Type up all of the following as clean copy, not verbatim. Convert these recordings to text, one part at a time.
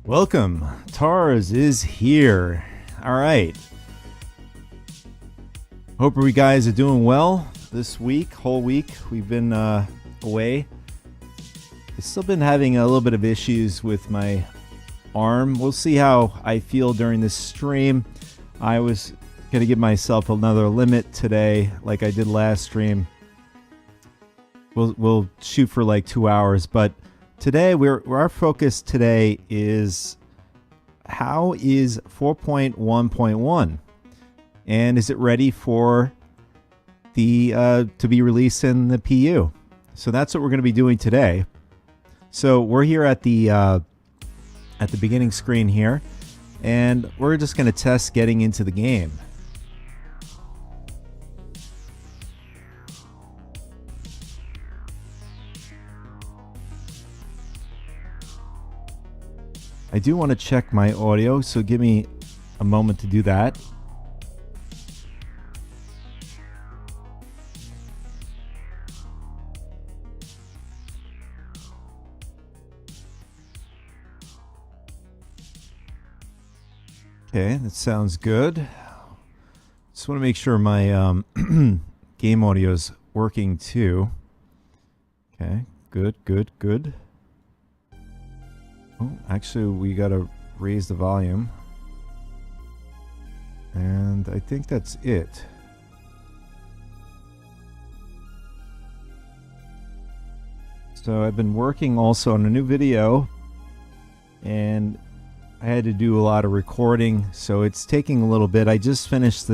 Welcome. Tars is here. All right. Hope you guys are doing well this week, whole week. We've been away. I've still been having a little bit of issues with my arm. We'll see how I feel during this stream. I was going to give myself another limit today like I did last stream. We'll shoot for like 2 hours, but today our focus today is how is 4.1.1 and is it ready for the to be released in the PU? So that's what we're going to be doing today. So we're here at the beginning screen here, and we're just going to test getting into the game. I do want to check my audio, so give me a moment to do that. Okay, that sounds good. Just want to make sure my game audio is working too. Okay, good. Oh, actually, we gotta raise the volume. And I think that's it. So I've been working also on a new video, and I had to do a lot of recording, so it's taking a little bit. I just finished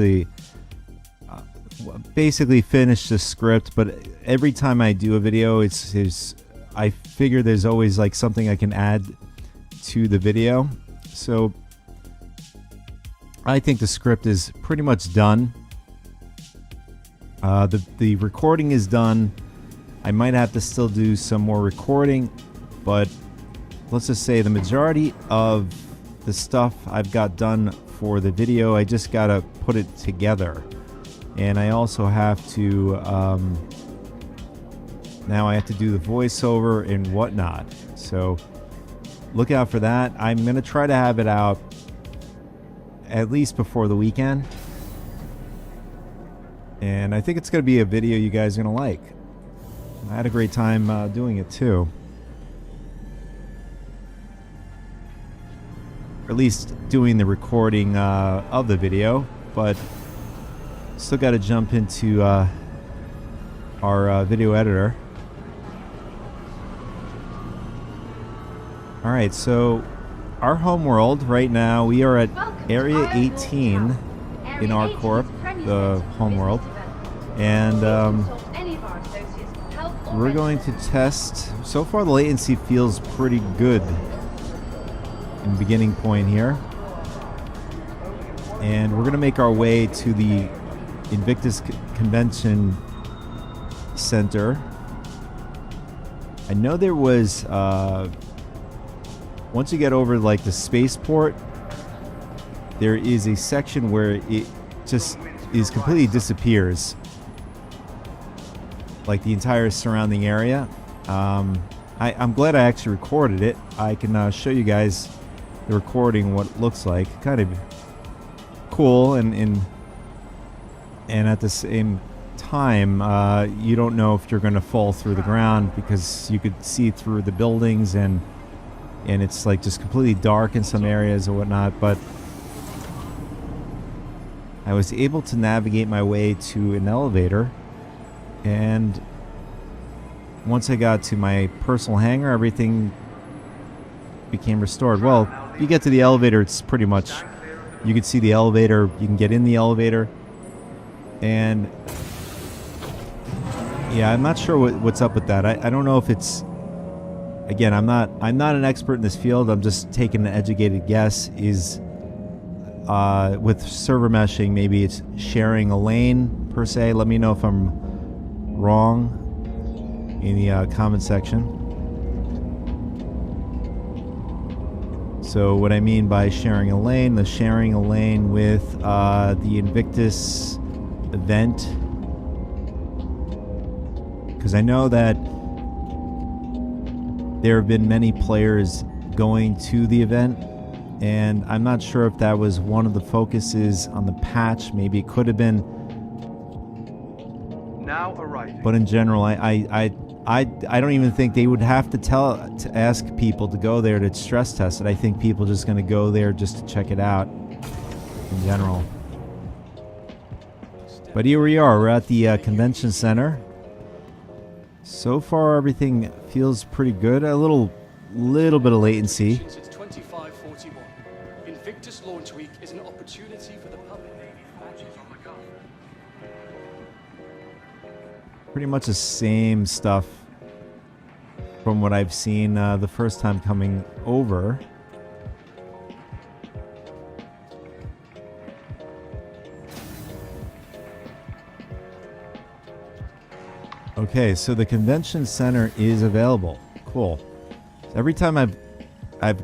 basically finished the script, but every time I do a video, I figure there's always like something I can add to the video. So I think the script is pretty much done. The recording is done. I might have to still do some more recording, but let's just say the majority of the stuff I've got done for the video. I just gotta put it together, and I also have to now I have to do the voiceover and whatnot. So look out for that. I'm gonna try to have it out at least before the weekend, and I think it's gonna be a video you guys are gonna like. I had a great time doing it too. Or at least doing the recording of the video, but still got to jump into our video editor. All right, so our home world right now, we are at Area 18 in our corp, the home world, and we're going to test. So far the latency feels pretty good in beginning point here, and we're going to make our way to the Invictus Convention Center. I know there was once you get over like the spaceport, there is a section where it just completely disappears, like the entire surrounding area. I'm glad I actually recorded it. I can show you guys the recording, what it looks like. Kind of cool, and at the same time, you don't know if you're going to fall through the ground because you could see through the buildings, and it's like just completely dark in some areas or whatnot. But I was able to navigate my way to an elevator, and once I got to my personal hangar, everything became restored. Well, you get to the elevator, it's pretty much, you can see the elevator, you can get in the elevator, and yeah, I'm not sure what's up with that. I don't know if it's, again, I'm not an expert in this field. I'm just taking an educated guess. Is with server meshing, maybe it's sharing a lane per se. Let me know if I'm wrong in the comment section. So what I mean by sharing a lane, the sharing a lane with the Invictus event, because I know that there have been many players going to the event, and I'm not sure if that was one of the focuses on the patch. Maybe it could have been. Now arriving. But in general, I don't even think they would have to ask people to go there to stress test it. I think people are just going to go there just to check it out in general. But here we are. We're at the convention center. So far, everything feels pretty good. A little bit of latency. It's 2541. Invictus Launch Week is an opportunity for the public. Pretty much the same stuff from what I've seen the first time coming over. Okay, so the convention center is available. Cool. Every time I've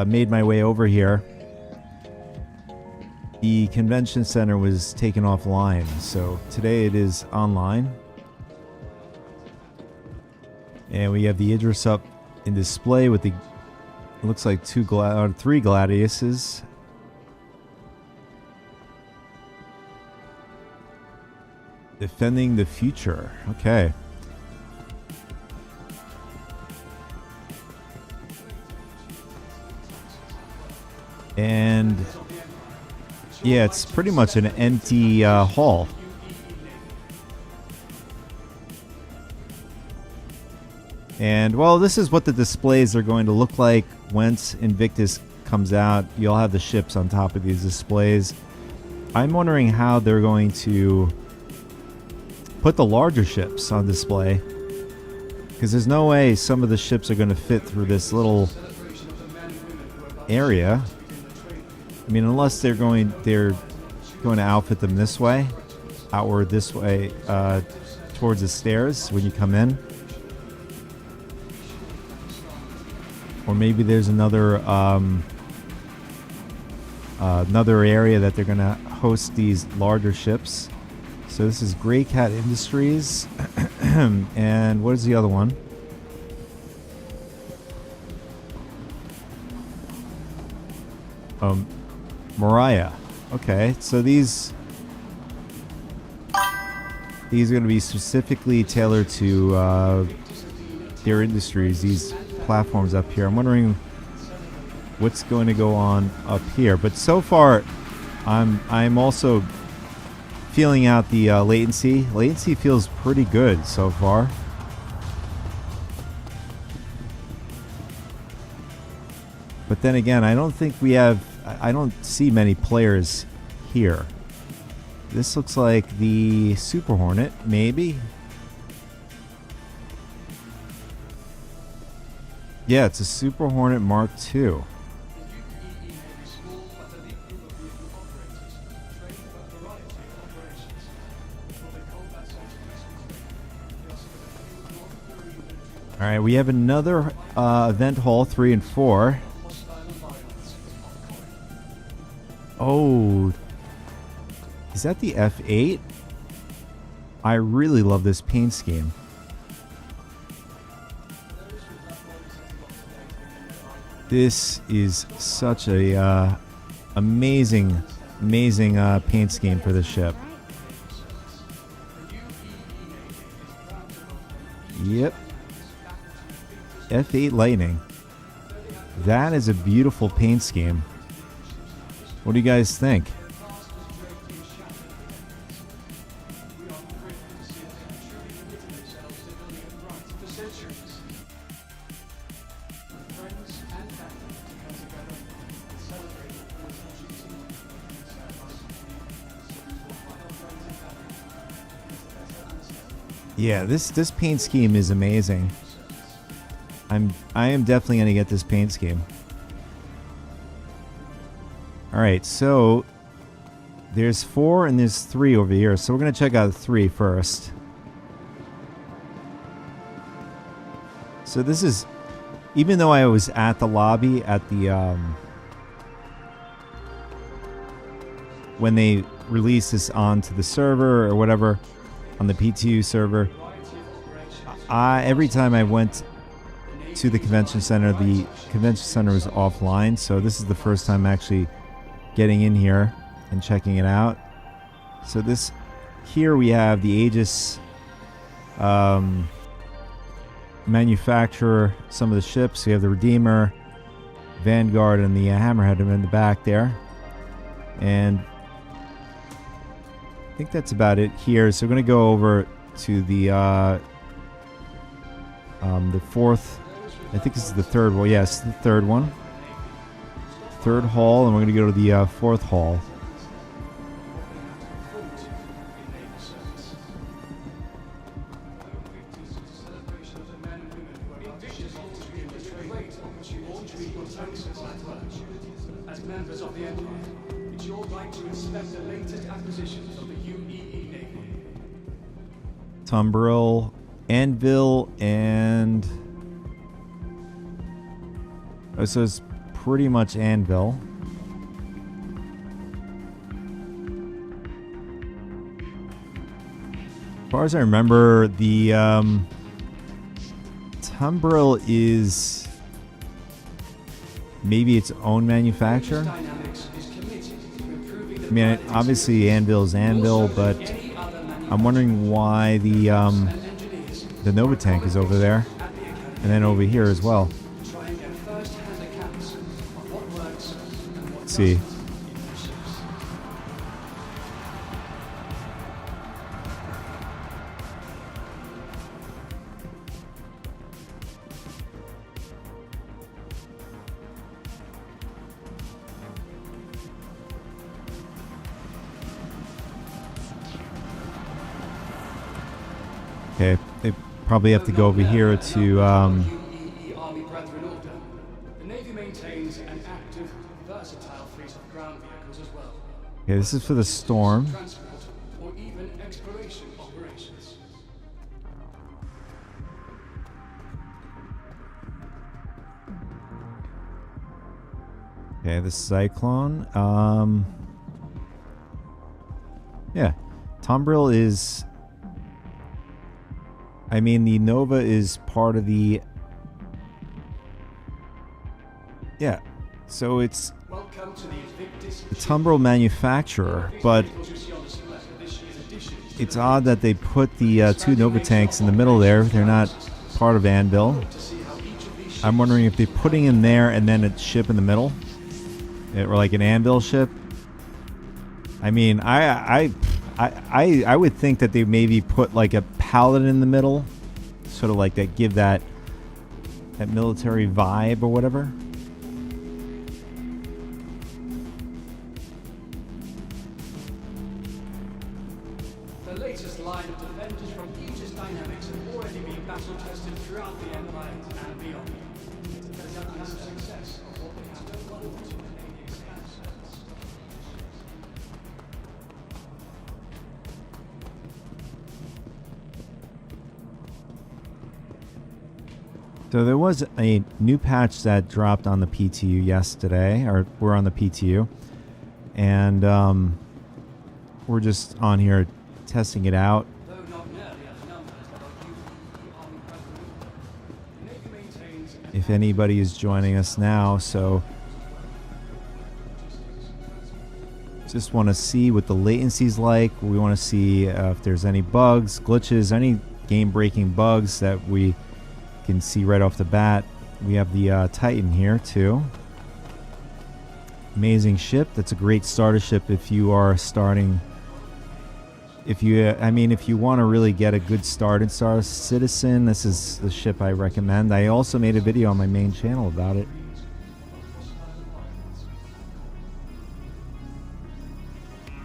made my way over here, the convention center was taken offline. So today it is online, and we have the Idris up in display with the, it looks like three Gladiuses. Defending the future. Okay. And yeah, it's pretty much an empty hall. And well, this is what the displays are going to look like once Invictus comes out. You'll have the ships on top of these displays. I'm wondering how they're going to put the larger ships on display, because there's no way some of the ships are going to fit through this little area. I mean, unless they're going to outfit them this way, outward this way, towards the stairs when you come in, or maybe there's another area that they're going to host these larger ships. So this is Grey Cat Industries. And what is the other one? Mariah. Okay, so these are going to be specifically tailored to their industries, these platforms up here. I'm wondering what's going to go on up here. But so far, I'm also feeling out the latency. Latency feels pretty good so far. But then again, I don't see many players here. This looks like the Super Hornet, maybe? Yeah, it's a Super Hornet Mark II. Alright, we have another event hall, 3 and 4. Oh, is that the F8? I really love this paint scheme. This is such a amazing paint scheme for this ship. Yep. F8 Lightning. That is a beautiful paint scheme. What do you guys think? Yeah, this paint scheme is amazing. I am definitely going to get this paint scheme. Alright, so there's 4 and there's 3 over here. So we're going to check out 3 first. So this is, even though I was at the lobby at the, when they released this onto the server or whatever, on the PTU server, every time I went to the convention center. The convention center is offline, so this is the first time actually getting in here and checking it out. So this here we have the Aegis manufacturer, some of the ships. We have the Redeemer, Vanguard, and the Hammerhead in the back there. And I think that's about it here. So we're going to go over to the fourth, I think this is the third one. Yes, the third one. Third hall, and we're going to go to the fourth hall. As members of the Empire, it's your right to inspect the latest acquisitions of the UEE Navy. Tumbril, Anvil, and oh, so it's pretty much Anvil. As far as I remember, the Tumbril is maybe its own manufacturer. I mean, obviously Anvil is Anvil, but I'm wondering why the Nova tank is over there, and then over here as well. Let's see. Okay, they probably have to go over here to UEE Army Brethren Order. The Navy maintains an active, versatile fleet of ground vehicles as well. okay, this is for the Storm. Transport or even exploration operations. Okay, the Cyclone. Yeah, Tumbril is. I mean, the Nova is part of the. Yeah, so it's Welcome to the Invictus. the Tumbril manufacturer, but it's odd that they put the two Nova tanks in the middle there. They're not part of Anvil. I'm wondering if they're putting in there and then a ship in the middle, or like an Anvil ship. I mean, I would think that they maybe put like a Paladin in the middle, sort of like that, give that military vibe or whatever. The latest line of defenders from Aegis Dynamics have already been battle tested throughout the Empire and beyond. There's a massive success of what they have done to the Navy expanse. So there was a new patch that dropped on the PTU yesterday, or we're on the PTU, and we're just on here testing it out. Though not nearly as numbers of UEE Army Brethren Order, the Navy maintains an If anybody is joining us now, so just want to see what the latency's like. We want to see if there's any bugs, glitches, any game-breaking bugs that we can see right off the bat. We have the Titan here too. Amazing ship. That's a great starter ship if you are starting. If you, if you want to really get a good start in Star Citizen, this is the ship I recommend. I also made a video on my main channel about it.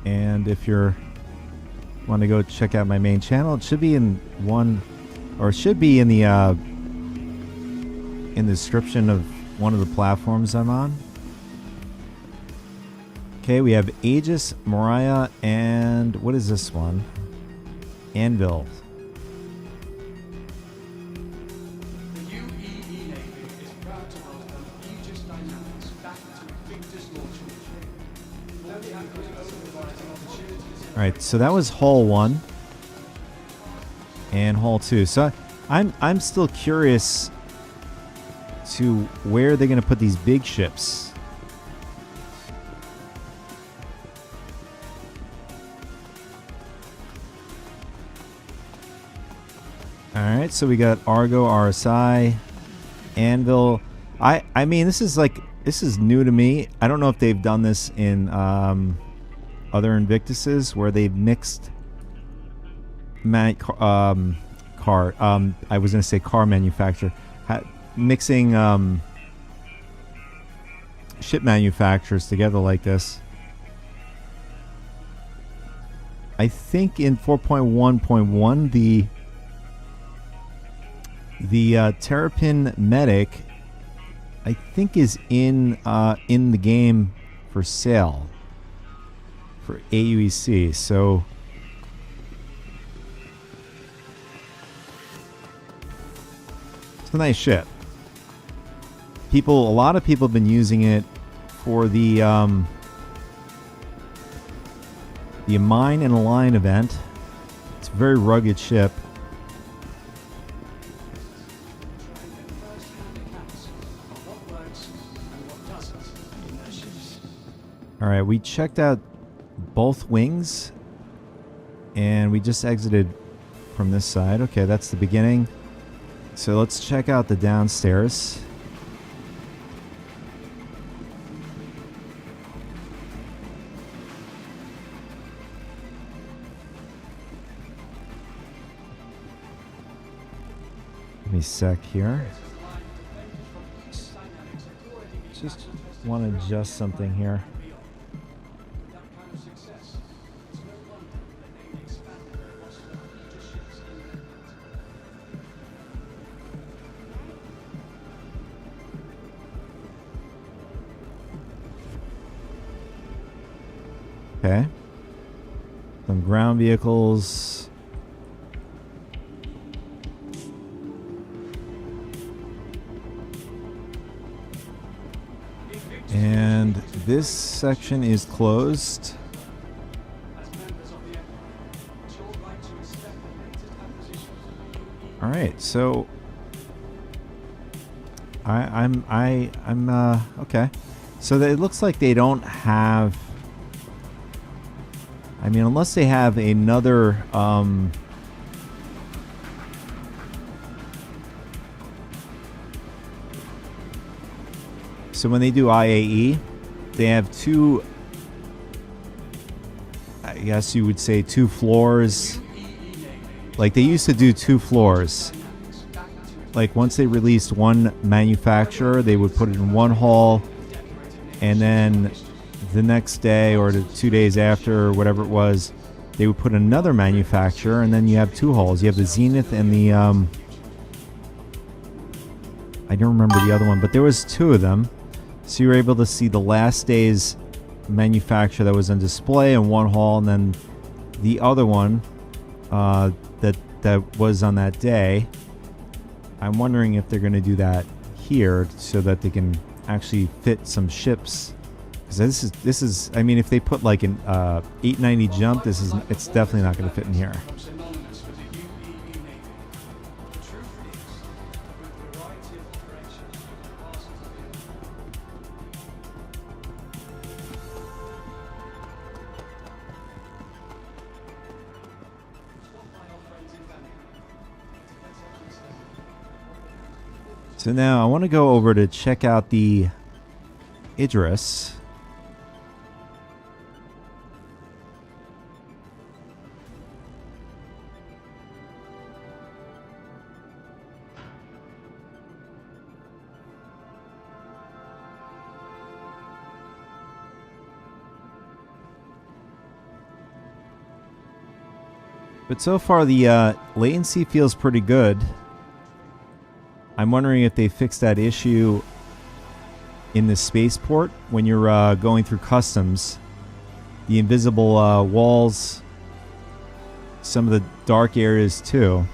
And if you're want to go check out my main channel, it should be in one, or it should be in the description of one of the platforms I'm on. Okay, we have Aegis, Mariah, and what is this one? Anvil. The UEE Navy is proud to welcome Aegis Dynamics back to Invictus launch week. Though the acquisition provides opportunities. All right, so that was Hull 1 and Hull 2. So I'm still curious to where they're going to put these big ships. All right, so we got Argo, RSI, Anvil. I mean, this is new to me. I don't know if they've done this in other Invictuses where they've mixed car. I was going to say car manufacturer, mixing ship manufacturers together like this. I think in 4.1.1 the Terrapin Medic, I think, is in the game for sale for AUEC. So it's a nice ship. A lot of people have been using it for the Mine and Align event. It's a very rugged ship. All right, we checked out both wings, and we just exited from this side. Okay, that's the beginning. So let's check out the downstairs. Give me a sec here. Just want to adjust something here. Okay. Some ground vehicles. And this section is closed. All right, so I'm okay. So it looks like they don't have. I mean, unless they have another so when they do IAE, they have two, I guess you would say, two floors. Like they used to do two floors. Like once they released one manufacturer, they would put it in one hall, and then the next day or the 2 days after or whatever it was, they would put another manufacturer, and then you have two halls. You have the Zenith and the I don't remember the other one, but there was two of them. So you were able to see the last day's manufacturer that was on display in one hall, and then the other one that was on that day. I'm wondering if they're going to do that here so that they can actually fit some ships. Because this is. I mean, if they put like an 890 jump, it's definitely not going to fit in here. So now I want to go over to check out the Idris. But so far the latency feels pretty good. I'm wondering if they fixed that issue in the spaceport when you're going through customs. The invisible walls, some of the dark areas too.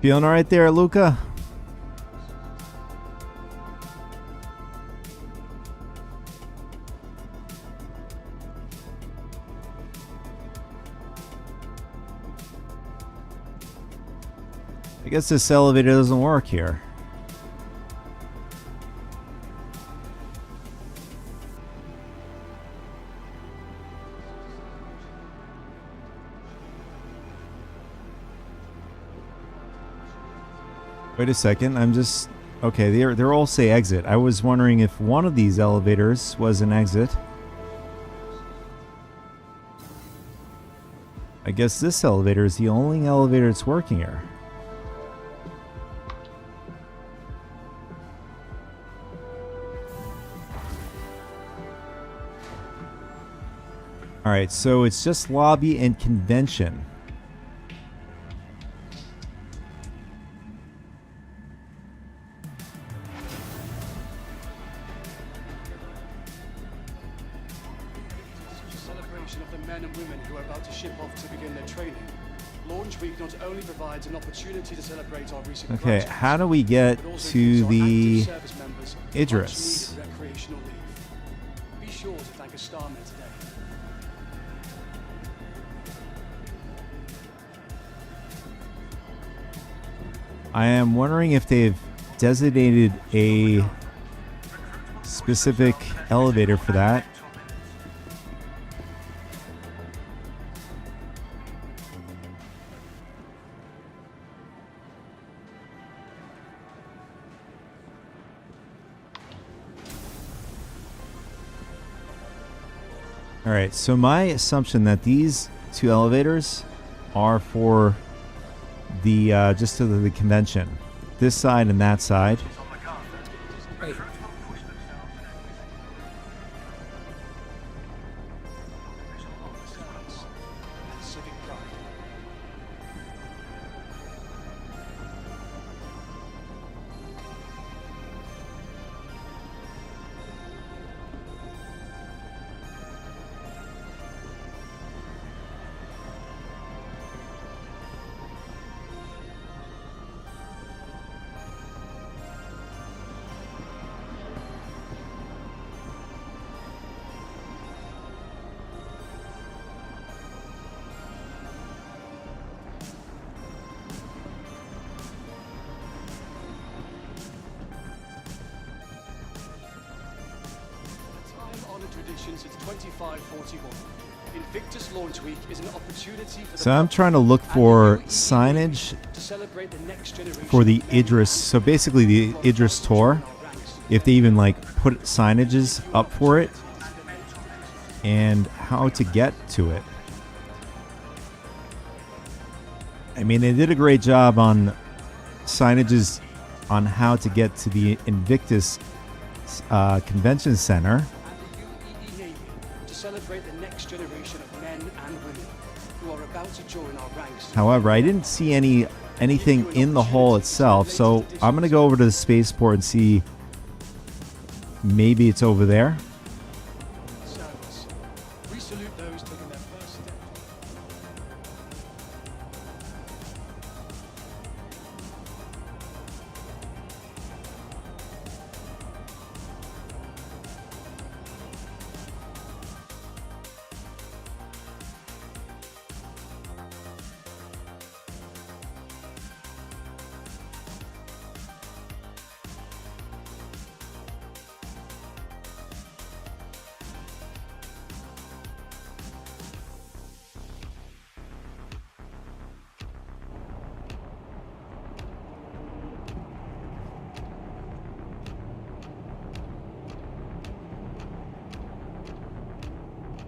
Feeling all right there, Luca? I guess this elevator doesn't work here. Wait a second, I'm just... Okay, they're all say exit. I was wondering if one of these elevators was an exit. I guess this elevator is the only elevator that's working here. Alright, so it's just lobby and convention. Of the men and women who are about to ship off to begin their training. Launch Week not only provides an opportunity to celebrate our recent Okay, projects, how do we get but also to gives our the active service members Idris? much-needed recreational leave. Be sure to thank a starman today. I am wondering if they've designated a specific elevator for that. Alright, so my assumption that these two elevators are for the just to the convention. This side and that side. Civic pride. Time-honored tradition since 2541. Invictus Launch Week is an opportunity for the So I'm public trying to look and for the UAE signage to celebrate the next generation for the of men Idris. So basically the Idris tour. If they even like put signages up for it and how to get to it. I mean, they did a great job on signages on how to get to the Invictus Convention Center. and the UAE Navy to celebrate the next generation of men and women who are about to join our ranks. However, I didn't see anything in the hall itself, so I'm gonna go over to the spaceport and see. Maybe it's over there. Service. We salute those taking their first step.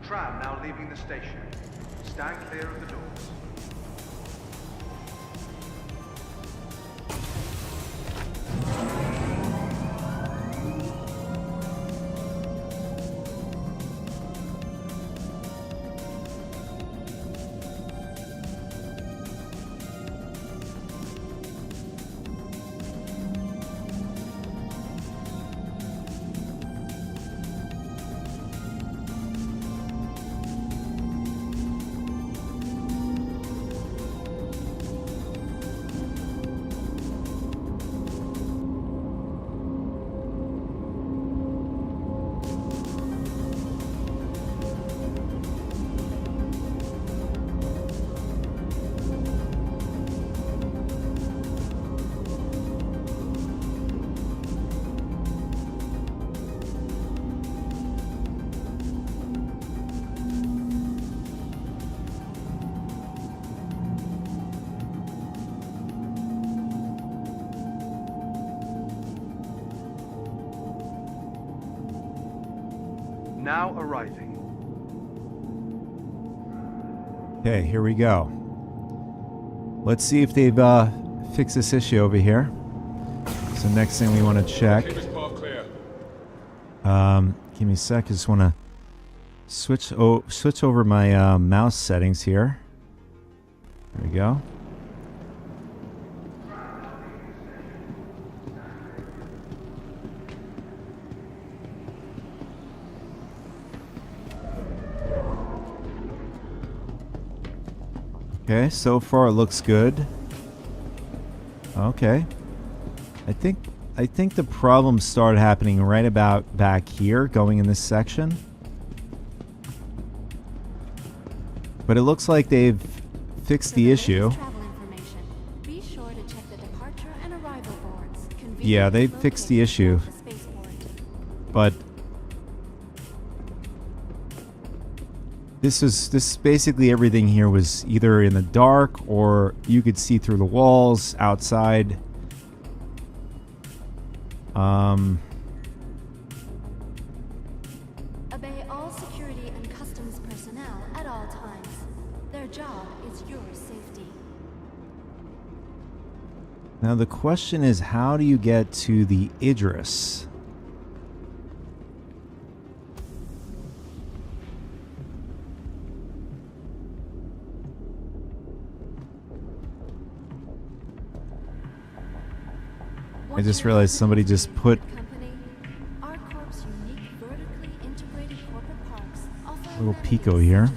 Tram now leaving the station. Stand clear of the doors. Now arriving. Okay, here we go. Let's see if they've fixed this issue over here. So next thing we want to check. Give me a sec. I just want to switch over my mouse settings here. There we go. Okay, so far it looks good. Okay. I think the problem started happening right about back here, going in this section. But it looks like they've fixed the issue. Yeah, they fixed the issue. But this basically everything here was either in the dark or you could see through the walls outside. Obey all security and customs personnel at all times. Their job is your safety. Now the question is, how do you get to the Idris? I just realized somebody just put a little Pico here.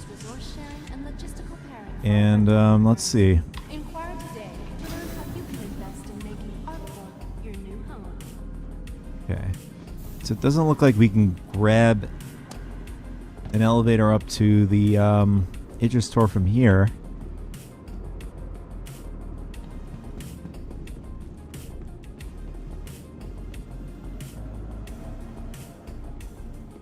And let's see. Inquire today to learn how you can invest in making Artwork your new home. Okay. So it doesn't look like we can grab an elevator up to the Idris store from here.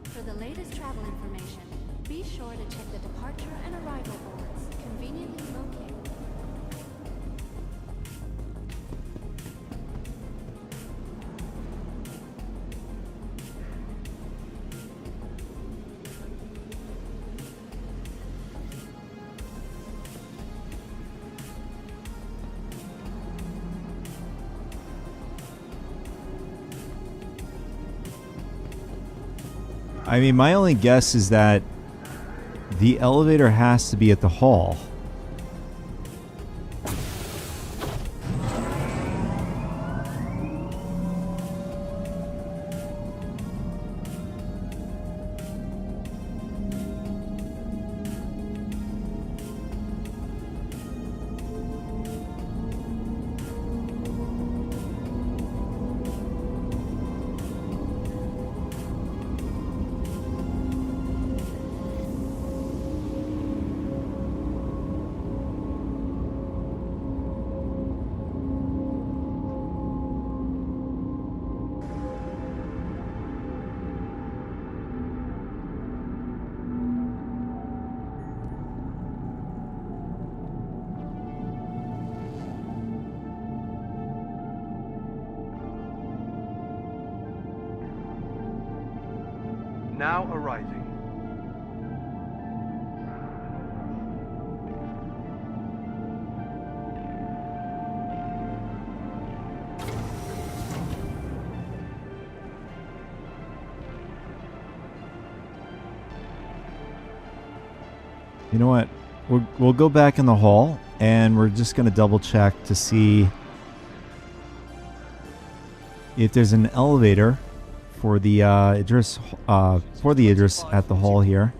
For the latest travel information, be sure to check the departure and arrival boards conveniently located. I mean, my only guess is that the elevator has to be at the hall. Now arriving. You know what? We'll go back in the hall, and we're just going to double check to see if there's an elevator for the Idris at the hall here,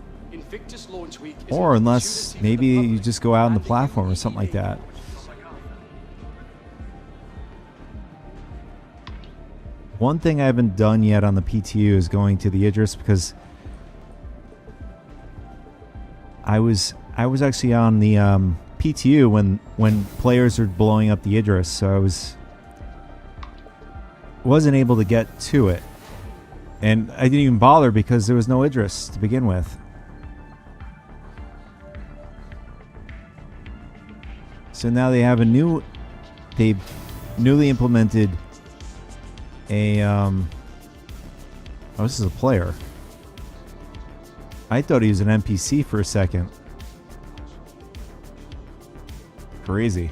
or unless maybe you just go out on the platform or something like that. One thing I haven't done yet on the PTU is going to the Idris, because I was actually on the PTU when players were blowing up the Idris, so I wasn't able to get to it, and I didn't even bother because there was no Idris to begin with. So now they've newly implemented a oh, this is a player. I thought he was an NPC for a second. Crazy.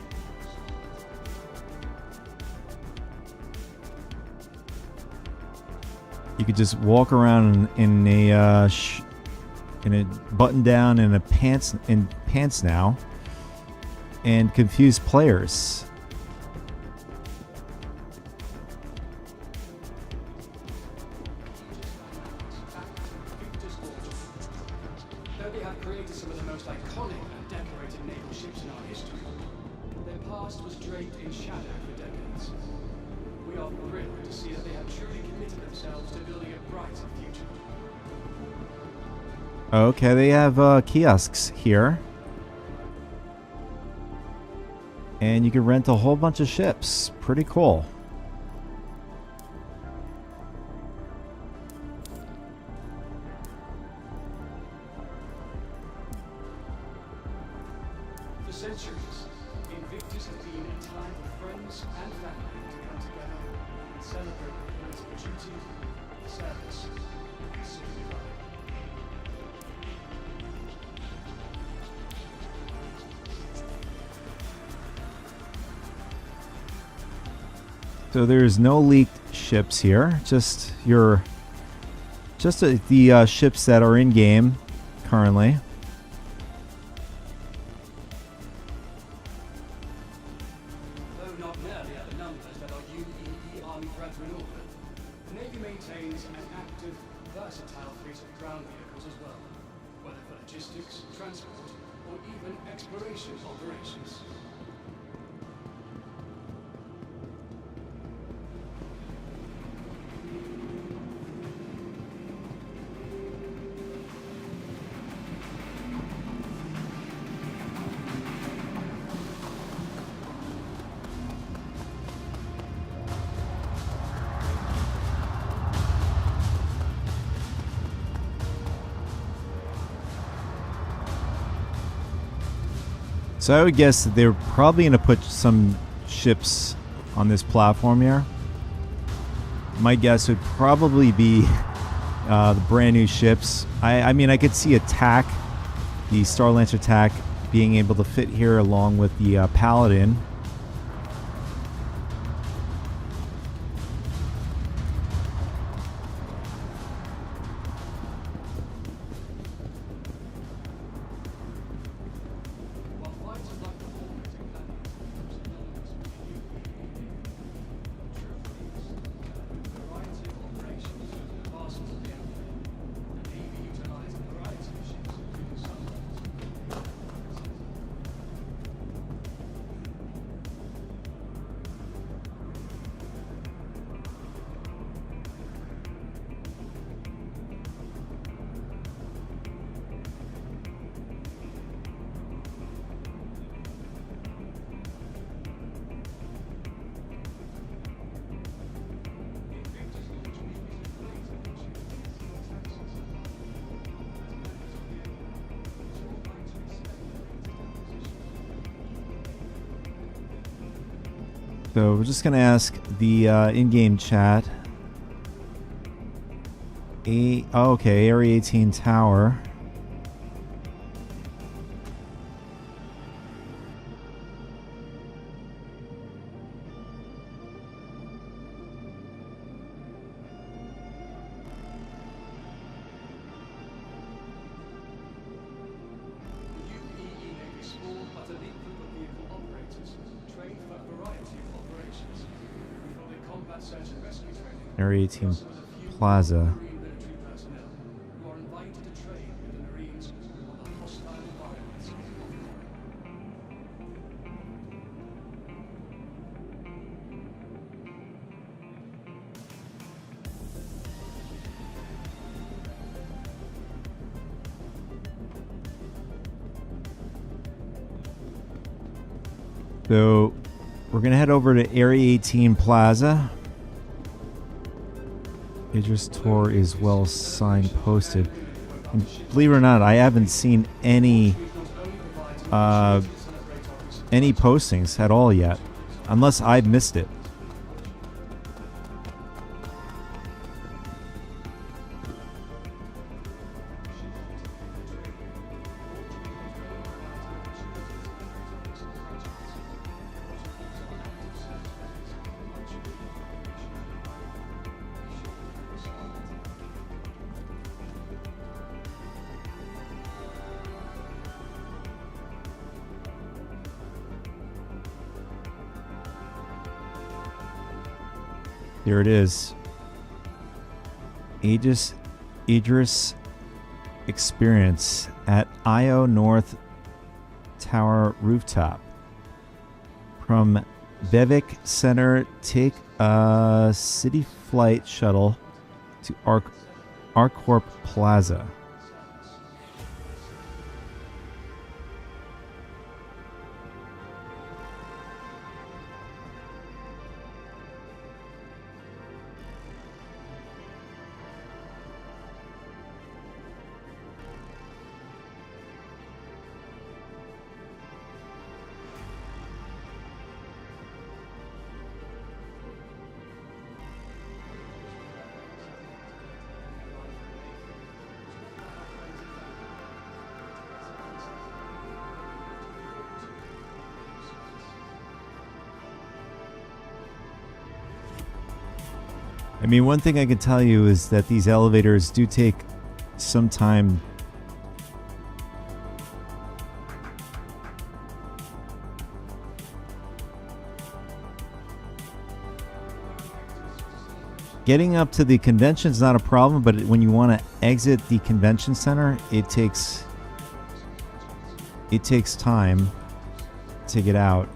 You could just walk around in a button down and pants now, and confuse players. Though they have created some of the most iconic and decorated naval ships in our history, their past was draped in shadow for decades. We are thrilled to see that they have truly committed themselves to building a brighter future. Okay, they have kiosks here. And you can rent a whole bunch of ships. Pretty cool. For centuries, Invictus has been a time for friends and family to come together and celebrate the points of duty, service, and civic pride. So there's no leaked ships here. Just the ships that are in game currently. Though not nearly at the numbers that our UEE Army brethren order, the Navy maintains an active, versatile fleet of ground vehicles as well, whether for logistics, transport, or even exploration operations. So I would guess that they're probably going to put some ships on this platform here. My guess would probably be the brand new ships. I mean, I could see Attack, the Star Lancer Attack, being able to fit here along with the Paladin. So we're just going to ask the in-game chat. Okay, Area 18 Tower. Area 18 Plaza. So we're going to head over to Area 18 Plaza. Idris Tour is well signposted. And believe it or not, I haven't seen any postings at all yet, unless I've missed it. There it is. Idris Experience at IO North Tower Rooftop. From Vivek Center, take a city flight shuttle to Arcorp Plaza. I mean, one thing I can tell you is that these elevators do take some time. Getting up to the convention is not a problem, but when you want to exit the convention center, it takes time to get out.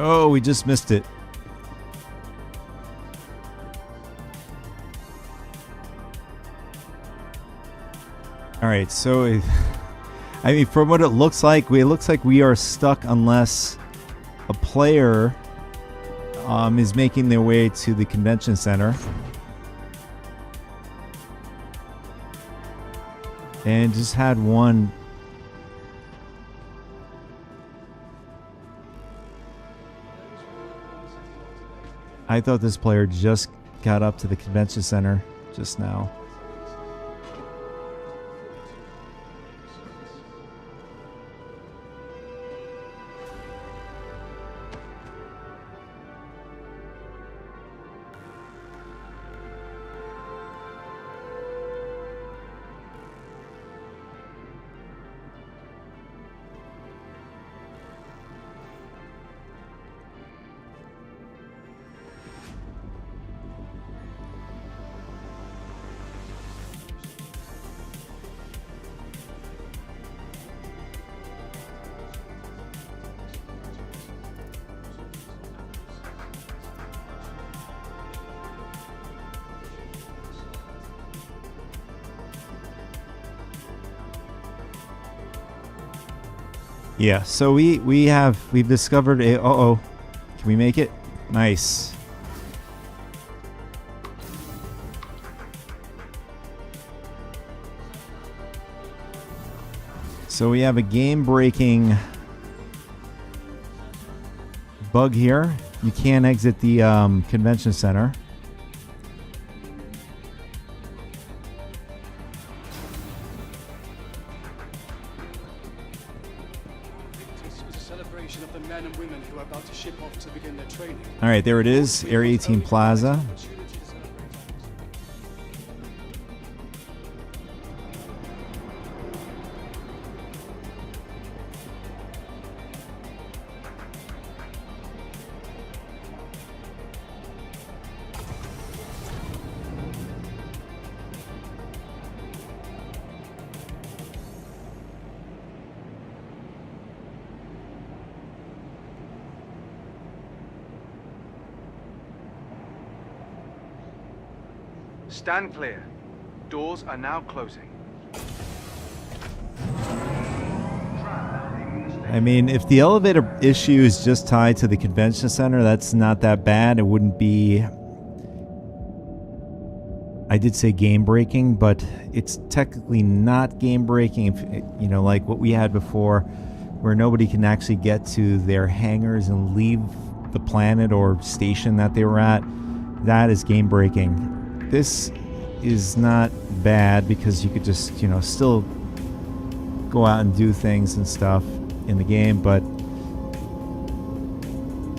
Oh, we just missed it. All right, so I mean, from what it looks like we are stuck unless a player is making their way to the convention center. And just had one. I thought this player just got up to the convention center just now. Yeah, so we've discovered a can we make it? Nice. So we have a game-breaking bug here. You can't exit the convention center. All right, there it is, Area 18 Plaza. Stand clear. Doors are now closing. I mean, if the elevator issue is just tied to the convention center, that's not that bad. It wouldn't be... I did say game-breaking, but it's technically not game-breaking. If, you know, like what we had before, where nobody can actually get to their hangars and leave the planet or station that they were at. That is game-breaking. This is not bad because you could just, still go out and do things and stuff in the game, but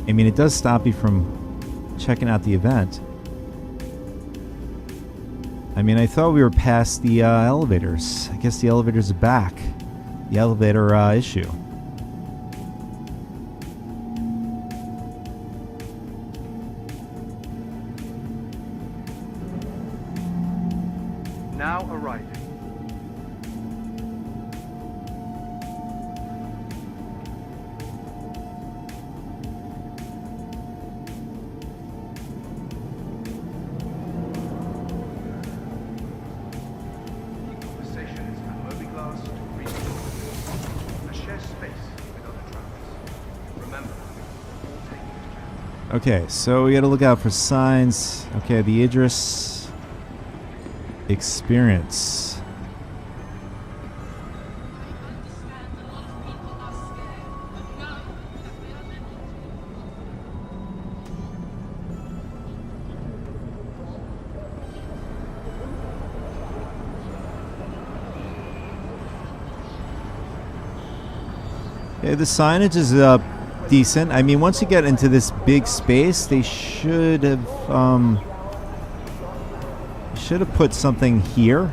I mean, it does stop you from checking out the event. I mean, I thought we were past the elevators. I guess the elevators are back. The elevator issue. Now arriving. Conversations and mobiglass to read. A shared space with other travelers. Remember, all taking into account. Okay, so we gotta look out for signs. Okay, the Idris experience. Okay, the signage is decent. I mean, once you get into this big space, they should have put something here.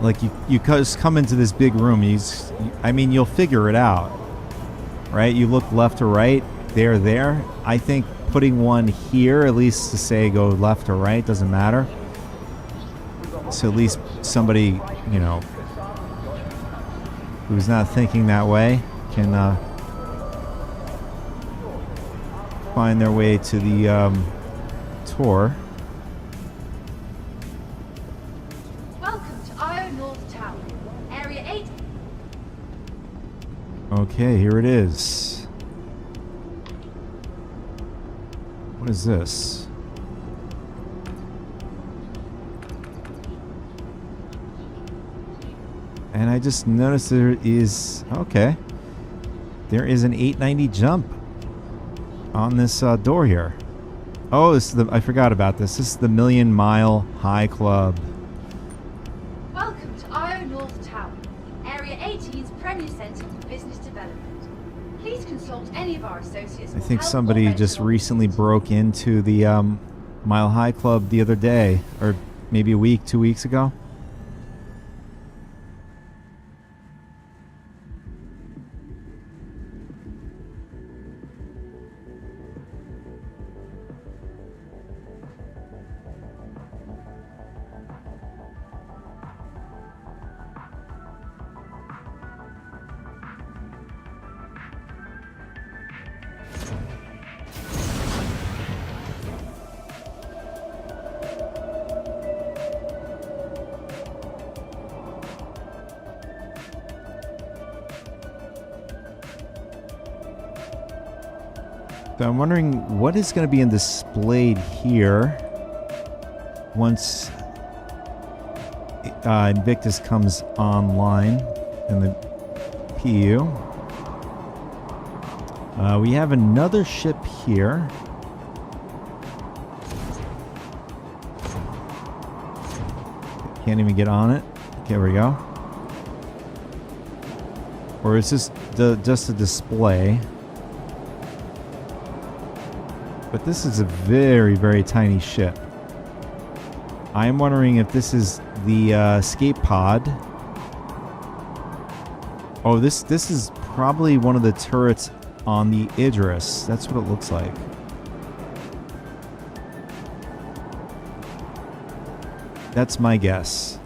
Like you just come into this big room. I mean, you'll figure it out, right? You look left or right. They're there. I think putting one here, at least to say go left or right, doesn't matter. So at least somebody, who's not thinking that way can find their way to the tour. Welcome to Io North Tower, Area 8. Okay, here it is. What is this? And I just noticed there is, okay, there is an 890 jump on this door here. Oh, this is I forgot about this. This is the Million Mile High Club. Welcome to Io North Tower, Area 18's Premier Centre for Business Development. Please consult any of our associates. I think somebody just recently broke into the Mile High Club the other day, or maybe a week, 2 weeks ago. So I'm wondering what is going to be displayed here once Invictus comes online in the PU. We have another ship here. Can't even get on it. Okay, there we go. Or is this just a display? But this is a very, very tiny ship. I'm wondering if this is the escape pod. Oh, this is probably one of the turrets on the Idris. That's what it looks like. That's my guess.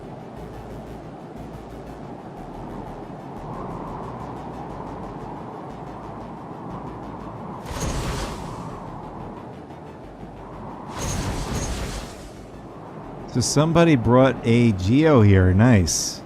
So somebody brought a Geo here. Nice.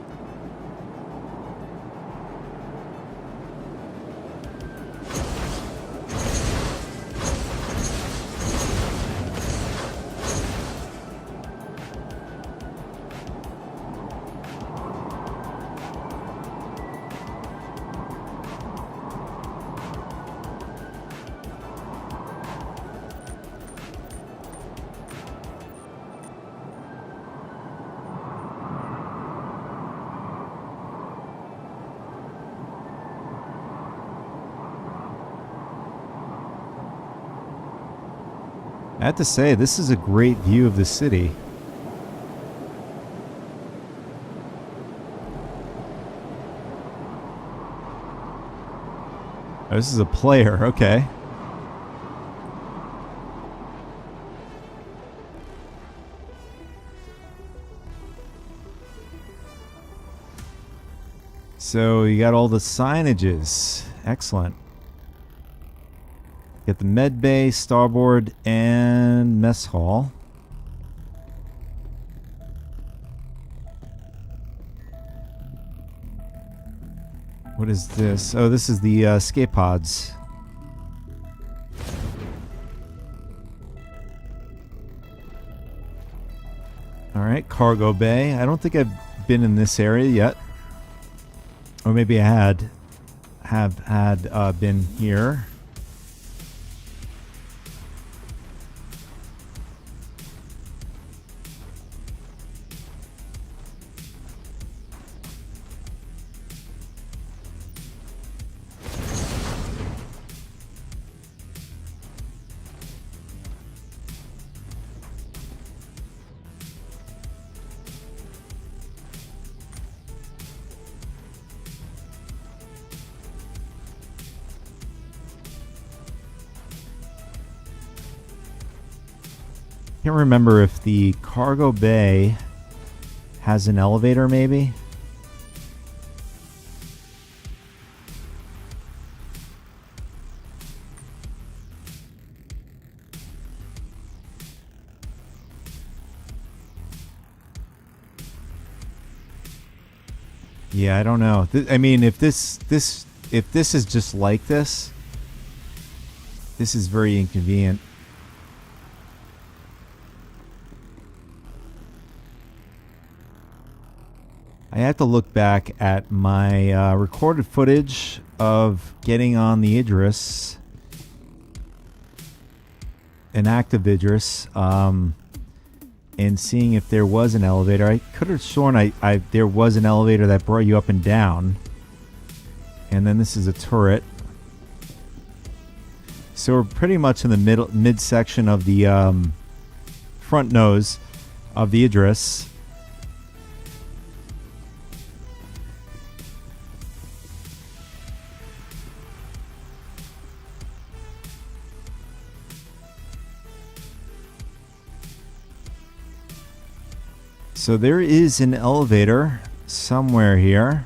I have to say, this is a great view of the city. Oh, this is a player, okay. So you got all the signages. Excellent. Get the med bay, starboard, and mess hall. What is this? Oh, this is the escape pods. All right, cargo bay. I don't think I've been in this area yet. Or maybe I have had been here. Can't remember if the cargo bay has an elevator, maybe. Yeah, I don't know. I mean, if this is just like this is very inconvenient. I have to look back at my recorded footage of getting on the Idris, an active Idris, and seeing if there was an elevator. I could have sworn there was an elevator that brought you up and down. And then this is a turret. So we're pretty much in the midsection of the front nose of the Idris. So there is an elevator somewhere here.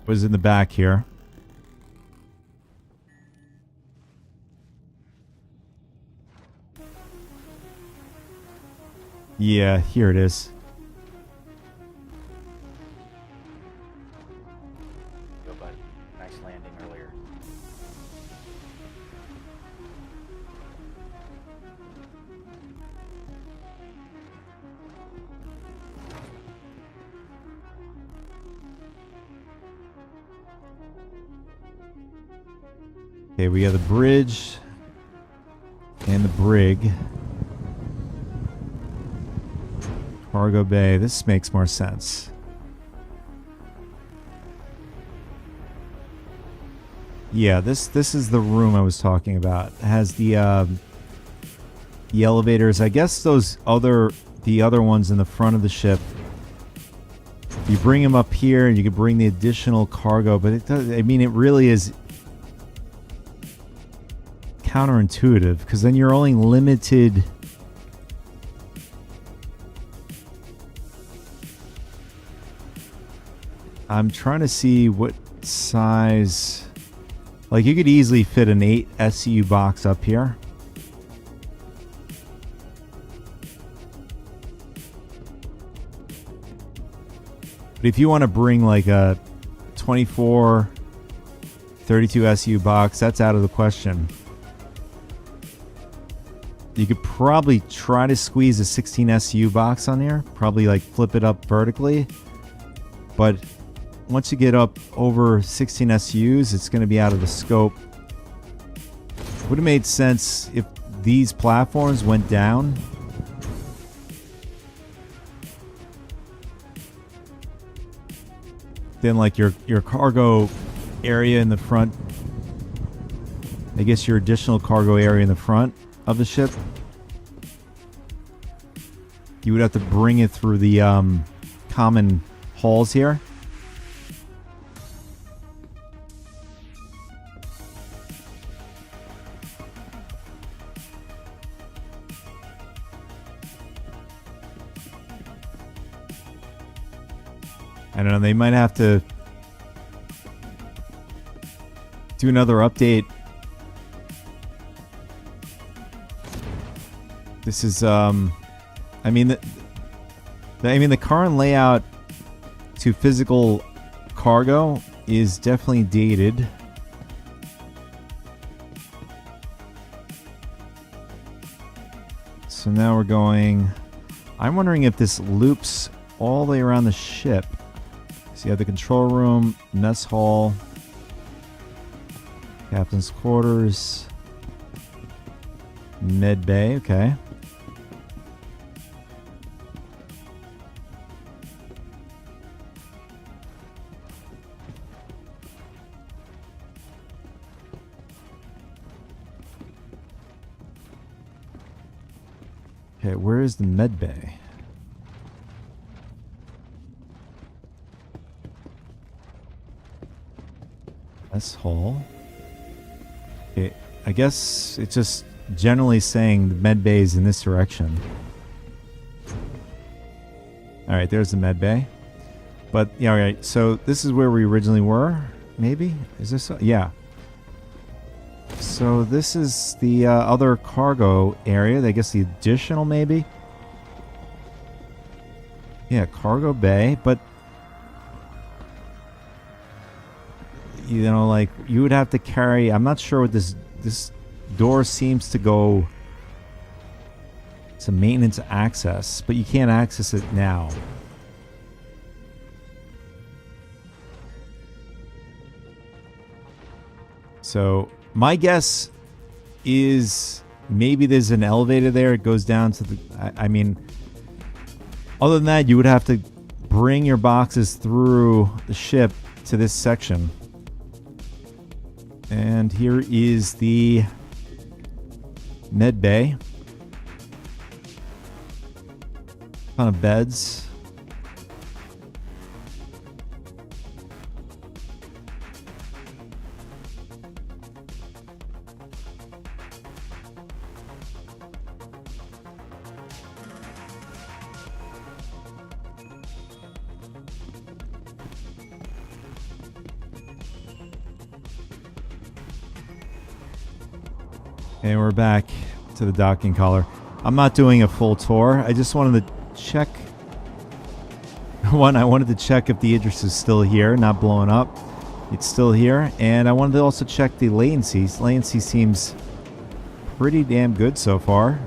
Was in the back here. Yeah, here it is. Go, buddy. Nice landing earlier. Okay, we have the bridge and the brig. Cargo bay. This makes more sense. Yeah, this is the room I was talking about. It has the elevators. I guess the other ones in the front of the ship. You bring them up here, and you can bring the additional cargo. But it does. I mean, it really is counterintuitive, because then you're only limited. I'm trying to see what size. Like, you could easily fit an 8 SU box up here. But if you want to bring like a 24, 32 SU box, that's out of the question. You could probably try to squeeze a 16 SU box on there. Probably like flip it up vertically. But once you get up over 16 SUs, it's going to be out of the scope. Would have made sense if these platforms went down. Then like your cargo area in the front. I guess your additional cargo area in the front of the ship. You would have to bring it through the common halls here. I don't know, they might have to do another update. This is I mean the current layout to physical cargo is definitely dated. So now we're going, I'm wondering if this loops all the way around the ship. So you have the control room, mess hall, captain's quarters, med bay, okay. Okay, where is the med bay? Mess hall. Okay, I guess it's just generally saying the med bay is in this direction. Alright, there's the med bay. But, yeah, alright, so this is where we originally were, maybe? Is this? Yeah. So this is the other cargo area. I guess the additional, maybe? Yeah, cargo bay, but you know, like, you would have to carry, I'm not sure what this door seems to go. It's a maintenance access, but you can't access it now. So my guess is maybe there's an elevator there. It goes down to the, I mean, other than that, you would have to bring your boxes through the ship to this section. And here is the med bay. Ton of beds. And we're back to the docking collar. I'm not doing a full tour. I just wanted to check. One, I wanted to check if the Idris is still here, not blowing up. It's still here. And I wanted to also check the latency. Latency seems pretty damn good so far.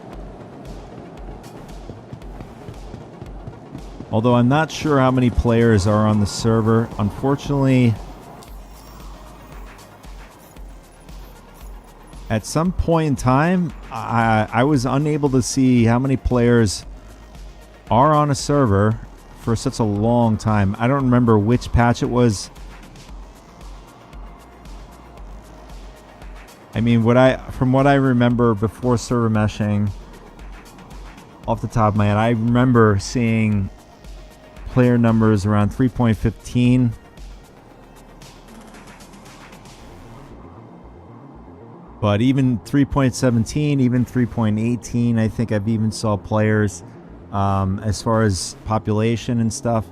Although I'm not sure how many players are on the server. Unfortunately, at some point in time, I was unable to see how many players are on a server for such a long time. I don't remember which patch it was. I mean, from what I remember before server meshing, off the top of my head, I remember seeing player numbers around 3.15. But even 3.17, even 3.18, I think I've even saw players as far as population and stuff.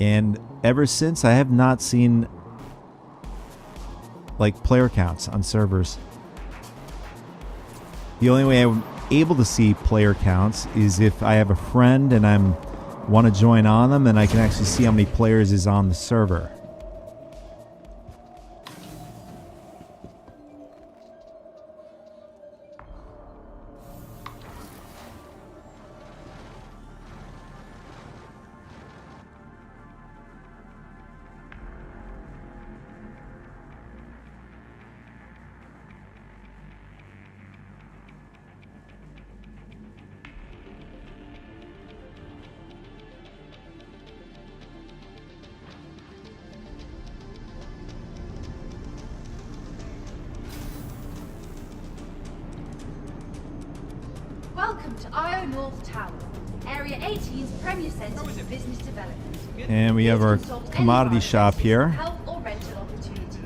And ever since, I have not seen like player counts on servers. The only way I'm able to see player counts is if I have a friend and I'm want to join on them, and I can actually see how many players is on the server. Welcome to IO North Tower, Area 18's premier centre for business development. And we have our Please consult any commodity of our shop executives here. for help or rental opportunities.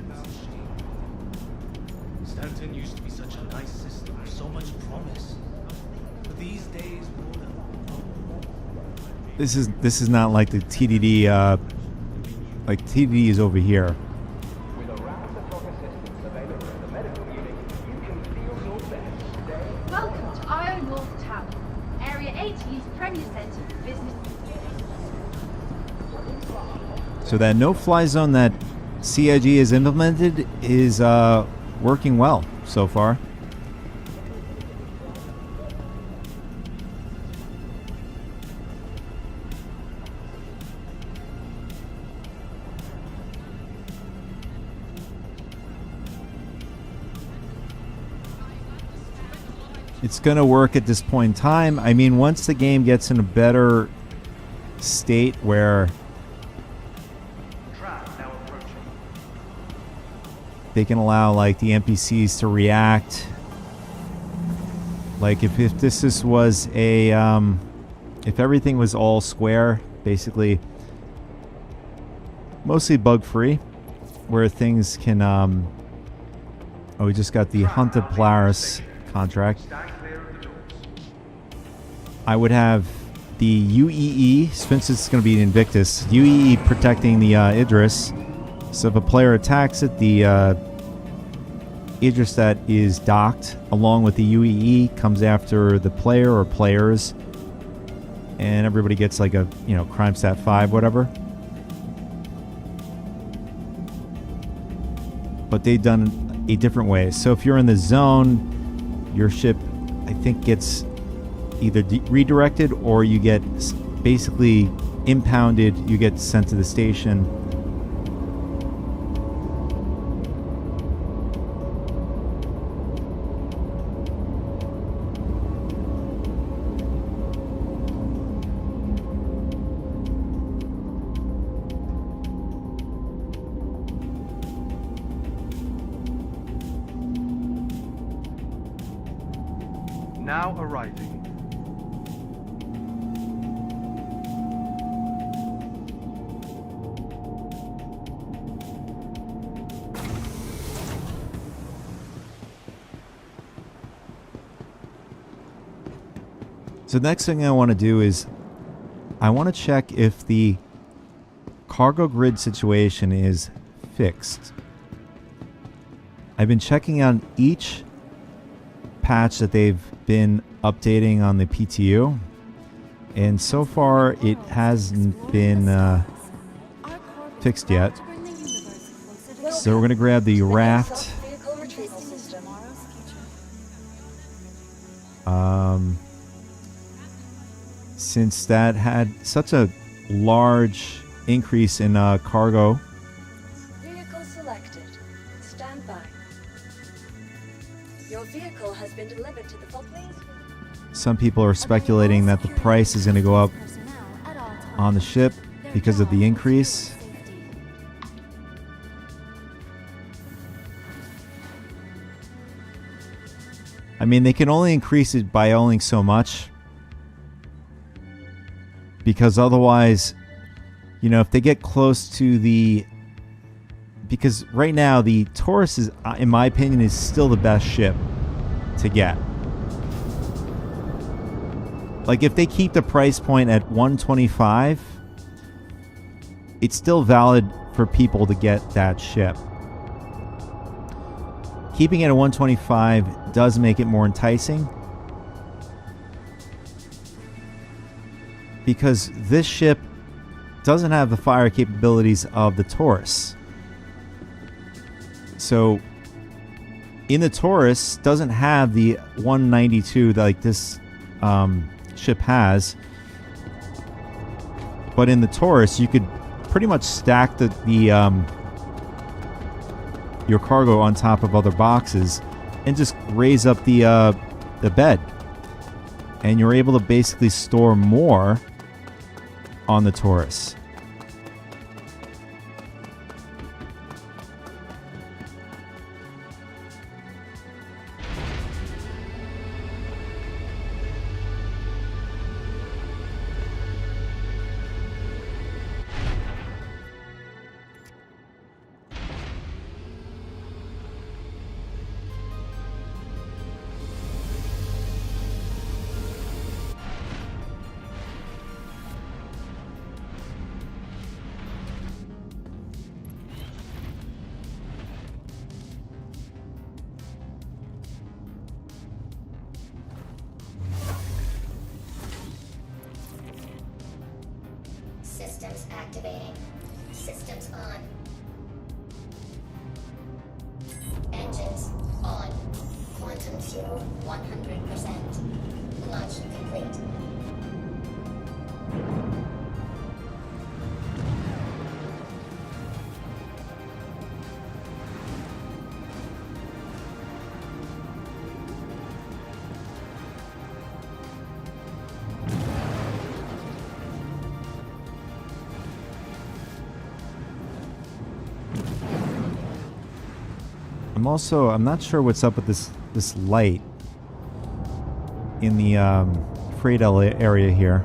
Stanton used to be such a nice system, so much promise. But these days, This is not like the TDD. Like TDD is over here. With a raft of rock assistance available in the medical unit, you can feel your best today. Welcome to IO North Tower, Area 18's premier centre for business. So that no-fly zone that CIG has implemented is working well so far. It's going to work at this point in time. I mean, once the game gets in a better state where Trap now approaching. they can allow like the NPCs to react. Like if this was a if everything was all square, basically mostly bug free, where things can oh, we just got the Hunted Polaris contract. Stand clear of the doors. I would have the UEE, since it's going to be an Invictus, UEE protecting the Idris. So if a player attacks it, the Idris that is docked along with the UEE comes after the player or players, and everybody gets like a, you know, crime stat 5, whatever. But they've done a different way. So if you're in the zone, your ship, I think, gets either redirected or you get basically impounded. You get sent to the station. Now arriving. So the next thing I want to do is I want to check if the cargo grid situation is fixed. I've been checking on each patch that they've been updating on the PTU, and so far it hasn't been fixed yet. So we're going to grab the raft. Since that had such a large increase in cargo. Vehicle selected. Stand by. Your vehicle has been delivered to the Falklands. Some people are speculating that the price is going to go up on the ship because of the increase. I mean, they can only increase it by only so much. Because otherwise, you know, if they get close to the... Because right now, the Taurus is, in my opinion, is still the best ship to get. Like, if they keep the price point at 125, it's still valid for people to get that ship. Keeping it at 125 does make it more enticing. Because this ship doesn't have the fire capabilities of the Taurus. So, in the Taurus, doesn't have the 192 that like this ship has. But in the Taurus, you could pretty much stack your cargo on top of other boxes and just raise up the bed. And you're able to basically store more on the Taurus. activating. Systems on. Engines on. Quantum fuel 100%. Launch complete. I'm not sure what's up with this light in the freight area here.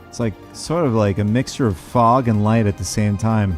It's like sort of like a mixture of fog and light at the same time.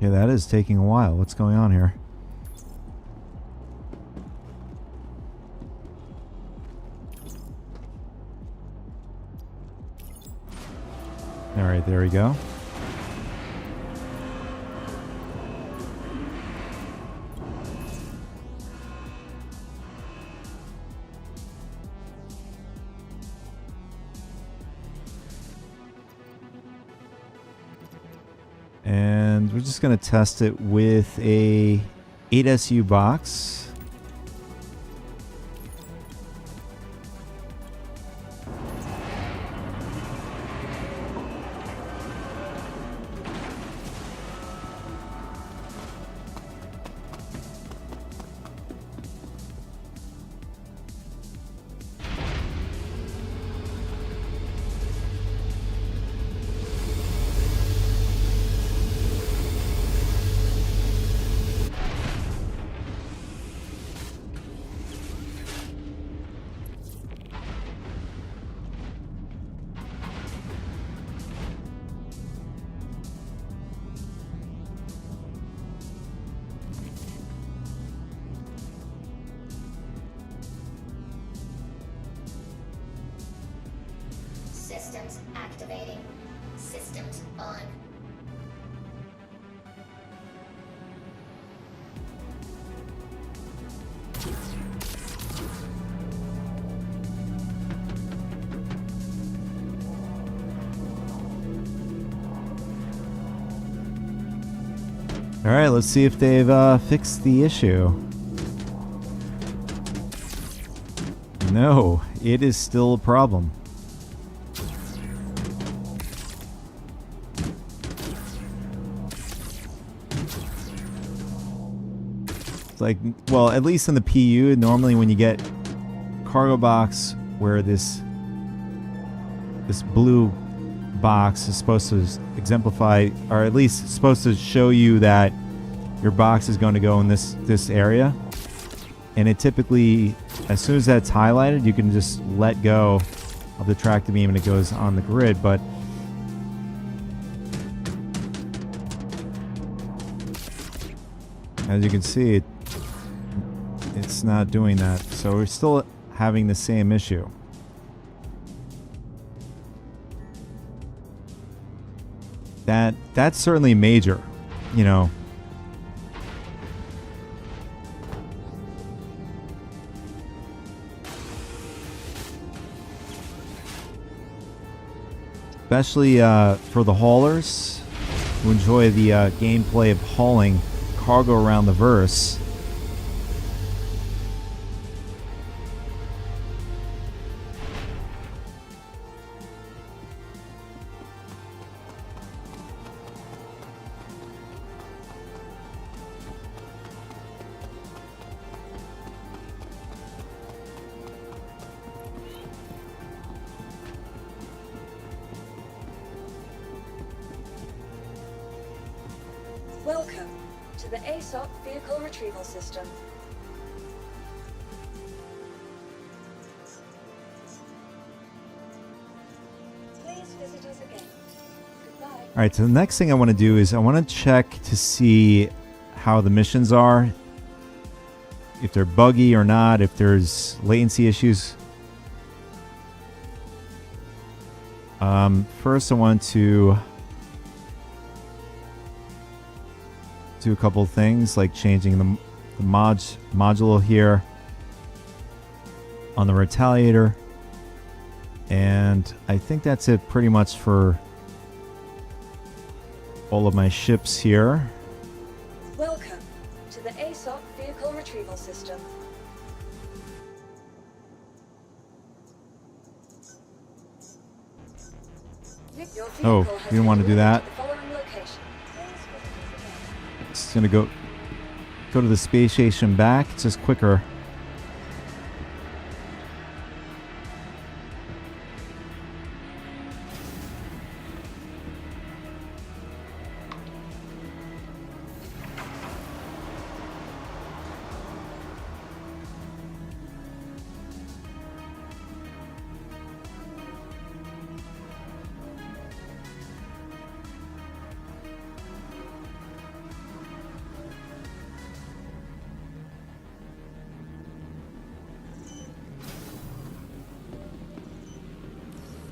Yeah, that is taking a while. What's going on here? All right, there we go. And we're just going to test it with a 8SU box. Systems activating. Systems on. All right, let's see if they've fixed the issue. No, it is still a problem. It's like, well, at least in the PU, normally when you get cargo box where this blue box is supposed to exemplify, or at least it's supposed to show you that your box is going to go in this area, and it typically, as soon as that's highlighted, you can just let go of the tractor beam and it goes on the grid. But as you can see, it's not doing that, so we're still having the same issue. That's certainly major, you know. Especially for the haulers who enjoy the gameplay of hauling cargo around the verse. Welcome to the ASOC Vehicle Retrieval System. Please visit us again. Goodbye. All right, so the next thing I want to do is I want to check to see how the missions are, if they're buggy or not, if there's latency issues. First, I want to do a couple of things like changing the module here on the Retaliator. And I think that's it pretty much for all of my ships here. Welcome to the ASOC Vehicle Retrieval System. Your Oh, vehicle has we didn't want to do been that. delivered to the following location. Please visit us again. It's gonna go to the space station back. It's just quicker.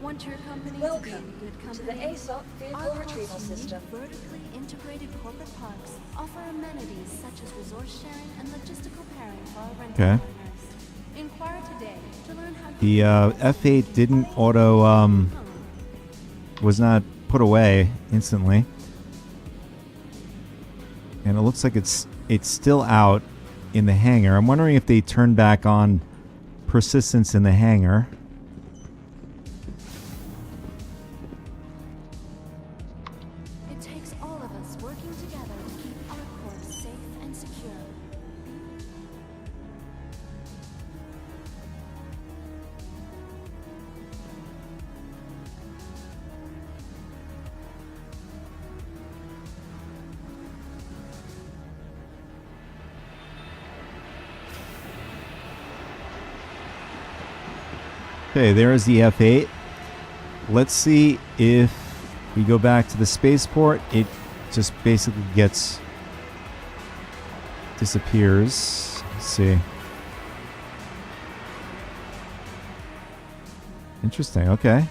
Want your company Welcome to be a good to the company? ASOC Vehicle Our Retrieval corp's unique System. vertically integrated corporate parks offer amenities such as resource sharing and logistical pairing for our rental Okay. partners. Inquire today to learn how The you can F8 didn't auto was not put away instantly, and it looks like it's still out in the hangar. I'm wondering if they turned back on persistence in the hangar. It takes all of us working together to keep our corps safe and secure. Okay, there's the F8. Let's see if we go back to the spaceport. It just basically disappears. Let's see. Interesting. Okay.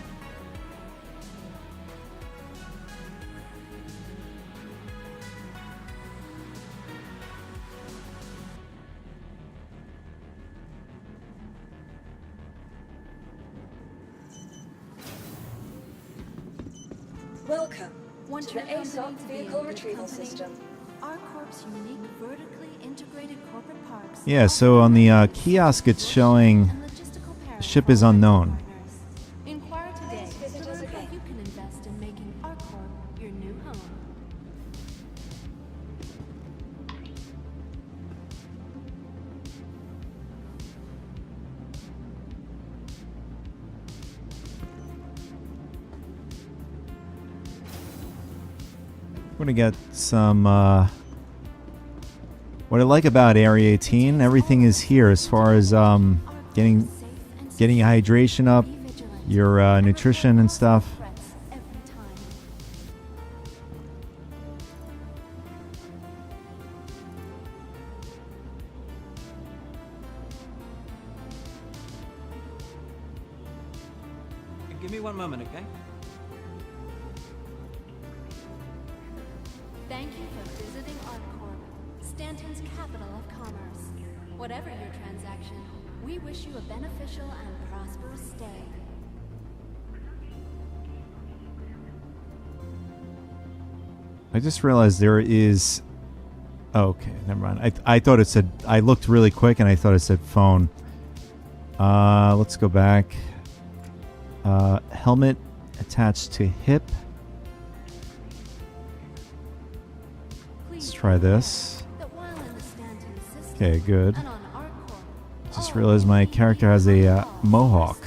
Welcome Want to the your company ASOC to be a Vehicle good Retrieval company? System. Our corp's unique vertically integrated corporate parks. Yeah, so on the kiosk it's showing the ship is unknown. Inquire today Please visit to us learn how again. you can invest in making our corp your new home. We're gonna get some. What I like about Area 18, everything is here as far as getting your hydration up, your nutrition and stuff. Give me one moment, okay? Thank you for visiting ArtCorp, Stanton's capital of commerce. Whatever your transaction, we wish you a beneficial and prosperous stay. I just realized there is. Oh, okay, never mind. I thought it said. I looked really quick and I thought it said phone. Let's go back. Helmet attached to hip. Let's try this. Okay, good. Just realized my character has a mohawk.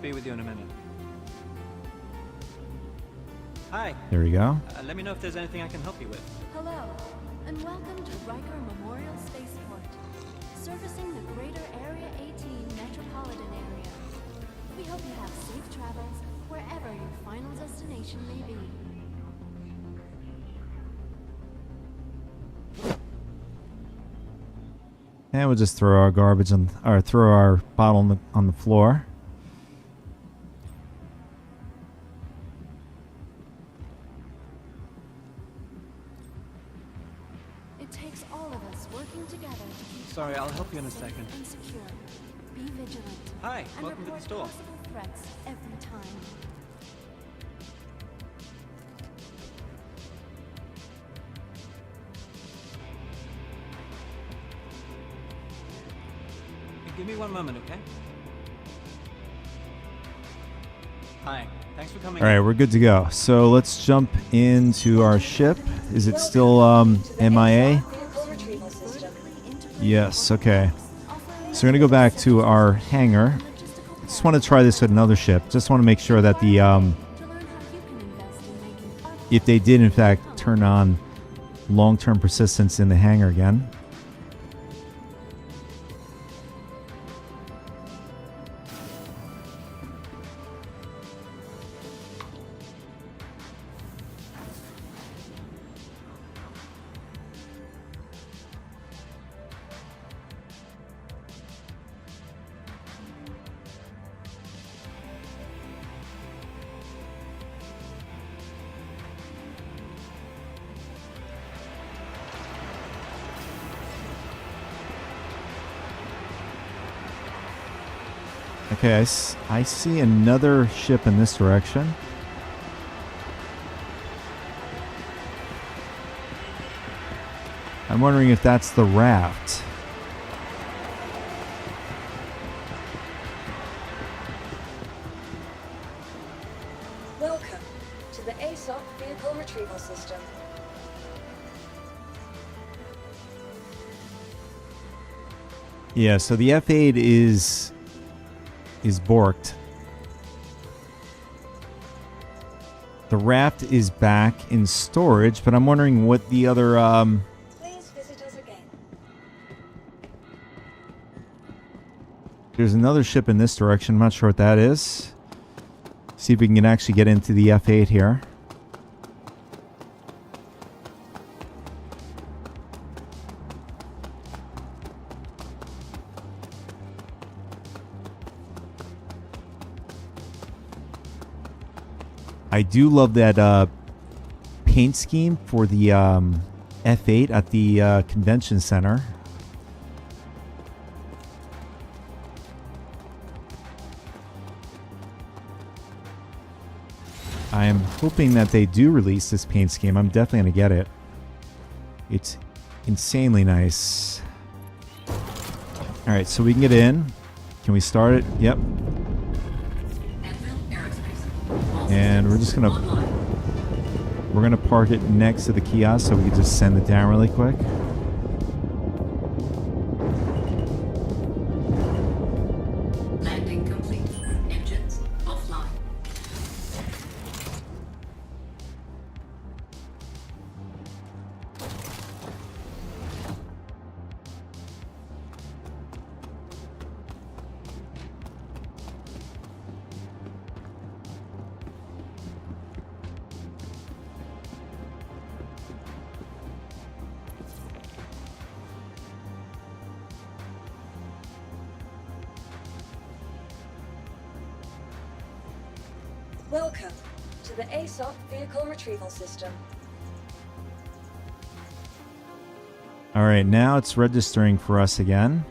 be with you in a minute. Hi. There we go. Let me know if there's anything I can help you with. Hello, and welcome to Riker Memorial Spaceport, servicing the greater Area 18 metropolitan area. We hope you have safe travels wherever your final destination may be. And we'll just throw our garbage on, or throw our bottle on the floor. It takes all of us working together to keep Sorry, I'll help you in a second. and secure. Be vigilant. Hi, and welcome to the report store. possible threats every time. Give me one moment, okay? Hi, thanks for coming. All right, we're good to go. So let's jump into our ship. Is it still MIA? Vehicle retrieval system. Yes, okay. So we're going to go back to our hangar. Just want to try this with another ship. Just want to make sure that the To learn how you can invest in making if they did in fact turn on long-term persistence in the hangar again. Okay, I see another ship in this direction. I'm wondering if that's the raft. Welcome to the ASOC Vehicle Retrieval System. Yeah, so the F8 is borked. The raft is back in storage, but I'm wondering what the other Please visit us again. there's another ship in this direction. I'm not sure what that is. See if we can actually get into the F8 here. I do love that paint scheme for the F8 at the convention center. I am hoping that they do release this paint scheme. I'm definitely going to get it. It's insanely nice. Alright, so we can get in. Can we start it? Yep. And we're just gonna park it next to the kiosk so we can just send it down really quick. Landing complete. Engines offline. Welcome to the ASOC Vehicle Retrieval System. Alright, now it's registering for us again.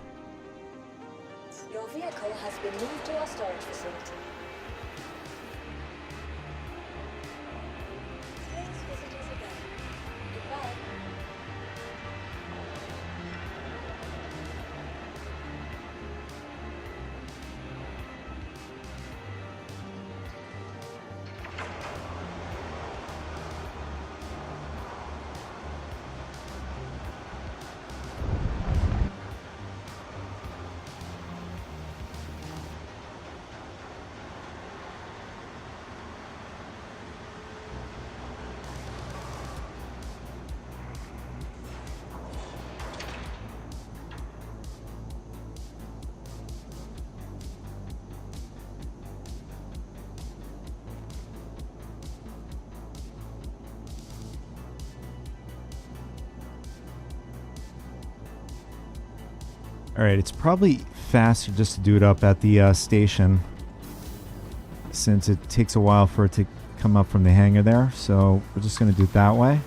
Your vehicle has been moved to our storage facility. Please visit us again. Goodbye. Alright, it's probably faster just to do it up at the station, since it takes a while for it to come up from the hangar there. So we're just going to do it that way.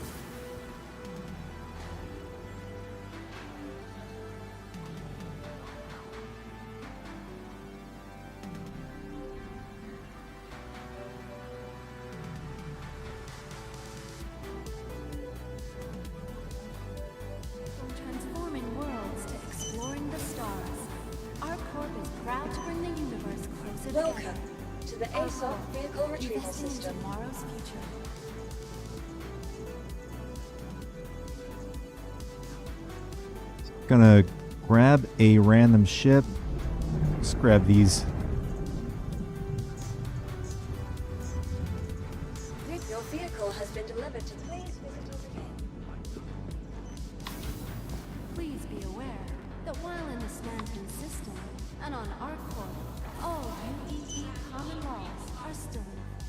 From transforming worlds to exploring the stars, our corp is proud to bring the universe closer Welcome together. to the Our ASOC corp, vehicle retrieval investing in system. tomorrow's future. Gonna grab a random ship. Let's grab these. Your vehicle has been delivered to. Please visit us again. Please be aware that while in the Stanton system and on our corp, all UEE common laws are still in effect.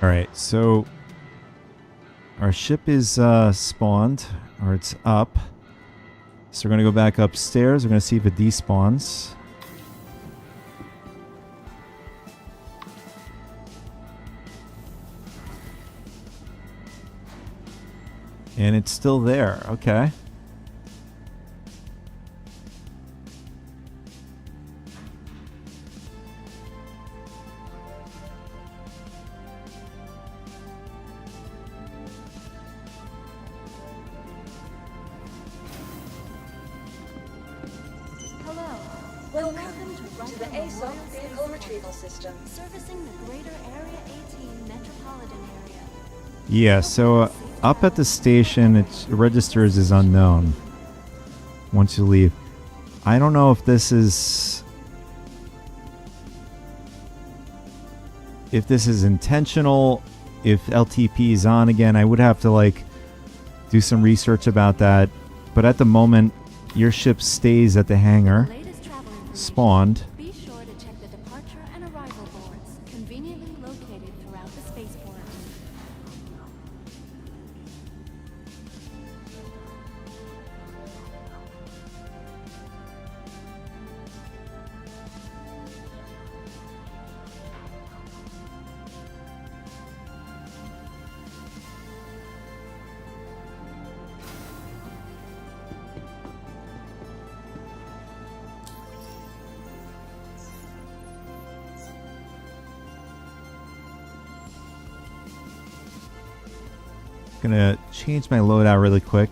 Alright, so our ship is spawned, or it's up. So we're going to go back upstairs. We're going to see if it despawns. And it's still there. Okay. Hello. Welcome to the Riker ASOC Memorial vehicle Spaceport, retrieval system. servicing the greater Area 18 metropolitan area. Yeah, so up at the station, it registers as unknown once you leave. I don't know if this is intentional, if LTP is on again. I would have to like do some research about that. But at the moment, your ship stays at the hangar, Latest travel information. spawned. Be sure to check the departure and arrival boards, conveniently located throughout the spaceport. Gonna change my loadout really quick.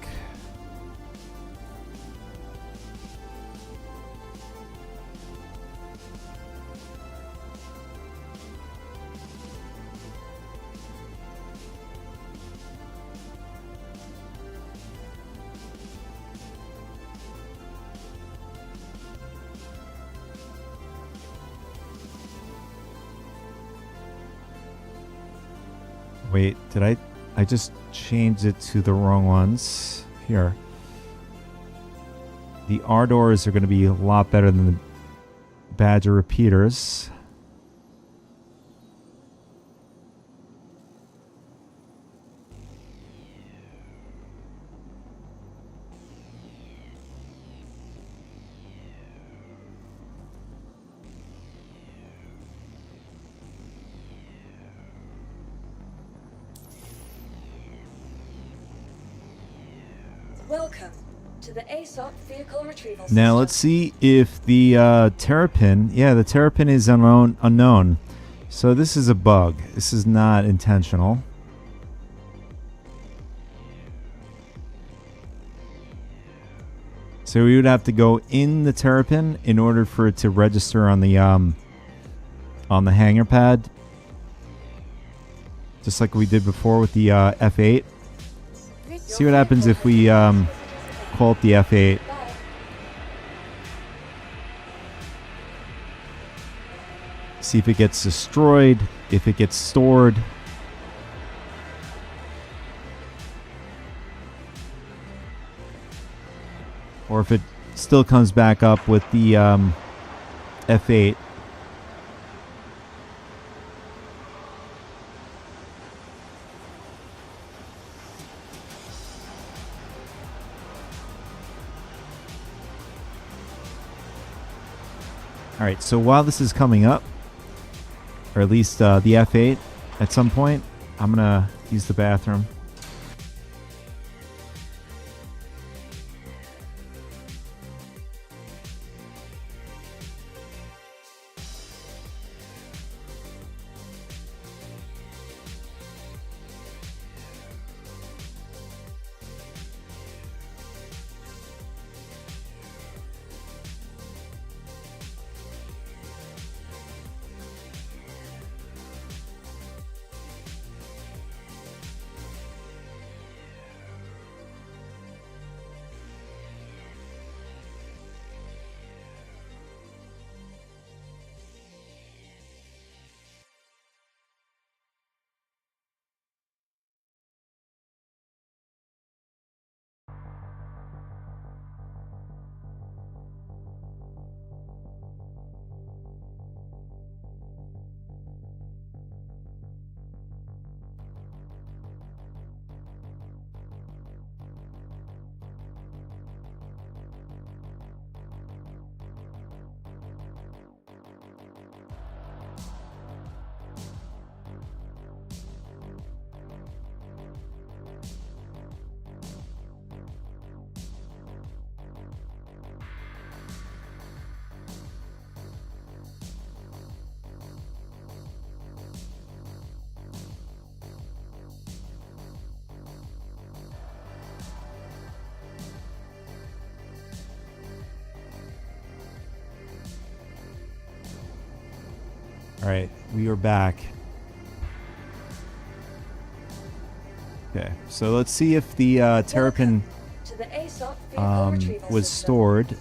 Wait, did I just changed it to the wrong ones. Here. The R doors are going to be a lot better than the Badger repeaters. Welcome to the ASOC vehicle retrieval system. Now let's see if the terrapin, the terrapin is unknown. So this is a bug. This is not intentional. So we would have to go in the Terrapin in order for it to register on the hangar pad, just like we did before with the F8. See what happens if we call up the F8. See if it gets destroyed, if it gets stored. Or if it still comes back up with the F8. Alright, so while this is coming up, or at least the F8 at some point, I'm going to use the bathroom. Alright, we are back. Okay, so let's see if the Terrapin was stored.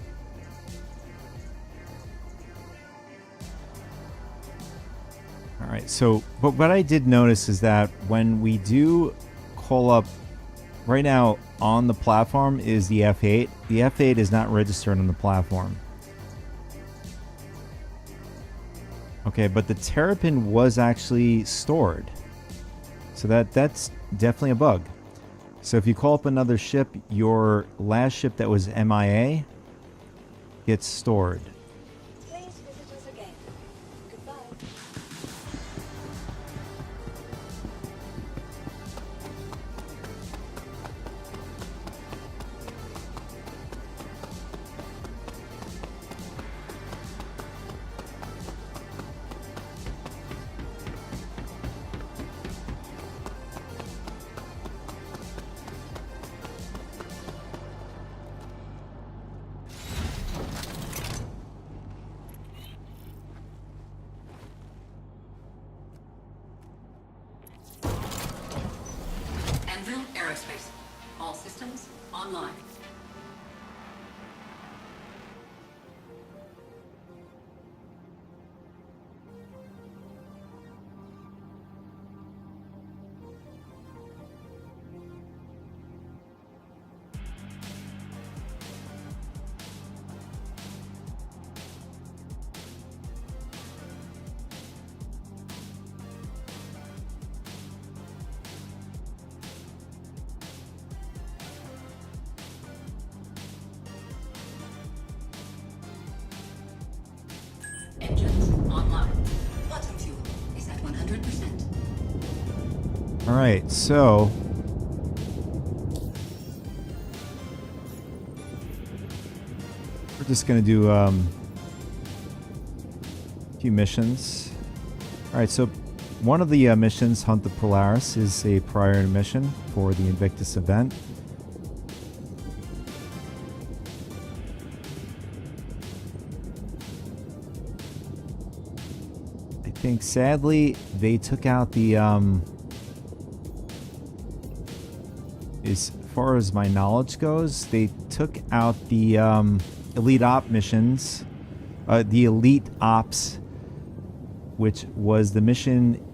Alright, so but what I did notice is that when we do call up, right now on the platform is the F8. The F8 is not registered on the platform. Okay, but the Terrapin was actually stored. So that's definitely a bug. So if you call up another ship, your last ship that was MIA gets stored. Please visit us again. Goodbye. Aerospace. All systems online. Engines online. Bottom fuel is at 100%. Alright, so we're just going to do a few missions. Alright, so one of the missions, Hunt the Polaris, is a prior mission for the Invictus event. think sadly they took out the as far as my knowledge goes, they took out the elite op missions, the elite ops, which was the mission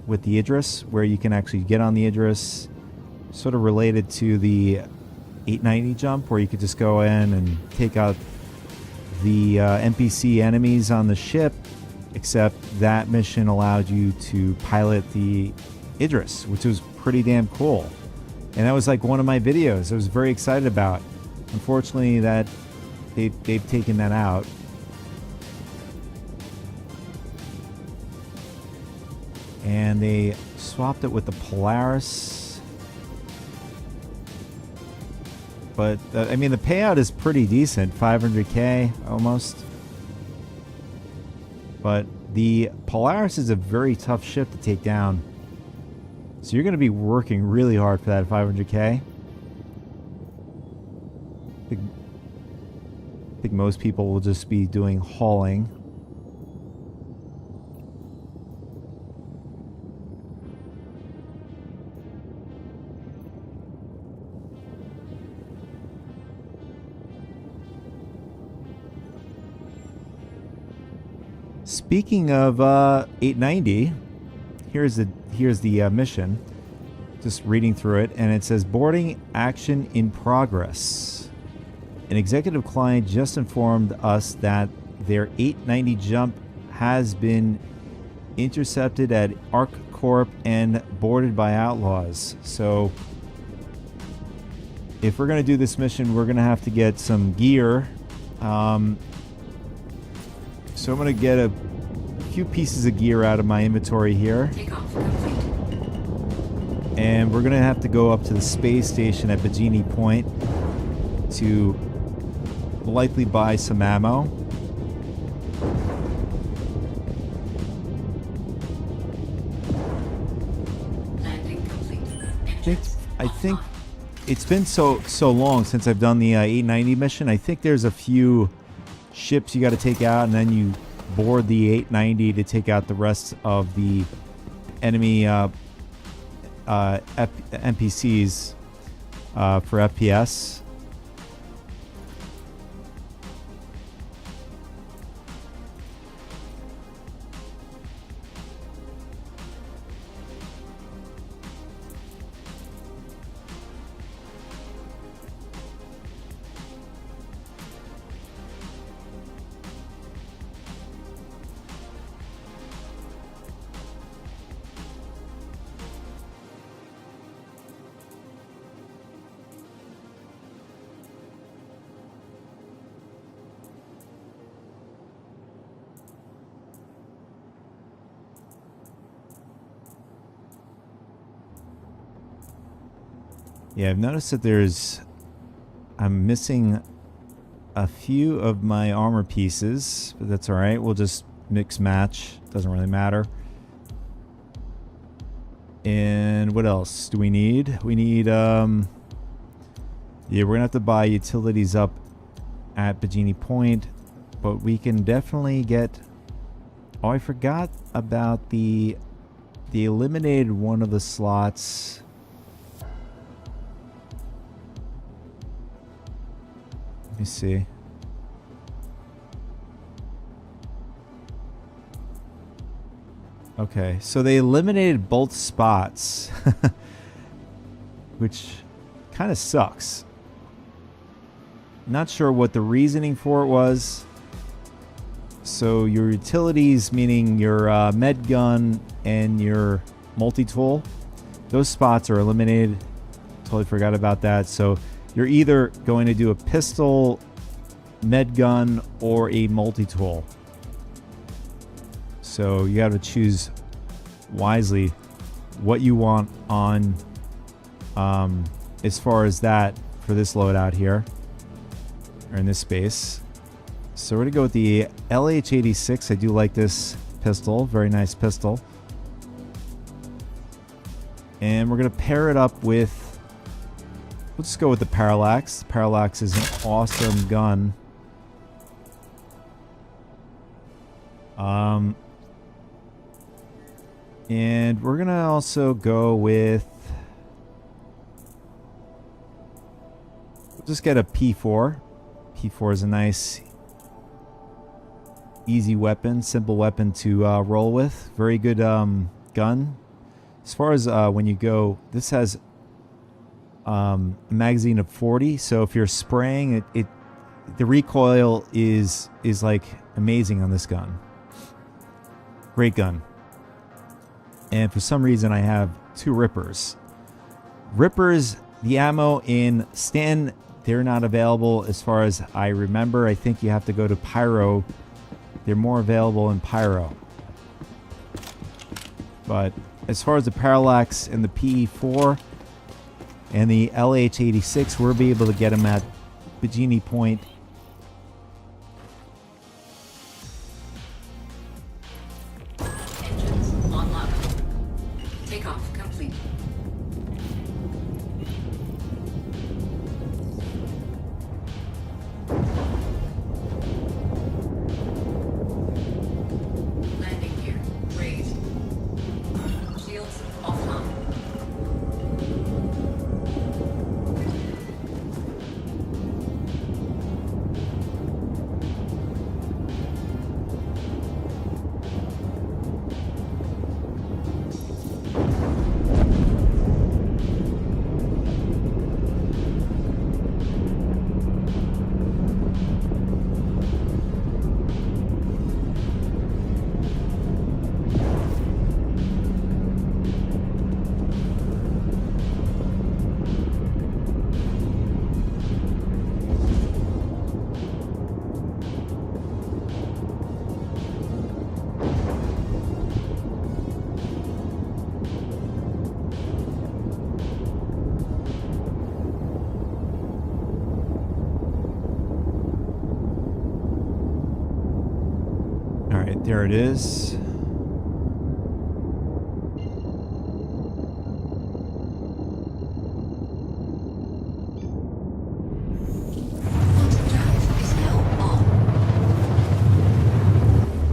with the Idris, where you can actually get on the Idris, sort of related to the 890 jump, where you could just go in and take out the NPC enemies on the ship, except that mission allowed you to pilot the Idris, which was pretty damn cool. And that was like one of my videos I was very excited about. Unfortunately, that they've taken that out. And they swapped it with the Polaris. But, I mean, the payout is pretty decent. 500k, almost. But the Polaris is a very tough ship to take down. So you're going to be working really hard for that 500k. I think most people will just be doing hauling. Speaking of 890, here's the mission. Just reading through it, and it says boarding action in progress. An executive client just informed us that their 890 jump has been intercepted at Arc Corp and boarded by outlaws. So if we're going to do this mission, we're going to have to get some gear. So I'm going to get a few pieces of gear out of my inventory here. And we're going to have to go up to the space station at Bikini Point to likely buy some ammo. I think it's been so long since I've done the 890 mission. I think there's a few ships you got to take out, and then you board the 890 to take out the rest of the enemy NPCs for FPS. Yeah, I've noticed that I'm missing a few of my armor pieces, but that's alright. We'll just mix match. Doesn't really matter. And what else do we need? We need, yeah, we're gonna have to buy utilities up at Bikini Point, but we can definitely get... Oh, I forgot about they eliminated one of the slots. Let me see. Okay, so they eliminated both spots, which kind of sucks. Not sure what the reasoning for it was. So your utilities, meaning your med gun and your multi-tool, those spots are eliminated. Totally forgot about that. So you're either going to do a pistol, med gun, or a multi-tool. So you got to choose wisely what you want on as far as that for this loadout here, or in this space. So we're going to go with the LH86. I do like this pistol. Very nice pistol. And we're going to pair it up with... Let's just go with the Parallax. Parallax is an awesome gun. And we're going to also go with... We'll just get a P4. P4 is a nice, easy weapon, simple weapon to roll with. Very good gun. As far as when you go... This has a magazine of 40, so if you're spraying, the recoil is like amazing on this gun. Great gun. And for some reason I have 2 Rippers. Rippers, the ammo in Stan, they're not available as far as I remember. I think you have to go to Pyro. They're more available in Pyro. But as far as the Parallax and the PE4 and the LH86, we'll be able to get them at Bikini Point. Engines online. Takeoff complete. Landing gear raised. Shields offline. All right, there it is.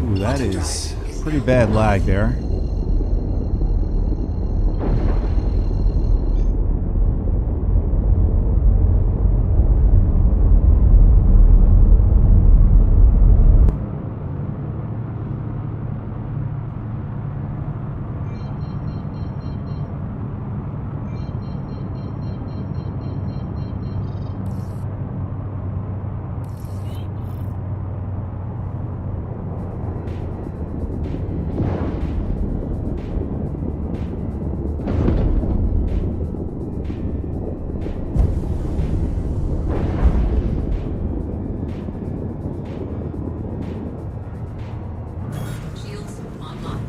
Ooh, that is pretty bad lag there. Shields online.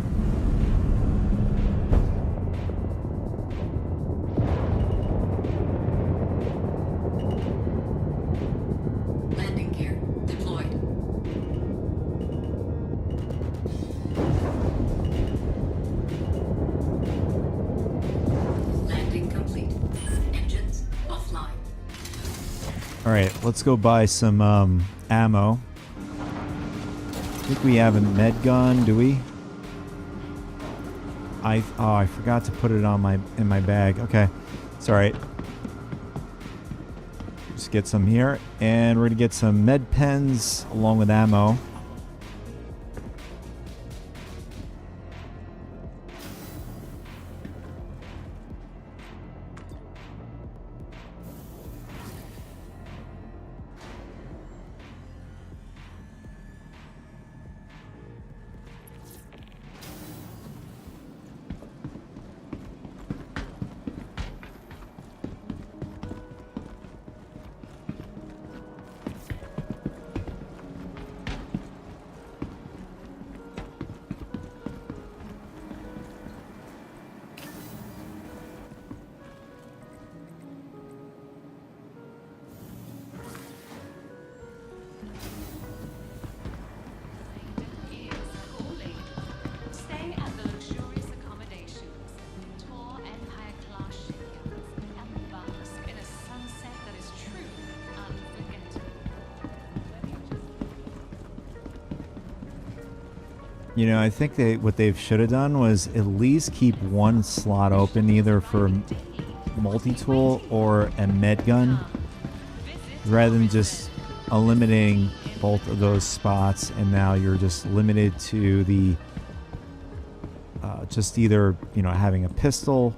Landing gear deployed. Landing complete. Engines offline. All right, let's go buy some ammo. I think we have a med gun, do we? I forgot to put it on in my bag. Okay, it's all right. Just get some here, and we're gonna get some med pens along with ammo. You know, I think what they should have done was at least keep one slot open, either for multi-tool or a med gun, rather than just eliminating both of those spots, and now you're just limited to the just either, you know, having a pistol,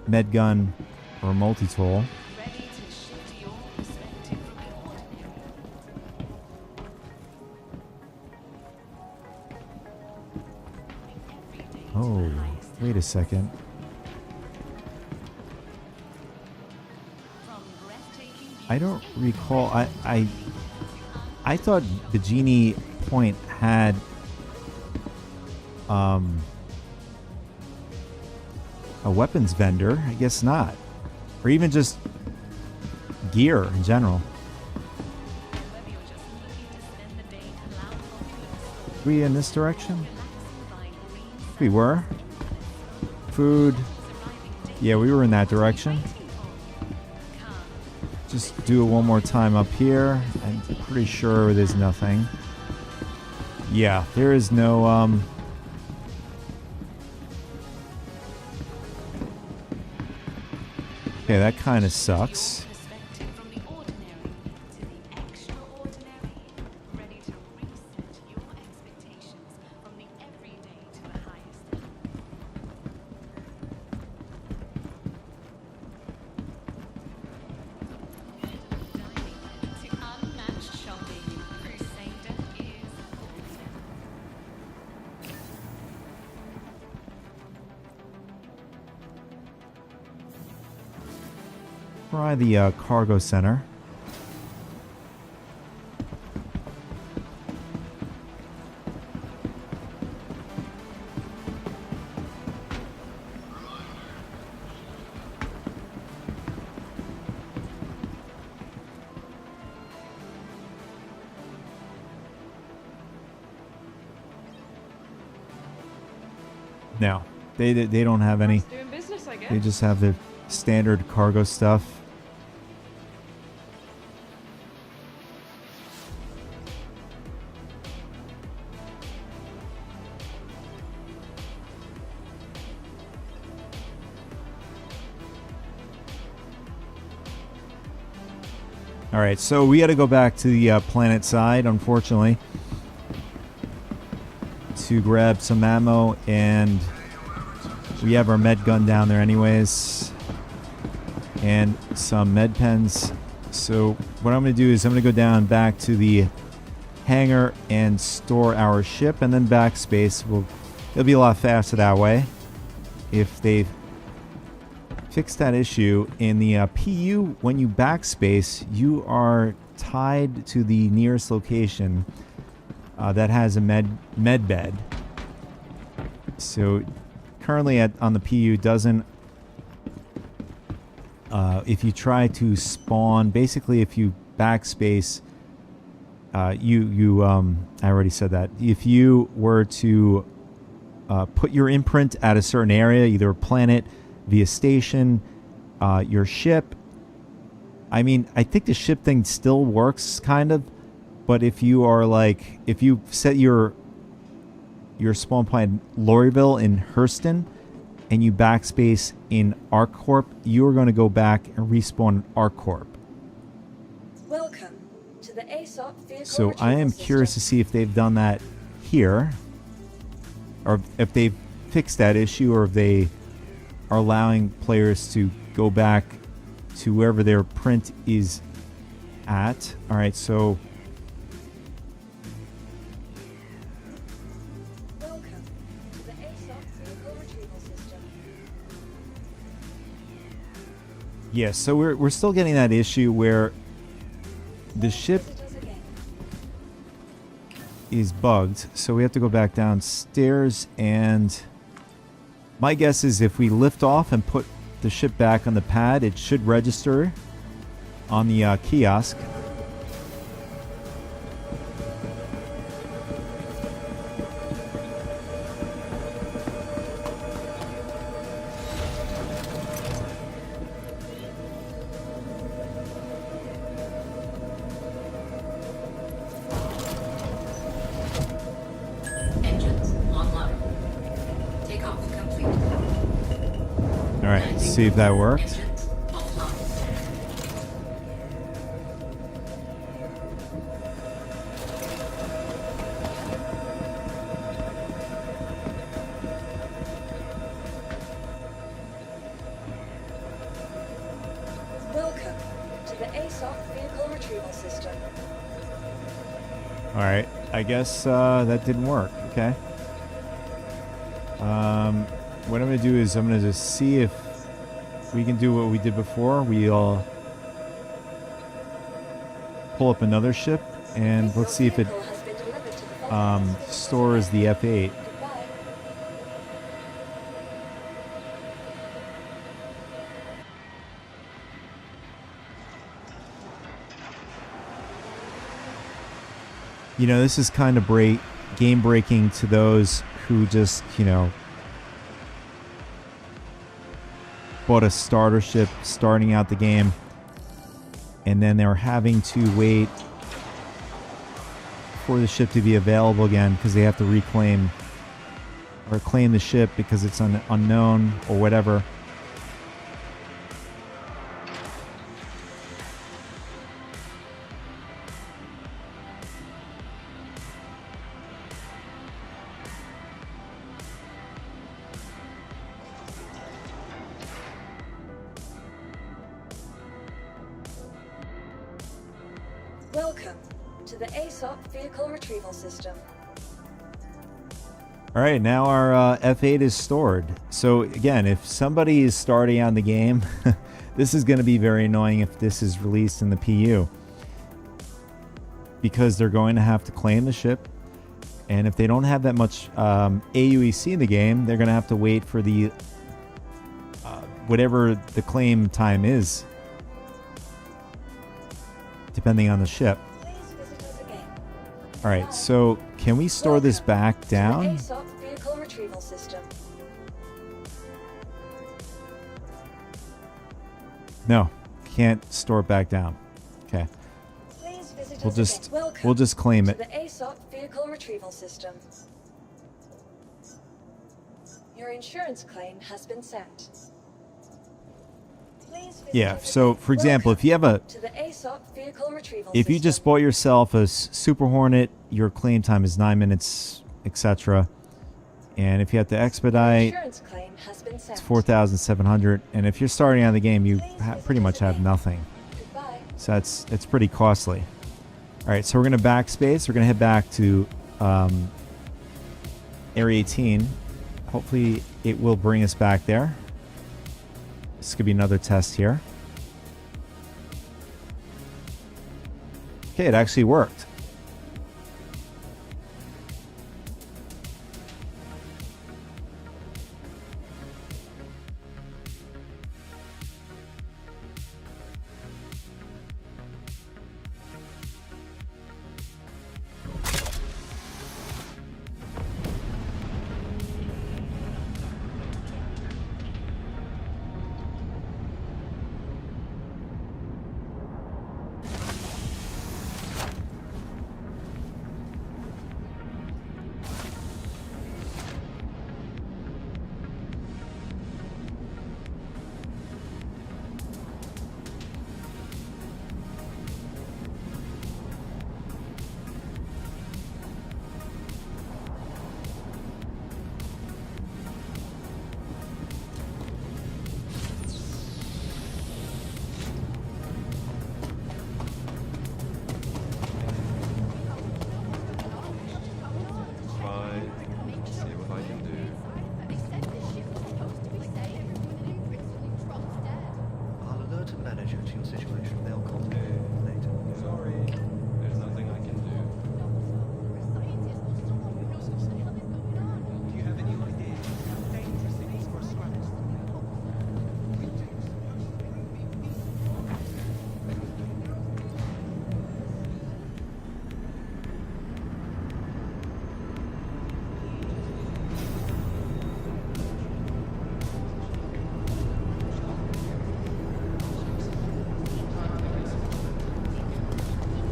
med gun, or multi-tool. Oh, wait a second. I don't recall. I thought the Genie Point had a weapons vendor. I guess not, or even just gear in general. We in this direction? We were. Food. Yeah, we were in that direction. Just do it one more time up here. I'm pretty sure there's nothing. Yeah, there is no okay, that kind of sucks. Try the cargo center. No, they don't have any. Doing business, I guess. They just have the standard cargo stuff. All right, so we got to go back to the planet side, unfortunately, to grab some ammo, and we have our med gun down there anyways, and some med pens. So what I'm going to do is I'm going to go down back to the hangar and store our ship, and then backspace. It'll be a lot faster that way. If they've fixed that issue in the PU, when you backspace, you are tied to the nearest location that has a med bed. So currently on the PU doesn't. If you try to spawn, basically, if you backspace, I already said that. If you were to put your imprint at a certain area, either a planet, via station, your ship. I mean, I think the ship thing still works, kind of. But if you are like, if you set your spawn point Lorryville in Hurston, and you backspace in ArcCorp, you are going to go back and respawn in ArcCorp. Welcome to the ASOP vehicle So I am curious to see if they've done that here, or if they've fixed that issue, or if they are allowing players to go back to wherever their print is at. All right, so Welcome to the ASOP vehicle retrieval system. yeah, so we're still getting that issue where the ship is bugged, so we have to go back downstairs, and my guess is if we lift off and put the ship back on the pad, it should register on the kiosk. Engines see if that worked. Engines offline. Welcome to the ASOC Vehicle Retrieval System. All right, I guess that didn't work. Okay. What I'm gonna do is I'm gonna just see if we can do what we did before. We'll pull up another ship and let's see if it Vehicle has been delivered to the Vault. stores the F8. Goodbye. You know, this is kind of game breaking to those who just, you know, bought a starter ship starting out the game and then they're having to wait for the ship to be available again because they have to reclaim or claim the ship because it's unknown or whatever. Welcome to the ASOC Vehicle Retrieval System. All right, now our F8 is stored. So again, if somebody is starting on the game, this is going to be very annoying if this is released in the PU. Because they're going to have to claim the ship. And if they don't have that much AUEC in the game, they're going to have to wait for the whatever the claim time is. Depending on the ship. Please visit us again. All right, so can we store this back To down? the ASOC Vehicle Retrieval System. No, can't store it back down. Okay, Please visit we'll us just again. Welcome we'll just claim to it. the ASOC Vehicle Retrieval System. Your insurance claim has been sent. Please visit Yeah. us So, again. for example, if you have a To the ASOC Vehicle Retrieval if you System. just bought yourself a Super Hornet, your claim time is 9 minutes, etc. And if you have to expedite, Insurance claim has been sent. it's 4,700. And if you're starting on the game, you pretty much have nothing. Goodbye. So it's pretty costly. All right, so we're gonna backspace. We're gonna head back to Area 18. Hopefully, it will bring us back there. This could be another test here. Okay, it actually worked. Fine. See what I can do. I'll alert a manager to your situation. They'll contact you later. Sorry. There's nothing I can do. Do you have any idea how dangerous it is for a strategist?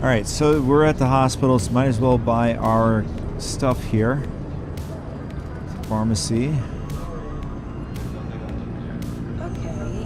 All right, so we're at the hospital, so might as well buy our stuff here. Pharmacy. Okay,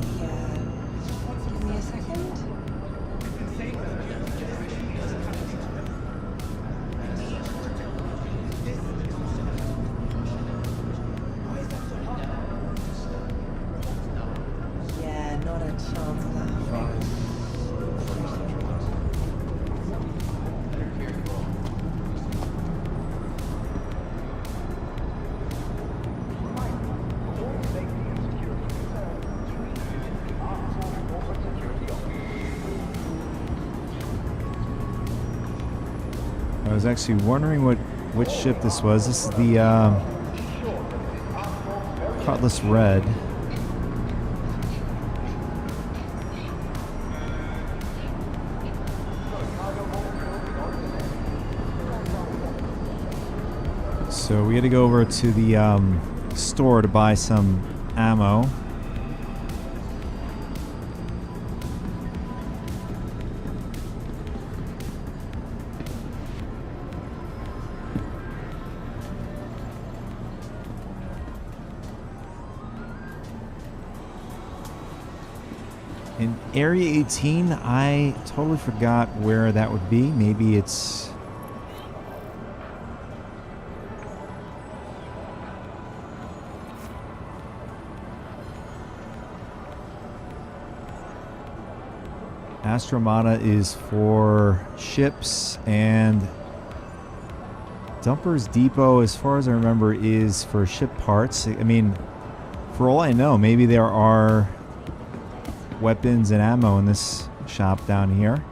I was actually wondering which ship this was. This is the Cutlass Red. So we had to go over to the store to buy some ammo. In Area 18, I totally forgot where that would be. Maybe it's... Astromata is for ships, and Dumper's Depot, as far as I remember, is for ship parts. I mean, for all I know, maybe there are weapons and ammo in this shop down here.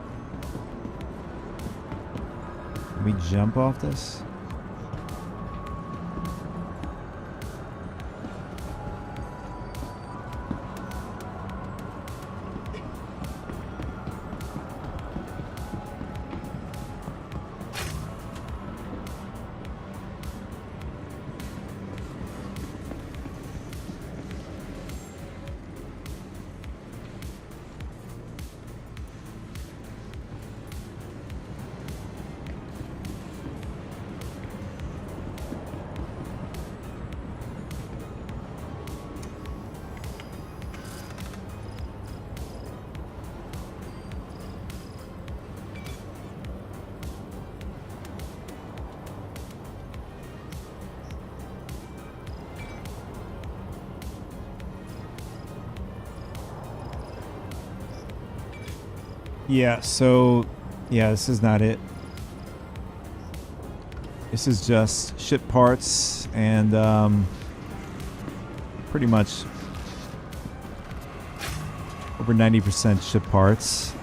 Can we jump off this? Yeah, so, yeah, this is not it. This is just ship parts and pretty much over 90% ship parts.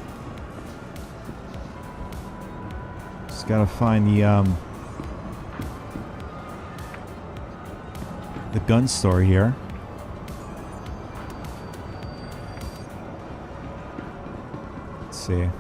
Just gotta find the gun store here. See. All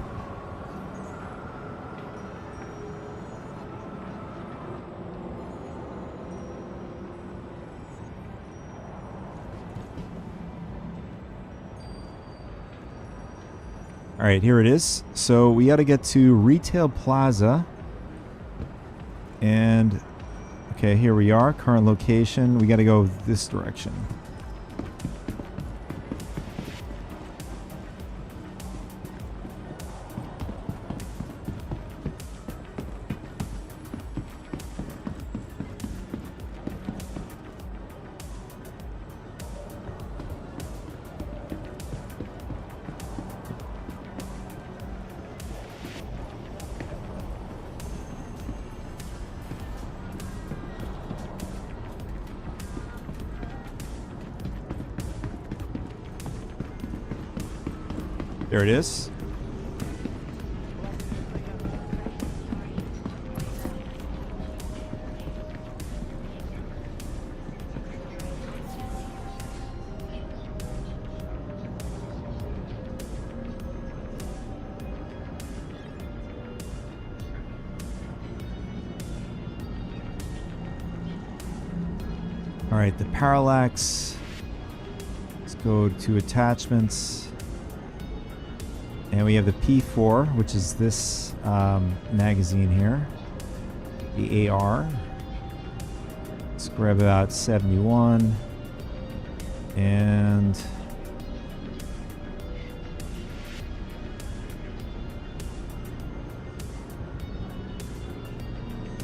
right, here it is. So we got to get to Retail Plaza. And okay, here we are. Current location. We got to go this direction. There it is. All right, the parallax. Let's go to attachments. And we have the P4, which is this magazine here. The AR. Let's grab about 71. And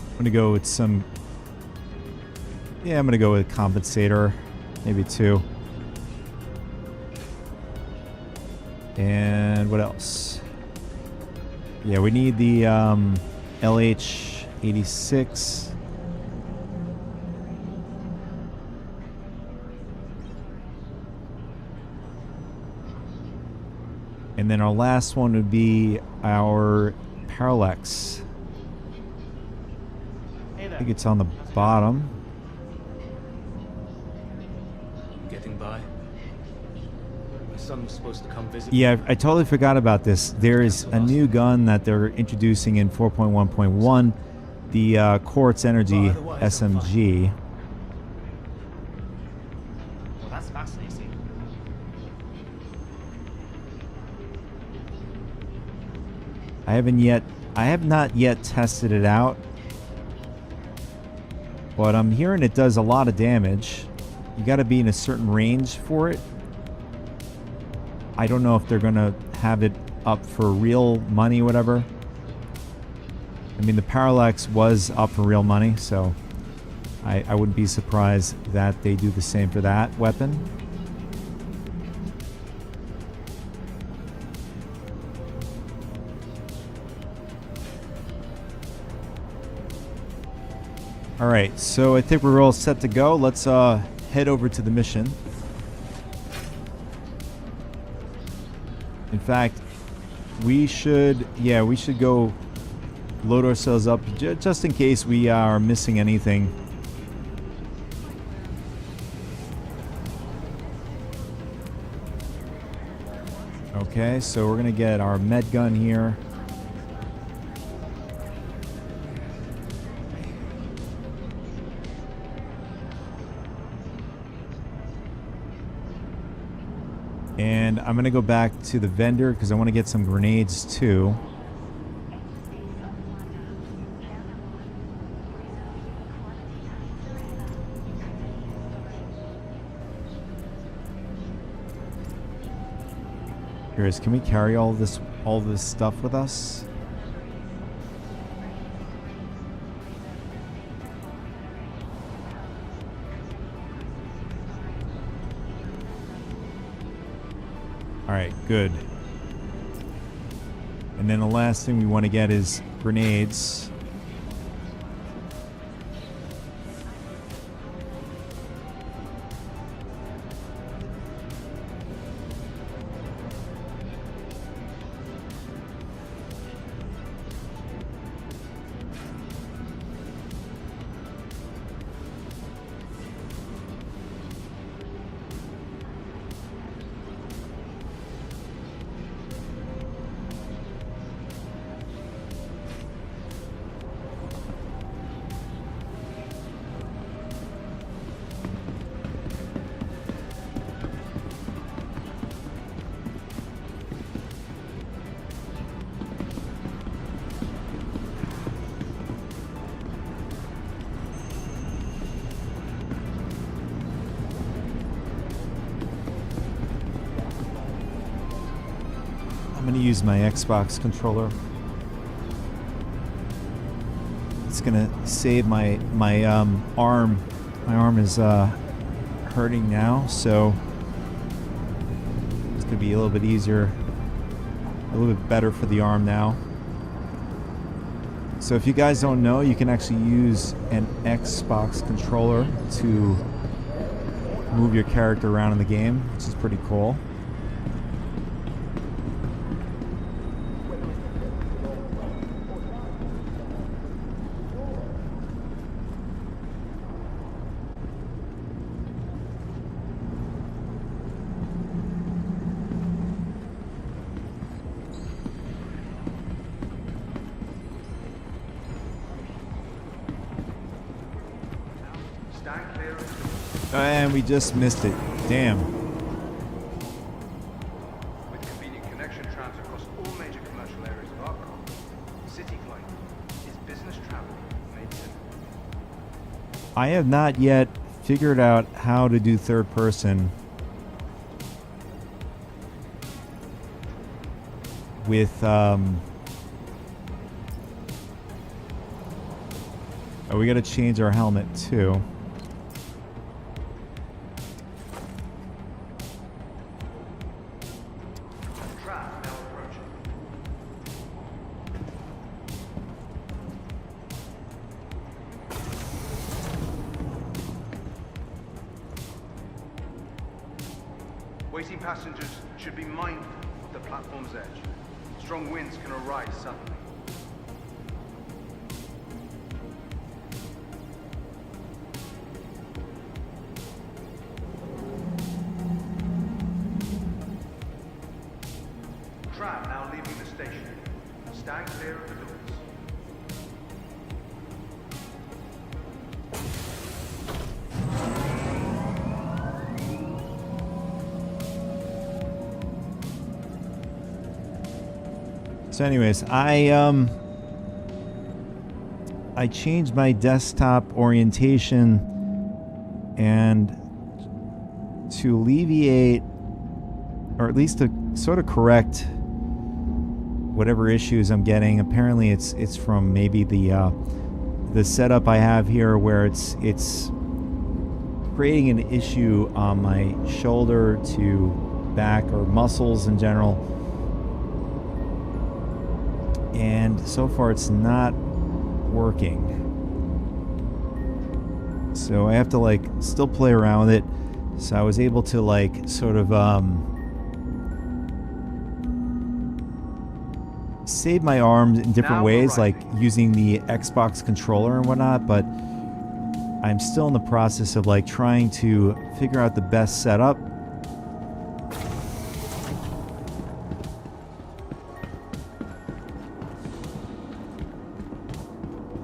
I'm gonna go with some. Yeah, I'm gonna go with compensator, maybe 2. And what else? Yeah, we need the LH86. And then our last one would be our parallax. think it's on the bottom. Getting by. My son was supposed to come visit. Yeah, I totally forgot about this. There is a new gun that they're introducing in 4.1.1, the Quartz Energy SMG. Well, that's fascinating. I have not yet tested it out, but I'm hearing it does a lot of damage. You got to be in a certain range for it. I don't know if they're gonna have it up for real money, whatever. I mean, the Parallax was up for real money, so I wouldn't be surprised that they do the same for that weapon. Alright, so I think we're all set to go. Let's head over to the mission. In fact, we should go load ourselves up just in case we are missing anything. Okay, so we're gonna get our med gun here. And I'm going to go back to the vendor because I want to get some grenades too. Curious, can we carry all this stuff with us? Alright, good. And then the last thing we want to get is grenades. I'm going to use my Xbox controller. It's going to save my arm. My arm is hurting now, so it's going to be a little bit easier, a little bit better for the arm now. So if you guys don't know, you can actually use an Xbox controller to move your character around in the game, which is pretty cool. Stand clear. And we just missed it. Damn. With convenient connection trams across all major commercial areas of Warcraft, city flight is business travel made simple. I have not yet figured out how to do third person with oh, we got to change our helmet too. Trap now approaching. Waiting passengers should be mindful of the platform's edge. Strong winds can arise suddenly. tram now leaving the station. Stand clear of the doors. So anyways, I changed my desktop orientation and to alleviate, or at least to sort of correct whatever issues I'm getting. Apparently it's from maybe the setup I have here where it's creating an issue on my shoulder to back or muscles in general. And so far it's not working. So I have to like still play around with it. So I was able to like sort of save my arms in different ways, like using the Xbox controller and whatnot, but I'm still in the process of like trying to figure out the best setup.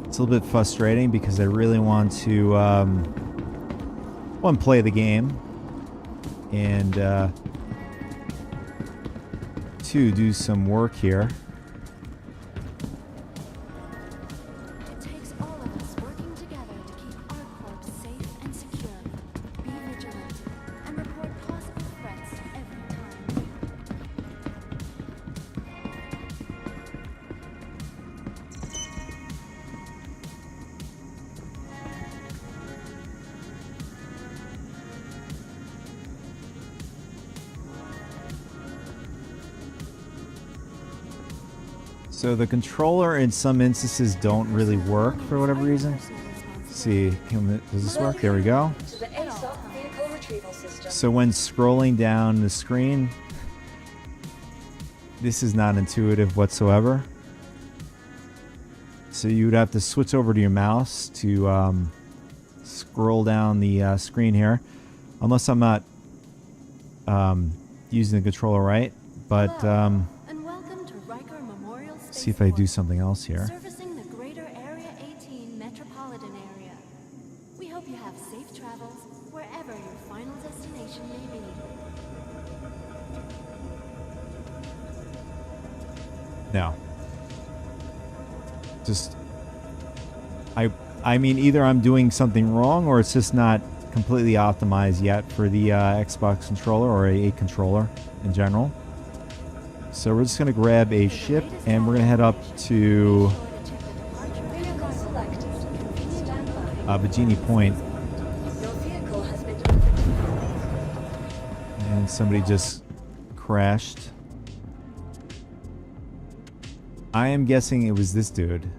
It's a little bit frustrating because I really want to play the game and two, do some work here. It takes all of us working together to keep our corps safe and secure. Be vigilant and report possible threats every time. So the controller in some instances don't really work for whatever reason. Let's see, does this work? There we go. To the ASOP vehicle retrieval system. So when scrolling down the screen, this is not intuitive whatsoever. So you would have to switch over to your mouse to scroll down the screen here, unless I'm not using the controller right. But And welcome to Riker Memorial see if I do something else here. Servicing the greater Area 18 metropolitan area. We hope you have safe travels wherever your final destination may be. No. Just I mean either I'm doing something wrong or it's just not completely optimized yet for the Xbox controller or a controller in general. So we're just going to grab a ship and we're going to head up to Vehicle selected. Stand by. Bikini Point. Your vehicle has been And somebody just crashed. I am guessing it was this dude.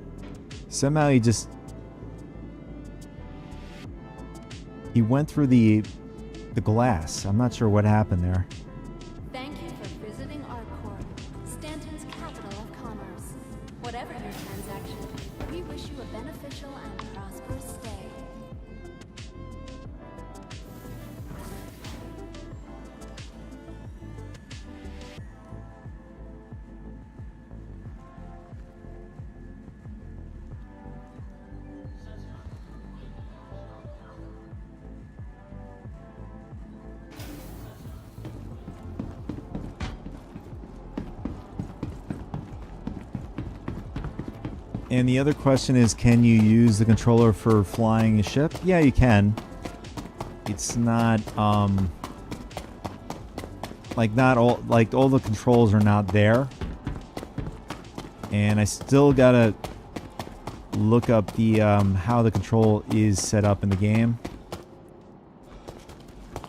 Somehow he went through the glass. I'm not sure what happened there. Thank you for visiting Arcorp, Stanton's capital of commerce. Whatever your transaction, we wish you a beneficial and prosperous stay. And the other question is, can you use the controller for flying a ship? Yeah, you can. It's not like all the controls are not there. And I still gotta look up the how the control is set up in the game.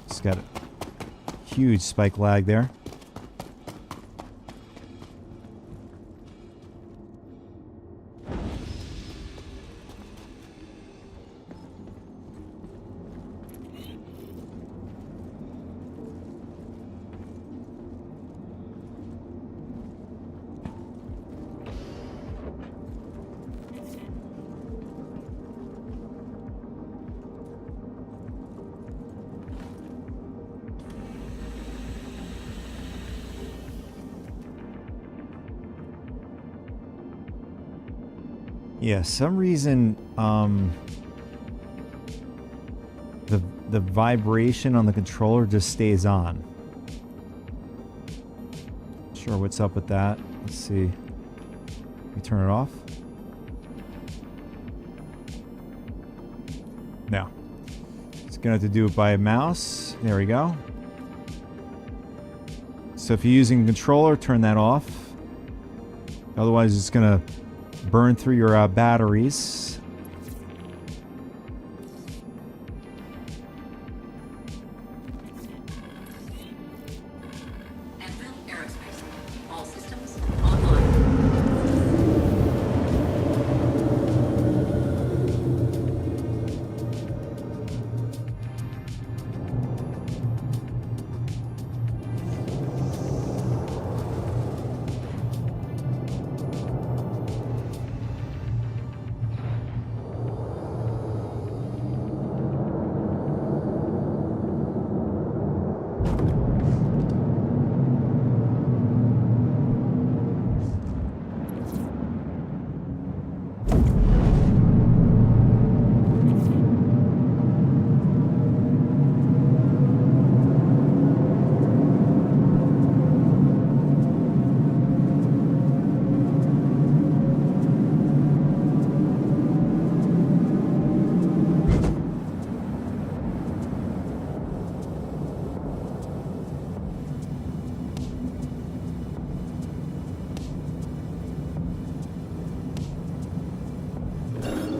It's got a huge spike lag there. Yeah, some reason the vibration on the controller just stays on. Sure, what's up with that? Let's see. We turn it off. No. It's gonna have to do it by a mouse. There we go. So if you're using a controller, turn that off. Otherwise, it's gonna burn through your batteries. Anvil Aerospace. All systems online.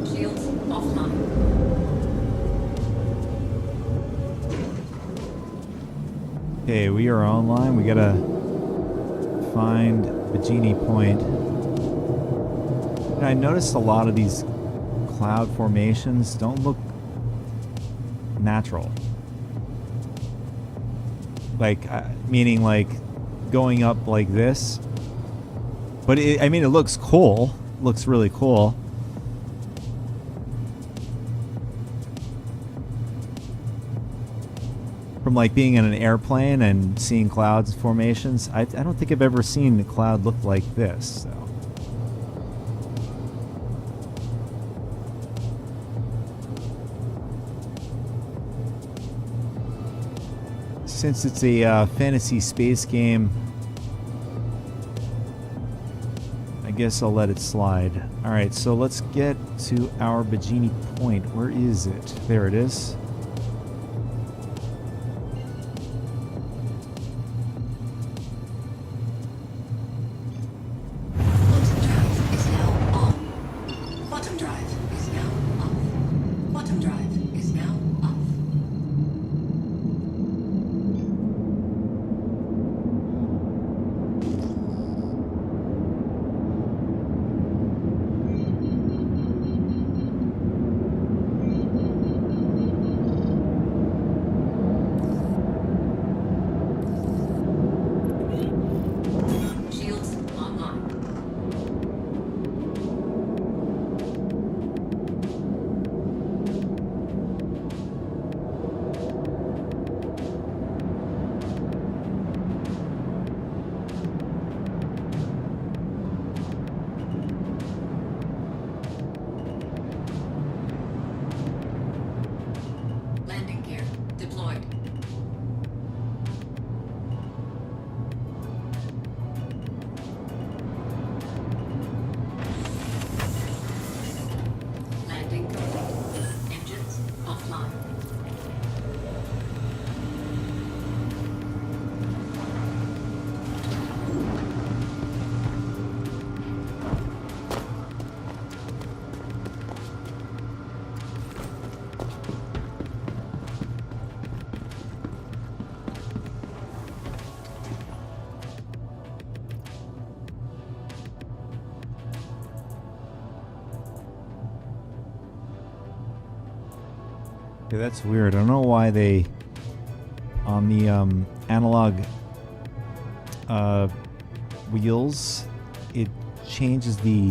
Shields offline. Okay, we are online. We gotta find Bajini Point. And I noticed a lot of these cloud formations don't look natural. Like, meaning like going up like this. But I mean, it looks cool. Looks really cool. From like being in an airplane and seeing clouds formations, I don't think I've ever seen a cloud look like this. So. Since it's a fantasy space game, I guess I'll let it slide. All right, so let's get to our Bajini Point. Where is it? There it is. Quantum drive is now off. Quantum drive is now off. Shields online. Landing gear deployed. Landing complete. Engines offline. Okay, that's weird. I don't know why they on the analog wheels it changes the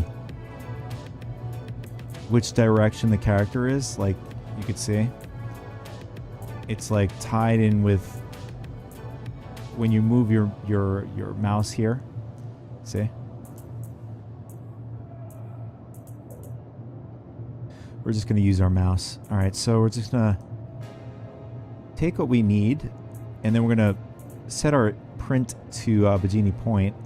which direction the character is. Like you could see, it's like tied in with when you move your mouse here. See? we're just going to use our mouse. All right, so we're just going to take what we need, and then we're going to set our print to Bajini Point.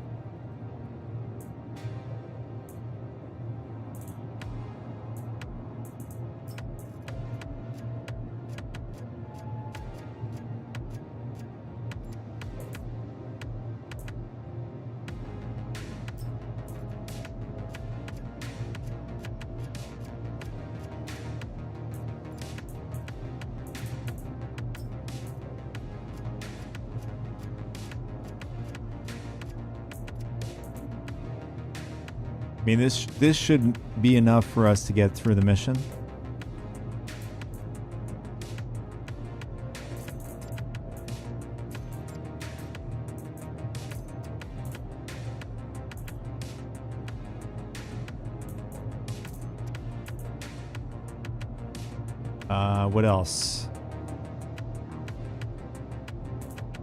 I mean, this should be enough for us to get through the mission. What else?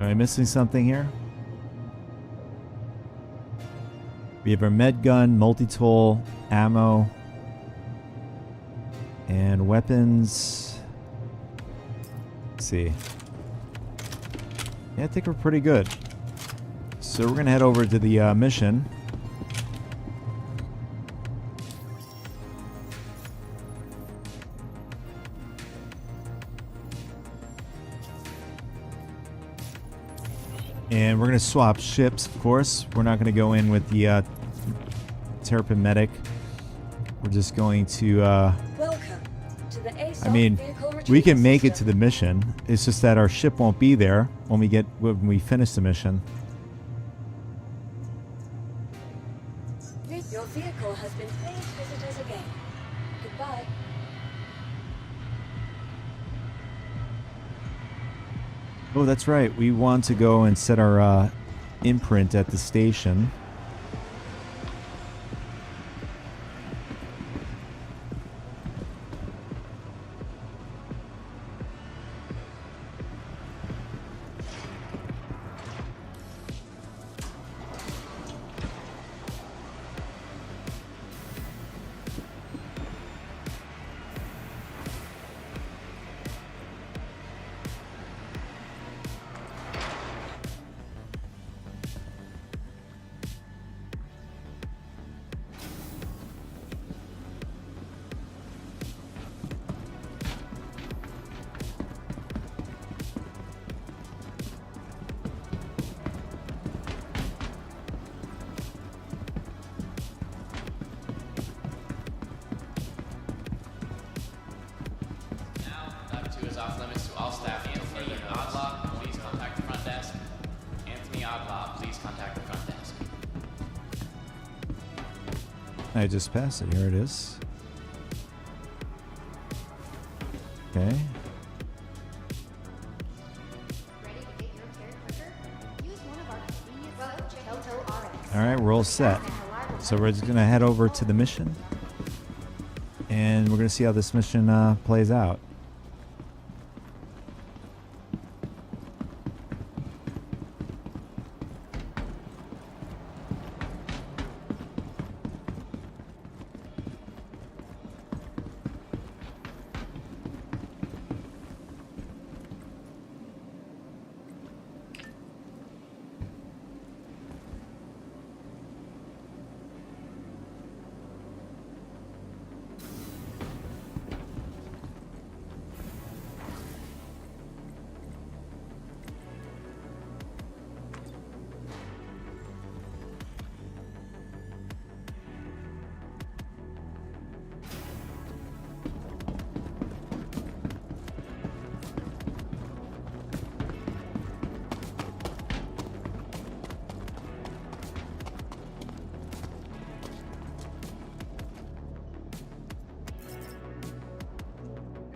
Am I missing something here? We have our med gun, multi-tool, ammo, and weapons. Let's see. Yeah, I think we're pretty good. So we're gonna head over to the mission. And we're going to swap ships, of course. We're not going to go in with the Terrapin Medic. We're just going to... Welcome to the ASOC I mean, vehicle we retrieval can make it to system. the mission. It's just that our ship won't be there when we finish the mission. Your vehicle has been paid visitors again. Goodbye. Oh, that's right. We want to go and set our imprint at the station. I just passed it. Here it is. Okay. Ready to get your care quicker? Use one of our convenient Kelto RX. All right, we're all set. So we're just gonna head over to the mission, and we're gonna see how this mission plays out.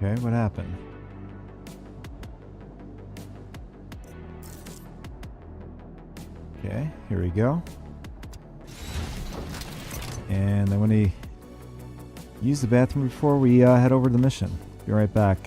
Okay, what happened? Okay, here we go. And I'm going to use the bathroom before we head over to the mission. Be right back.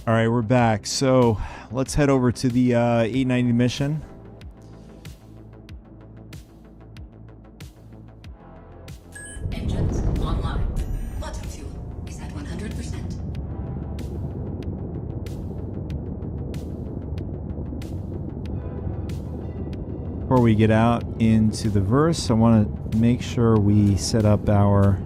All right, we're back. So let's head over to the 890 mission. Engines online. Quantum fuel is at 100%. Before we get out into the verse, I want to make sure we set up our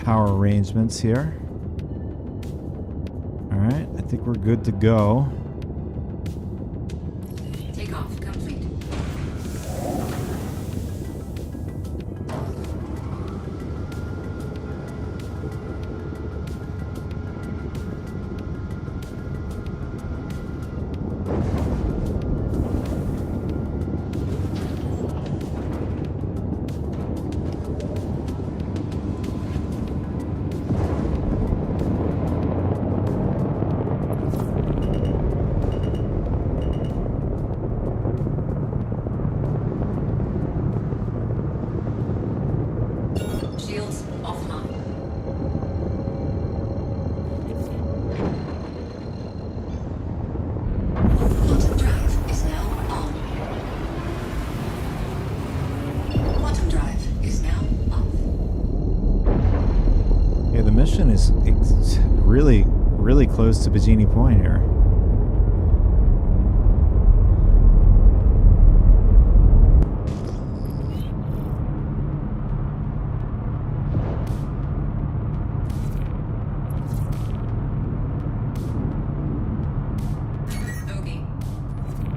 power arrangements here. All right, I think we're good to go. Takeoff complete. Shields offline. Quantum drive is now on. Quantum drive is now off. Yeah, the mission is really close to Bikini Point here. Okay.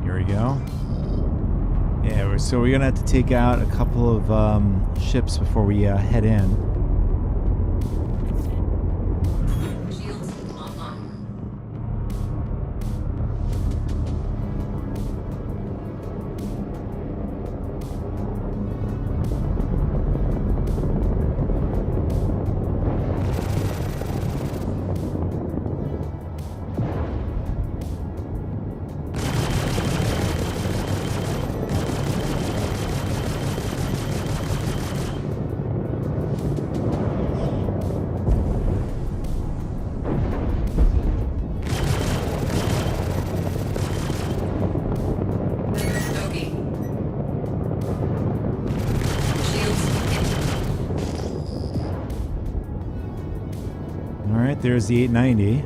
Here we go. Yeah, so we're gonna have to take out a couple of ships before we head in. Shields online. Okay. Shields in. All right, there's the 890.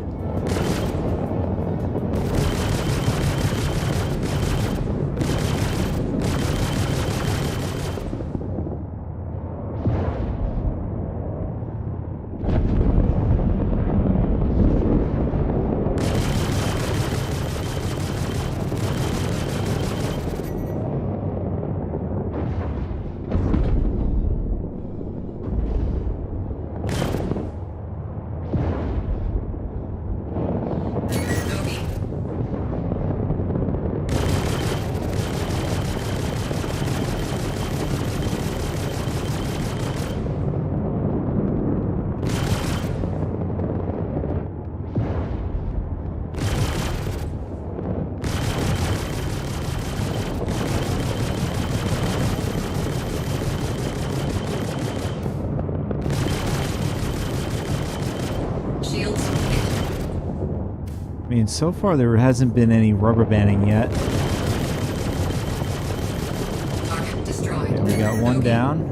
Okay. Shields in. I mean, so far there hasn't been any rubber banding yet. Target destroyed. Okay, we got one Okay. down.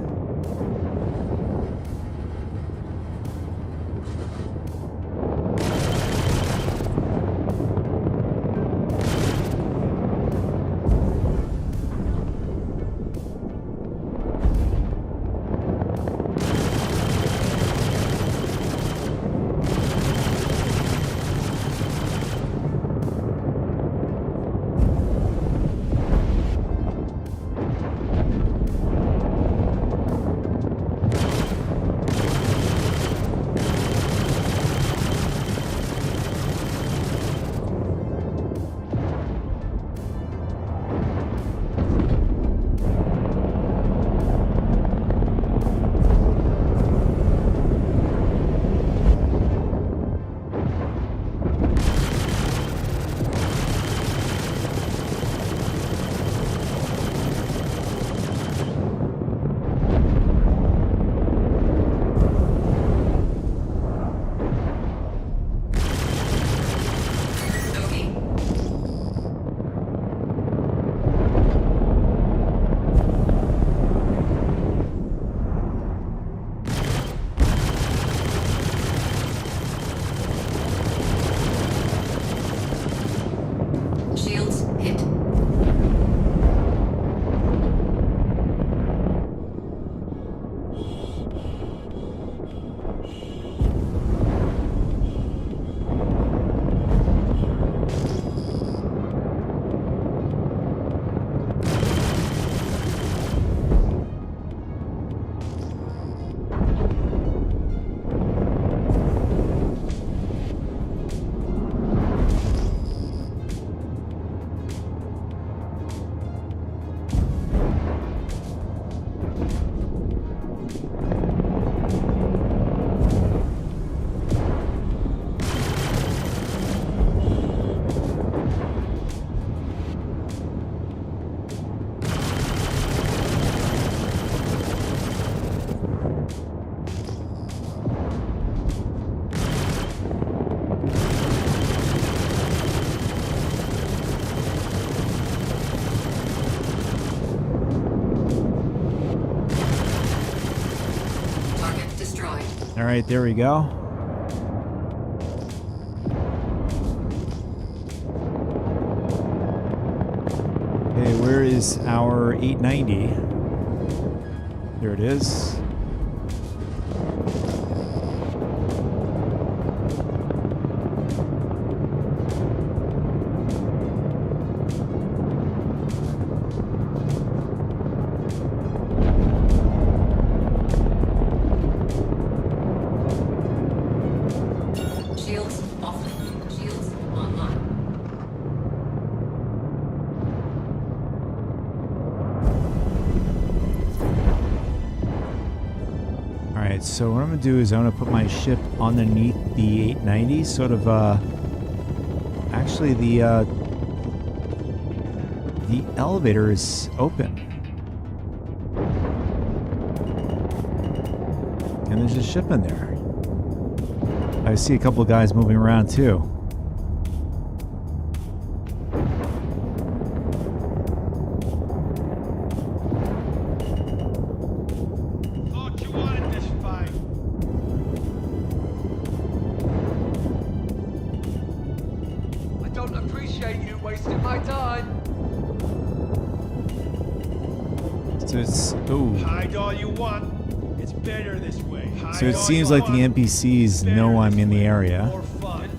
Alright, there we go. Okay, where is our 890? There it is. Shields offline. Shields online. Alright, so what I'm going to do is I'm going to put my ship underneath the 890, sort of, actually the elevator is open. And there's a ship in there. I see a couple of guys moving around too. Thought you wanted this fight. I don't appreciate you wasting my time. So it's... Ooh. Hide all you want. It's better this way. So it seems like the NPCs know I'm in the area. More fun.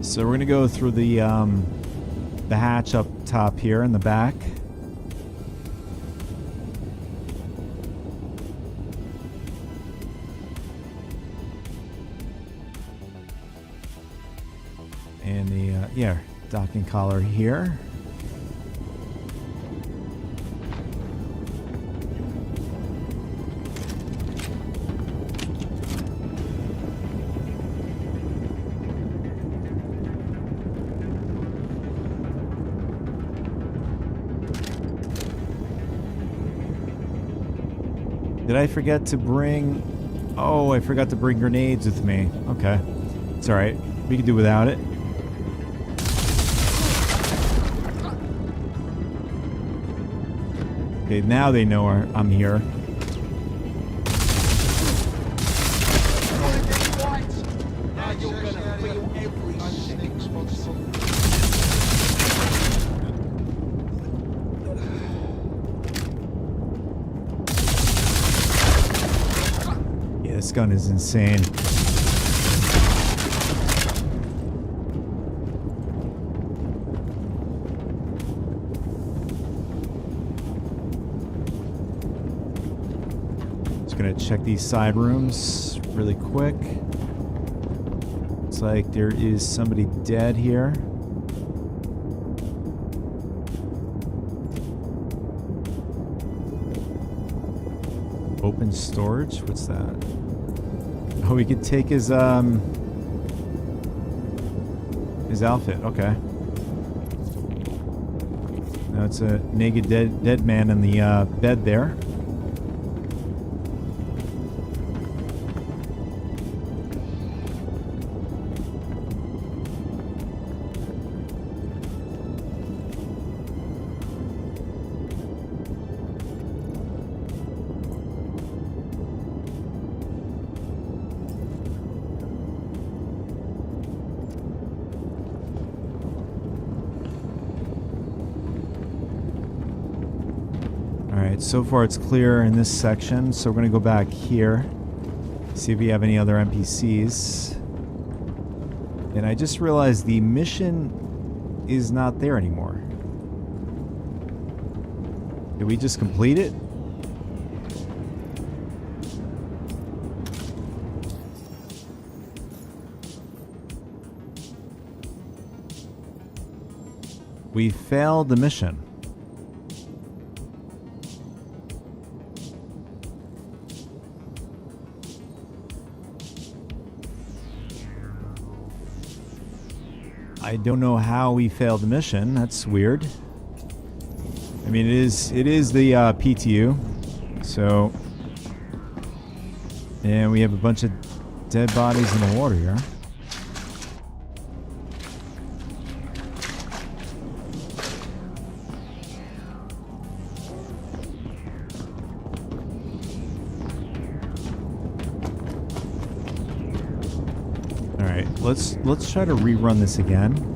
So we're gonna go through the hatch up top here in the back. And the yeah, docking collar here. Did I forget to bring... Oh, I forgot to bring grenades with me. Okay. It's alright. We can do without it. Okay, now they know I'm here. Now you're gonna feel everything. Yeah, this gun is insane. Just gonna check these side rooms really quick. Looks like there is somebody dead here. Open storage? What's that? Oh, we could take his outfit. Okay. Now it's a naked dead man in the bed there. Alright, so far it's clear in this section, so we're going to go back here, see if we have any other NPCs. And I just realized the mission is not there anymore. Did we just complete it? We failed the mission. I don't know how we failed the mission. That's weird. I mean, it is the PTU, so, and we have a bunch of dead bodies in the water here. let's try to rerun this again.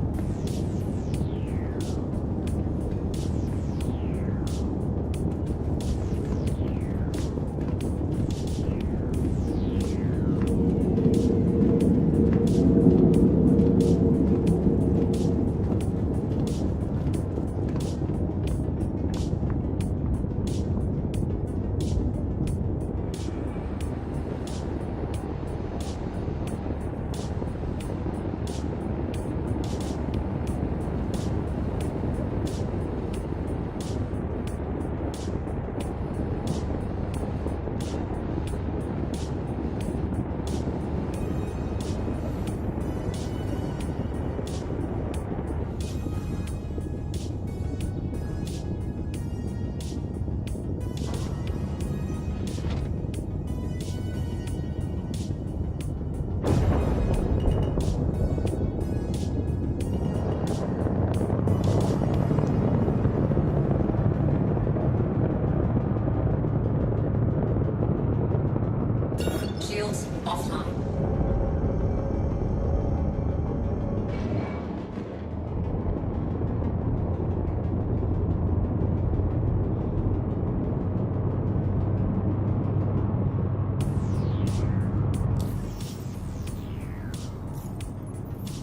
Shields offline.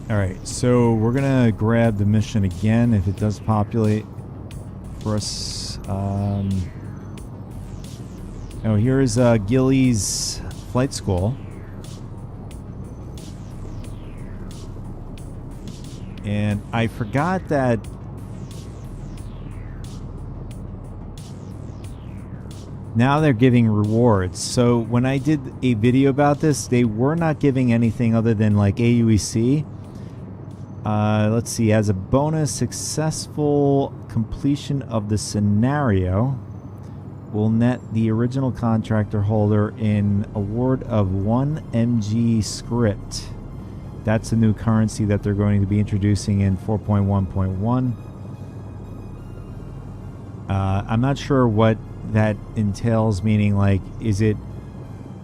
Alright, so we're gonna grab the mission again if it does populate for us. Oh, here's Gilly's flight school. And I forgot that now they're giving rewards. So when I did a video about this, they were not giving anything other than like AUEC. Let's see, as a bonus, successful completion of the scenario will net the original contractor holder an award of 1 MG script. That's the new currency that they're going to be introducing in 4.1.1. I'm not sure what that entails, meaning like, is it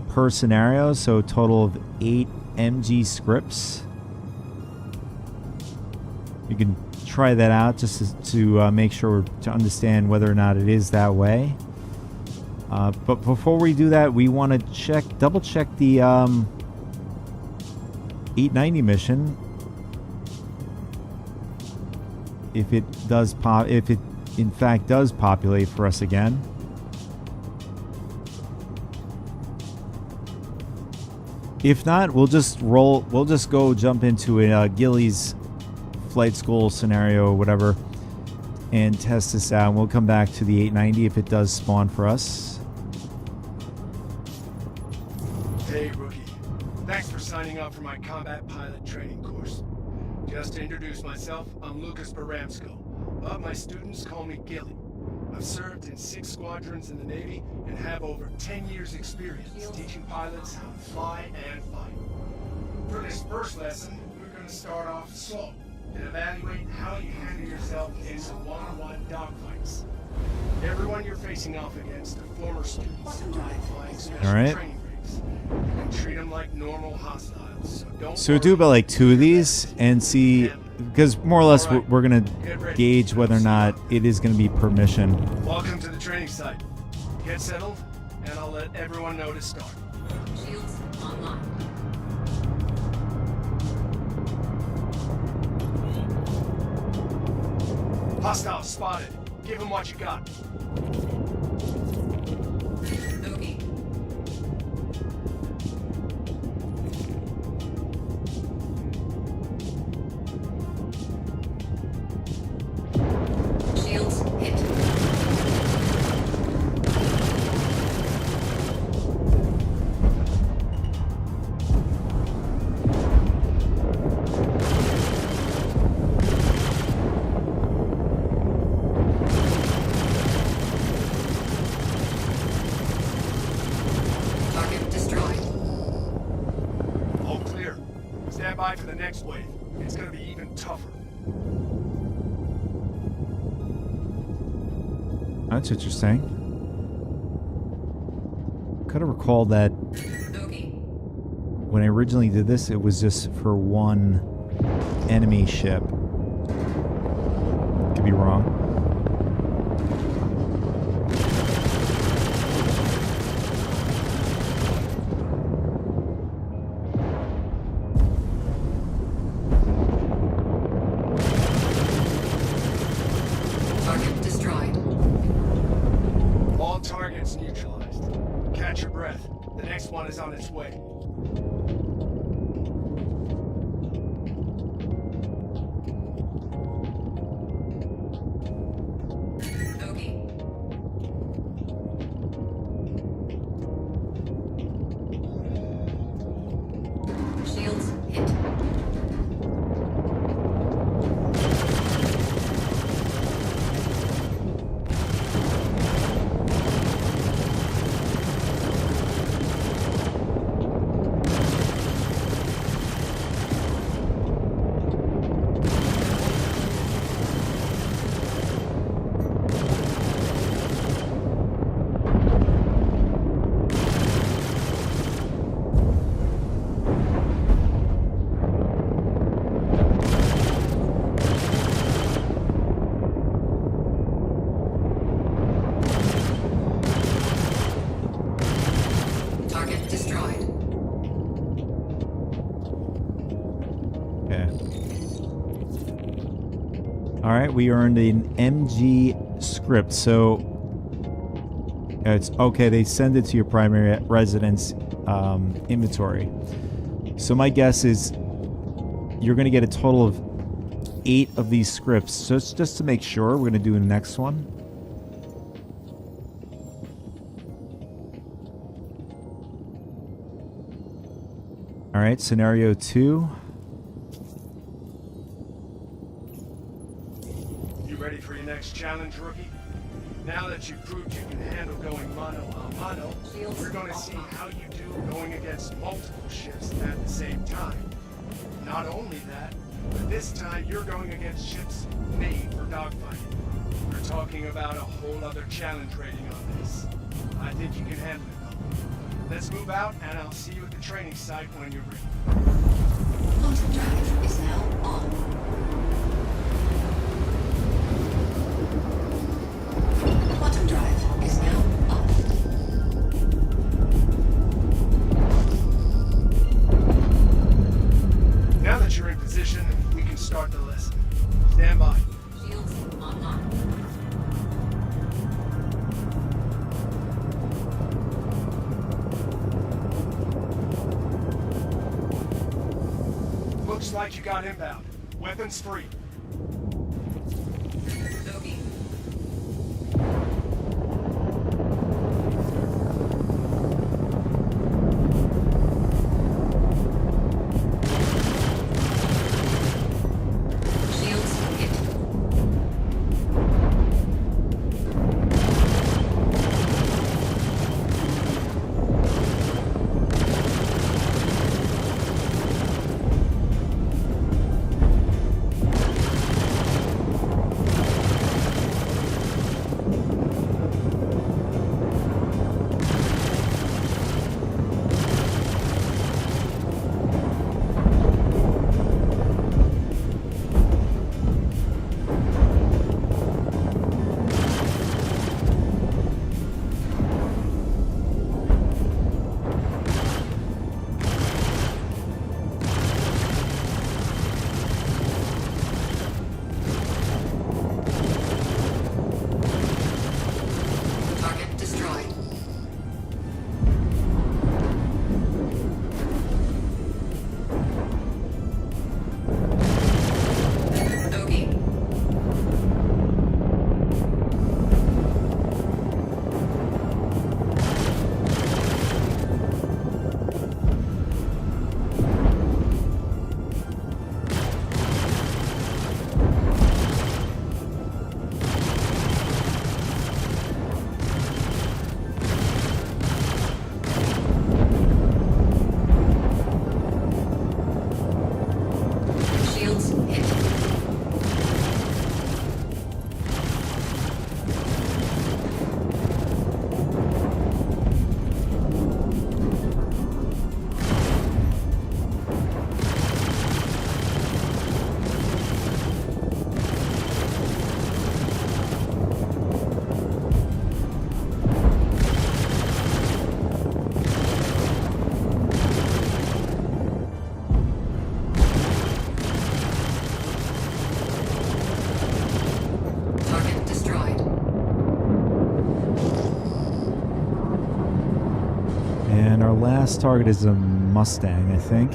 per scenario? So a total of 8 MG scripts. You can try that out just to make sure to understand whether or not it is that way. But before we do that, we want to double check the 890 mission. If it in fact does populate for us again. If not, we'll just go jump into a Gilly's flight school scenario or whatever and test this out. We'll come back to the 890 if it does spawn for us. Hey, rookie. Thanks for signing up for my combat pilot training course. Just to introduce myself, I'm Lucas Baramsko, but my students call me Gilly. I've served in 6 squadrons in the Navy and have over 10 years experience teaching pilots how to fly and fight. For this first lesson, we're going to start off slow and evaluate how you handle yourself in some one-on-one dogfights. Everyone you're facing off against are former students flying special training rigs. You can treat them like normal hostiles, so don't So do about like 2 of these and see, because more or less we're going to gauge whether or not it is going to be per mission. Welcome to the training site. Get settled, and I'll let everyone know to start. Shields online. Hostiles spotted. Give them what you got. Okay. Shields hit. Target destroyed. All clear. Stand by for the next wave. It's gonna be even tougher. That's interesting. Could have recalled that when I originally did this, it was just for one enemy ship. Could be wrong. Target destroyed. All targets neutralized. Catch your breath. The next one is on its way. Bogey. Shields hit. Target destroyed. Okay. All right, we earned an MG script. So it's okay. They send it to your primary residence inventory. So my guess is you're going to get a total of 8 of these scripts. So it's just to make sure, we're going to do the next one. All right, scenario 2. You ready for your next challenge, rookie? Now that you've proved you can handle going mano a mano, we're going to see how you do going against multiple ships at the same time. Not only that, but this time you're going against ships made for dogfighting. We're talking about a whole other challenge rating on this. I think you can handle it, though. Let's move out, and I'll see you at the training site when you're ready. Quantum drive is now on. Quantum drive is now off. Now that you're in position, we can start the lesson. Stand by. Shields online. Looks like you got inbound. Weapons free. Bogey. Shields hit. And our last target is a Mustang, I think.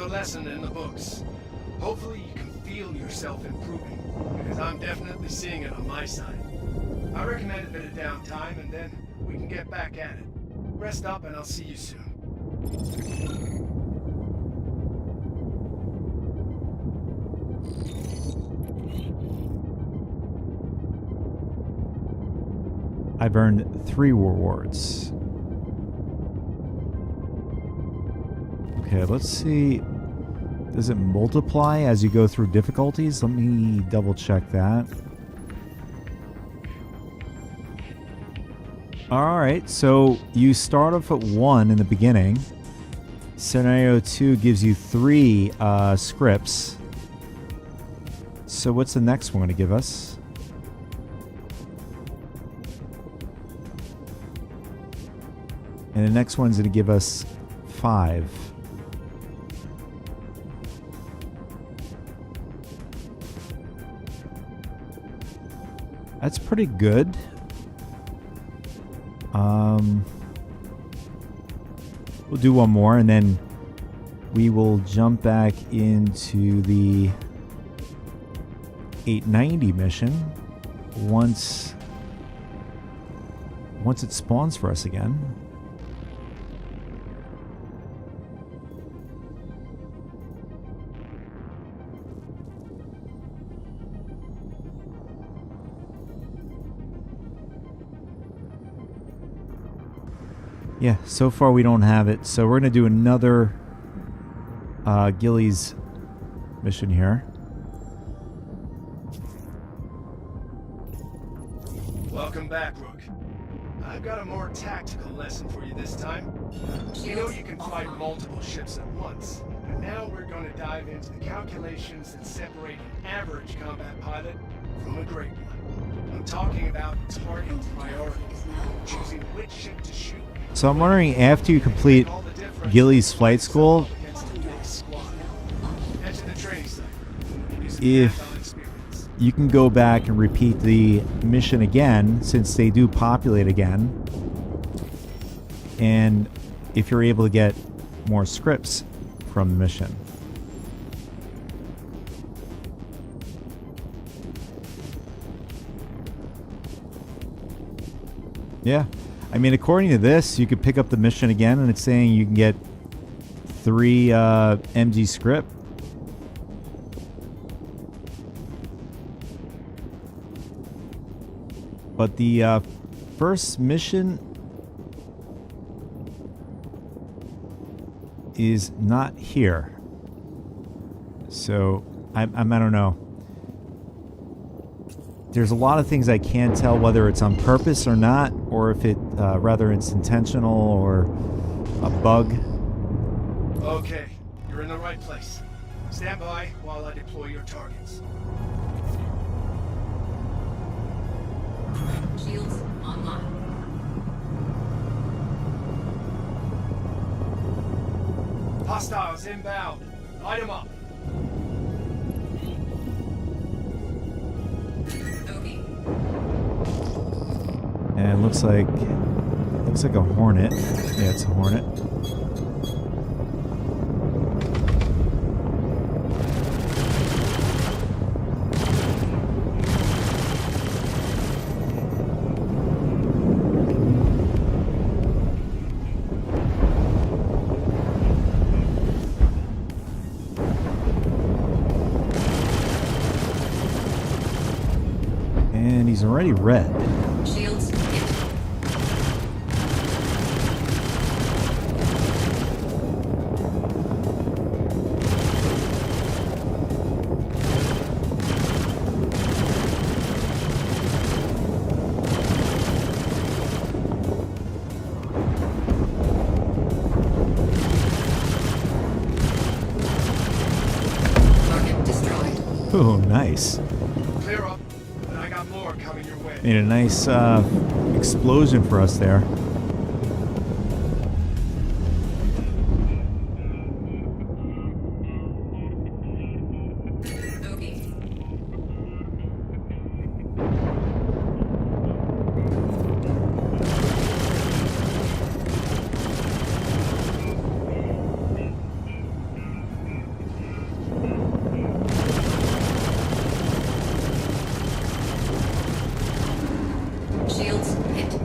Lesson in the books. Hopefully you can feel yourself improving, because I'm definitely seeing it on my side. I recommend a bit of downtime, and then we can get back at it. Rest up, and I'll see you soon. I've earned 3 rewards. Okay, let's see. Does it multiply as you go through difficulties? Let me double check that. Alright, so you start off at 1 in the beginning. Scenario 2 gives you 3 scripts. So what's the next one going to give us? And the next one's going to give us 5. That's pretty good. We'll do one more and then we will jump back into the 890 mission once it spawns for us again. Yeah, so far we don't have it. So we're going to do another Gilly's mission here. Welcome back, Rook. I've got a more tactical lesson for you this time. You know you can fight multiple ships at once, but now we're going to dive into the calculations that separate an average combat pilot from a great one. I'm talking about target priority, choosing which ship to shoot. So I'm wondering, after you complete Gilly's flight school, if you can go back and repeat the mission again, since they do populate again, and if you're able to get more scripts from the mission. Yeah. I mean, according to this, you could pick up the mission again, and it's saying you can get 3 MG script. But the first mission is not here. So, I don't know. There's a lot of things I can't tell whether it's on purpose or not, or if it rather it's intentional or a bug. Okay, you're in the right place. Stand by while I deploy your targets. Shields online. Hostiles inbound. Light them up. And it looks like a Hornet. Yeah, it's a Hornet. And he's already red. Shields. Oh, nice. Clear up, and I got more coming your way. Made a nice explosion for us there. Shields hit.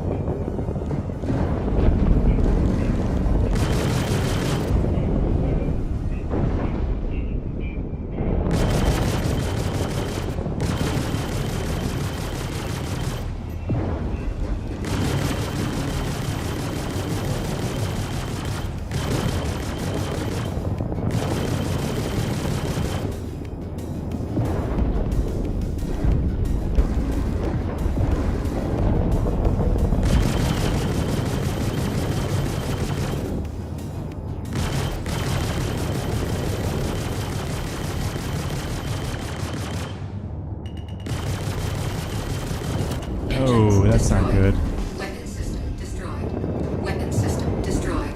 Oh, that's not good. Weapon system destroyed. Weapon system destroyed.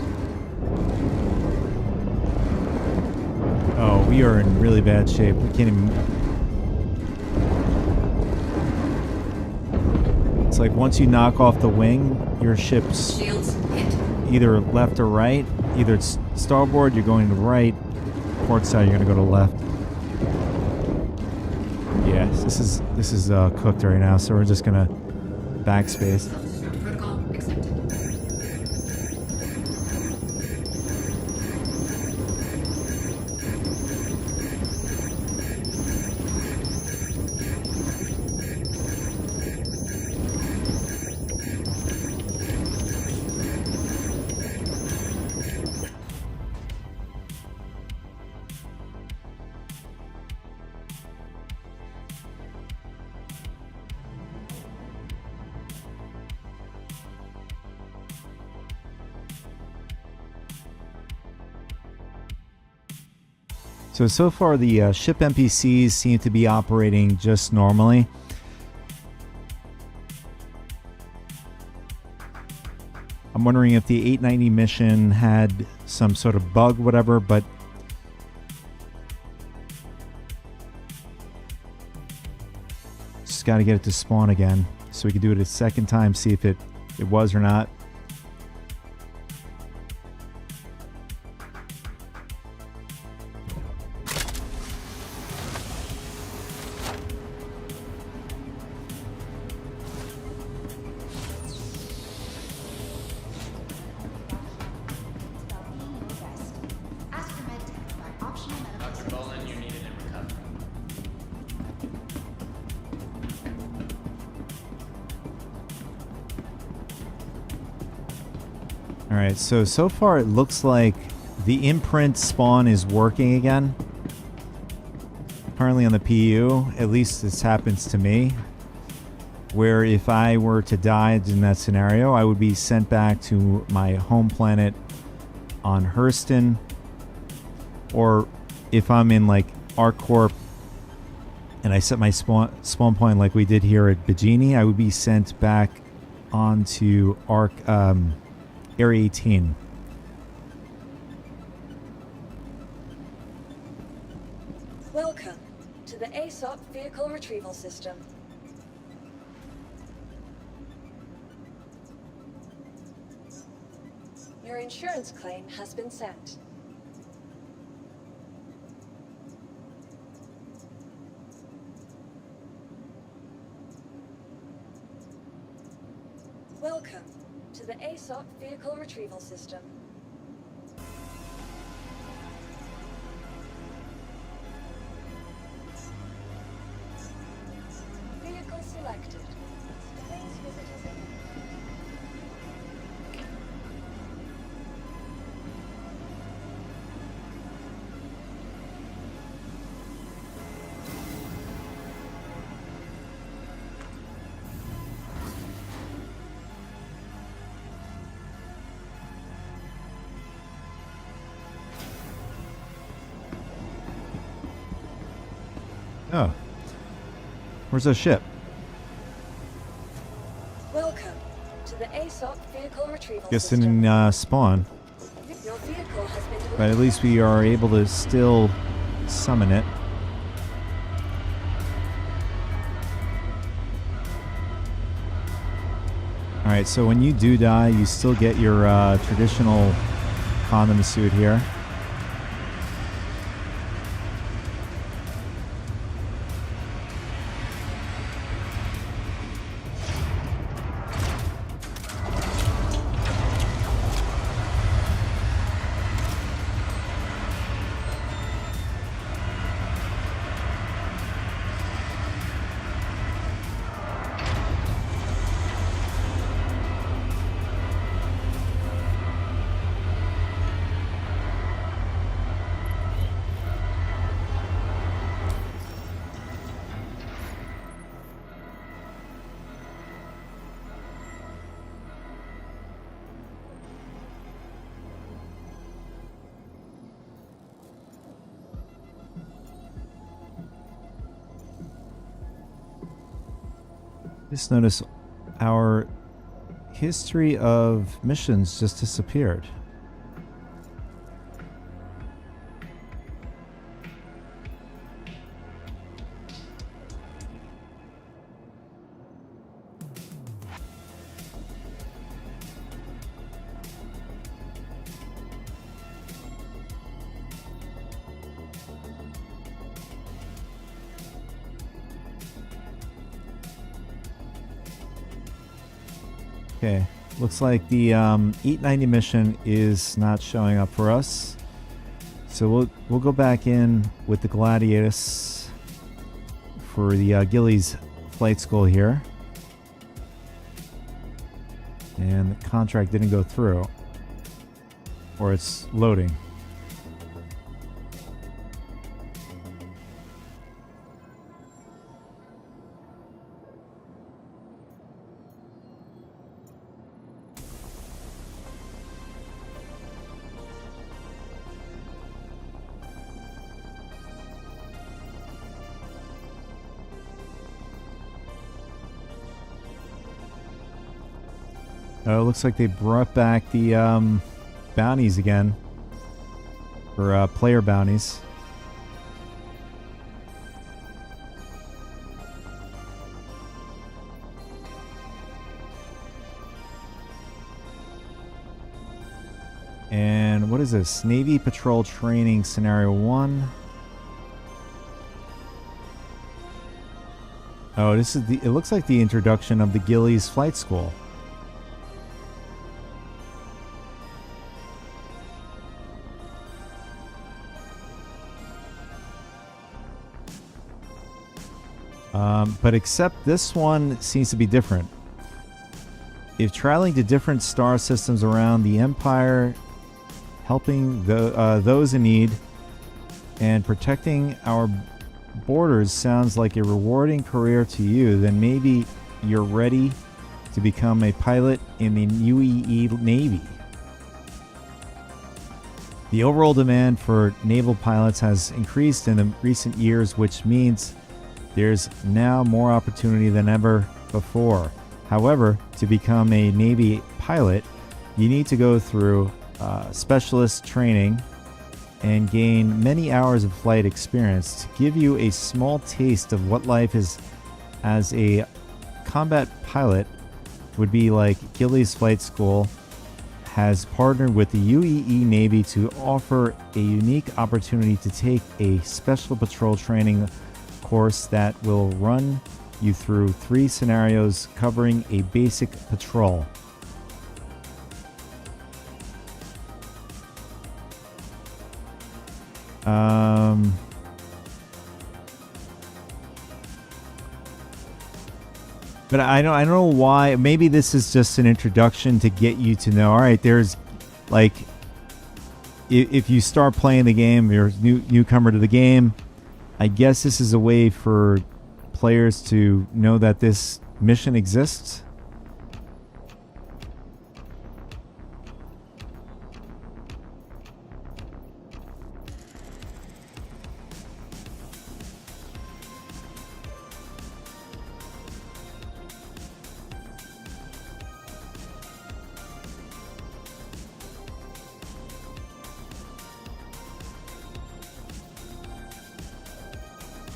Oh, we are in really bad shape. We can't even... It's like once you knock off the wing, your ship's Shields hit. either left or right. Either it's starboard, you're going to the right. Port side, you're going to go to the left. Yeah, this is cooked right now, so we're just going to backspace. Protocol accepted. So far the ship NPCs seem to be operating just normally. I'm wondering if the 890 mission had some sort of bug, whatever, but just got to get it to spawn again so we can do it a second time, see if it was or not. Ask for medtech about optional medical Dr. Bolin, you're needed in recovery. Alright, so far it looks like the imprint spawn is working again. Apparently on the PU, at least this happens to me, where if I were to die in that scenario, I would be sent back to my home planet on Hurston, or if I'm in like ArcCorp and I set my spawn point like we did here at Bajini, I would be sent back onto Area 18. Welcome to the ASOP Vehicle Retrieval System. Your insurance claim has been sent. Welcome to the ASOP Vehicle Retrieval System. Vehicle selected. Please visit us again. Oh. Where's the ship? Welcome to the ASOC vehicle retrieval Guess it system. didn't spawn. Your vehicle has been delivered. But at least we are able to still summon it. Alright, so when you do die, you still get your traditional condom suit here. Just notice our history of missions just disappeared. Okay, looks like the 890 mission is not showing up for us. So we'll go back in with the Gladiatus for the Gillies flight school here. And the contract didn't go through. Or it's loading. Oh, it looks like they brought back the bounties again. For player bounties. And what is this? Navy Patrol Training Scenario 1. Oh, this is it looks like the introduction of the Gillies Flight School. But except this one seems to be different. If traveling to different star systems around the Empire, helping those in need, and protecting our borders sounds like a rewarding career to you, then maybe you're ready to become a pilot in the UEE Navy. The overall demand for naval pilots has increased in the recent years, which means there's now more opportunity than ever before. However, to become a Navy pilot, you need to go through specialist training and gain many hours of flight experience to give you a small taste of what life is as a combat pilot would be like. Gillies Flight School has partnered with the UEE Navy to offer a unique opportunity to take a special patrol training course that will run you through 3 scenarios covering a basic patrol. But I don't know why. Maybe this is just an introduction to get you to know. All right, there's like, if you start playing the game, you're a newcomer to the game. I guess this is a way for players to know that this mission exists.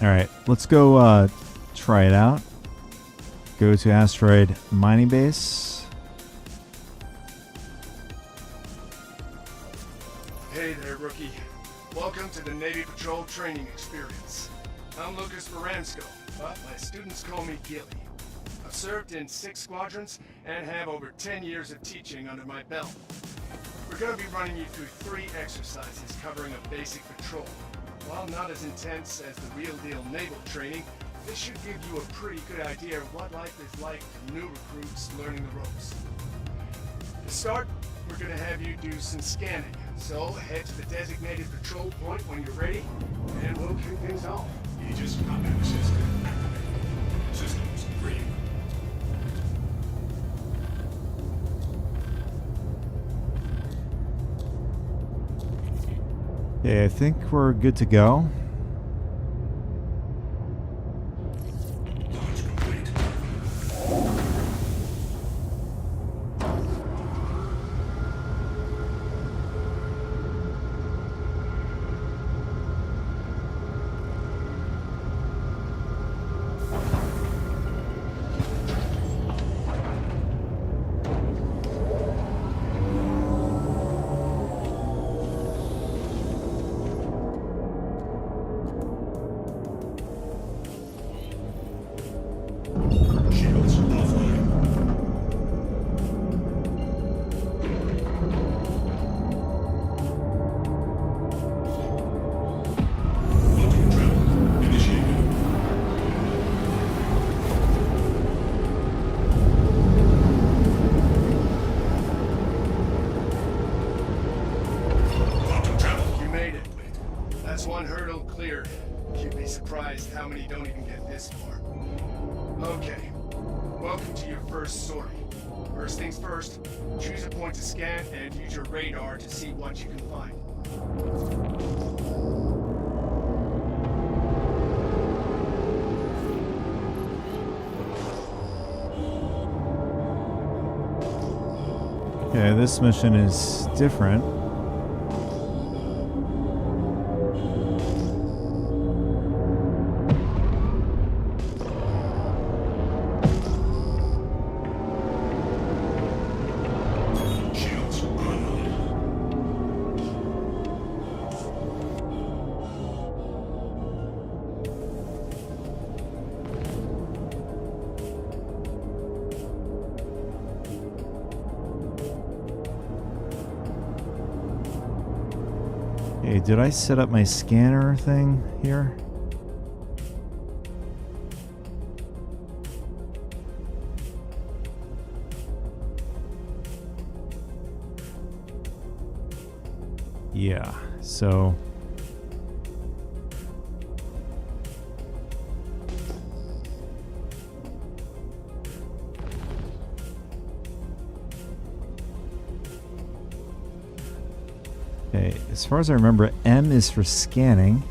All right, let's go try it out. Go to asteroid mining base. Hey there, rookie. Welcome to the Navy Patrol training experience. I'm Lucas Baransko, but my students call me Gilly. I've served in 6 squadrons and have over 10 years of teaching under my belt. We're going to be running you through 3 exercises covering a basic patrol. While not as intense as the real deal naval training, this should give you a pretty good idea of what life is like for new recruits learning the ropes. To start, we're going to have you do some scanning. So head to the designated patrol point when you're ready, and we'll kick things off. Aegis combat system activated. Systems green. Okay, I think we're good to go. Launch complete. Shields offline. Quantum travel initiated. Quantum travel. You made it. That's one hurdle cleared. You'd be surprised how many don't even get this far. Okay. Welcome to your first sortie. First things first, choose a point to scan and use your radar to see what you can find. Okay, this mission is different. Shields online. Okay, did I set up my scanner thing here? Yeah, so okay, as far as I remember, M is for scanning.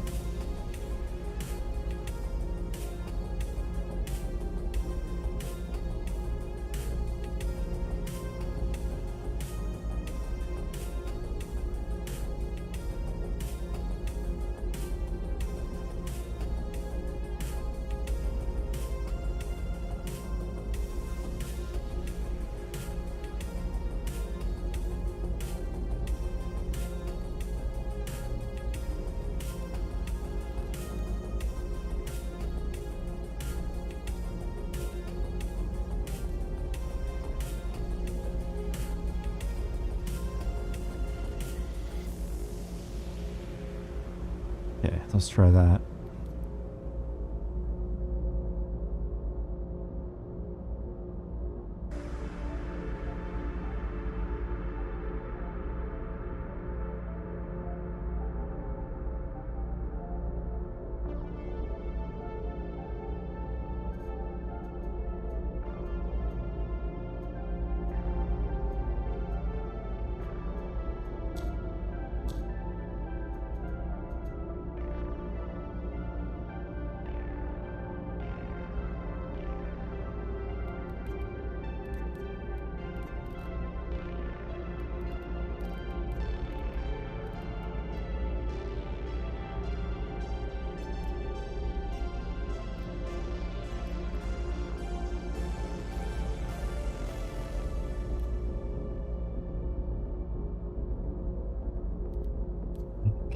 Okay, let's try that.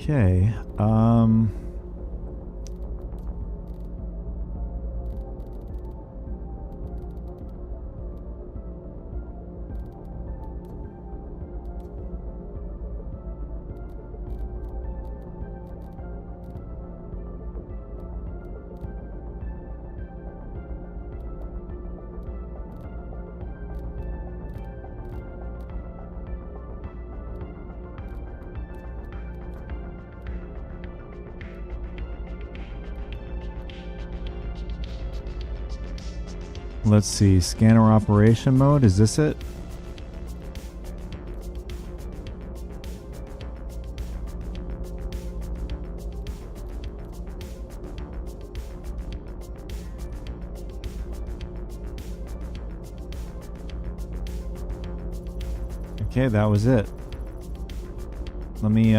Okay. Let's see, scanner operation mode, is this it? Okay, that was it. Let me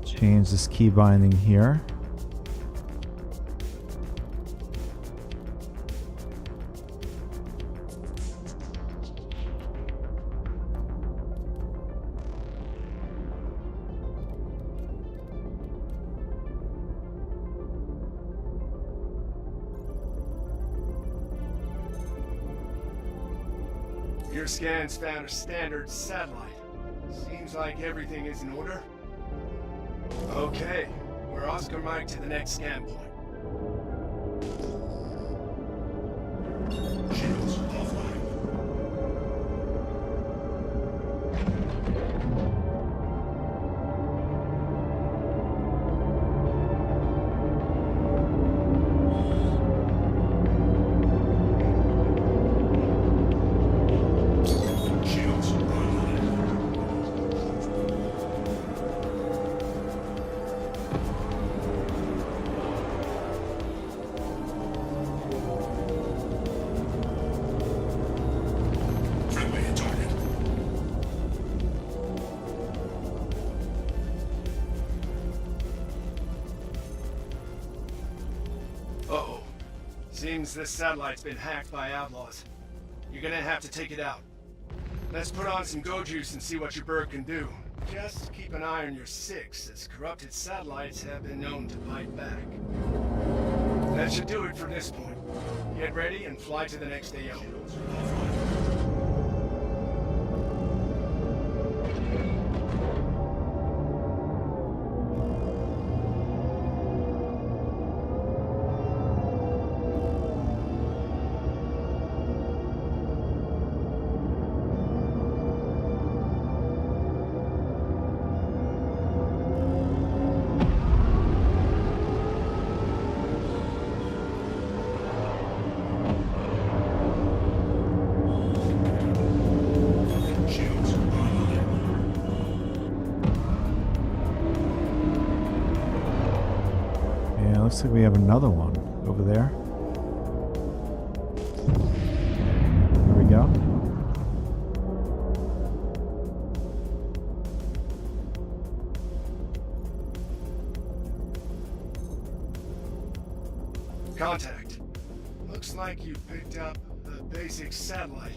change this key binding here. Your scans found a standard satellite. Seems like everything is in order. Okay, we're Oscar Mike to the next scan point. Shields offline. Shields online. Friendly target. Uh-oh. Seems this satellite's been hacked by outlaws. You're gonna have to take it out. Let's put on some go juice and see what your bird can do. Just keep an eye on your six, as corrupted satellites have been known to bite back. That should do it for this point. Get ready and fly to the next AO. Shields online. Yeah, looks like we have another one over there. Here we go. Contact. Looks like you picked up the basic satellite.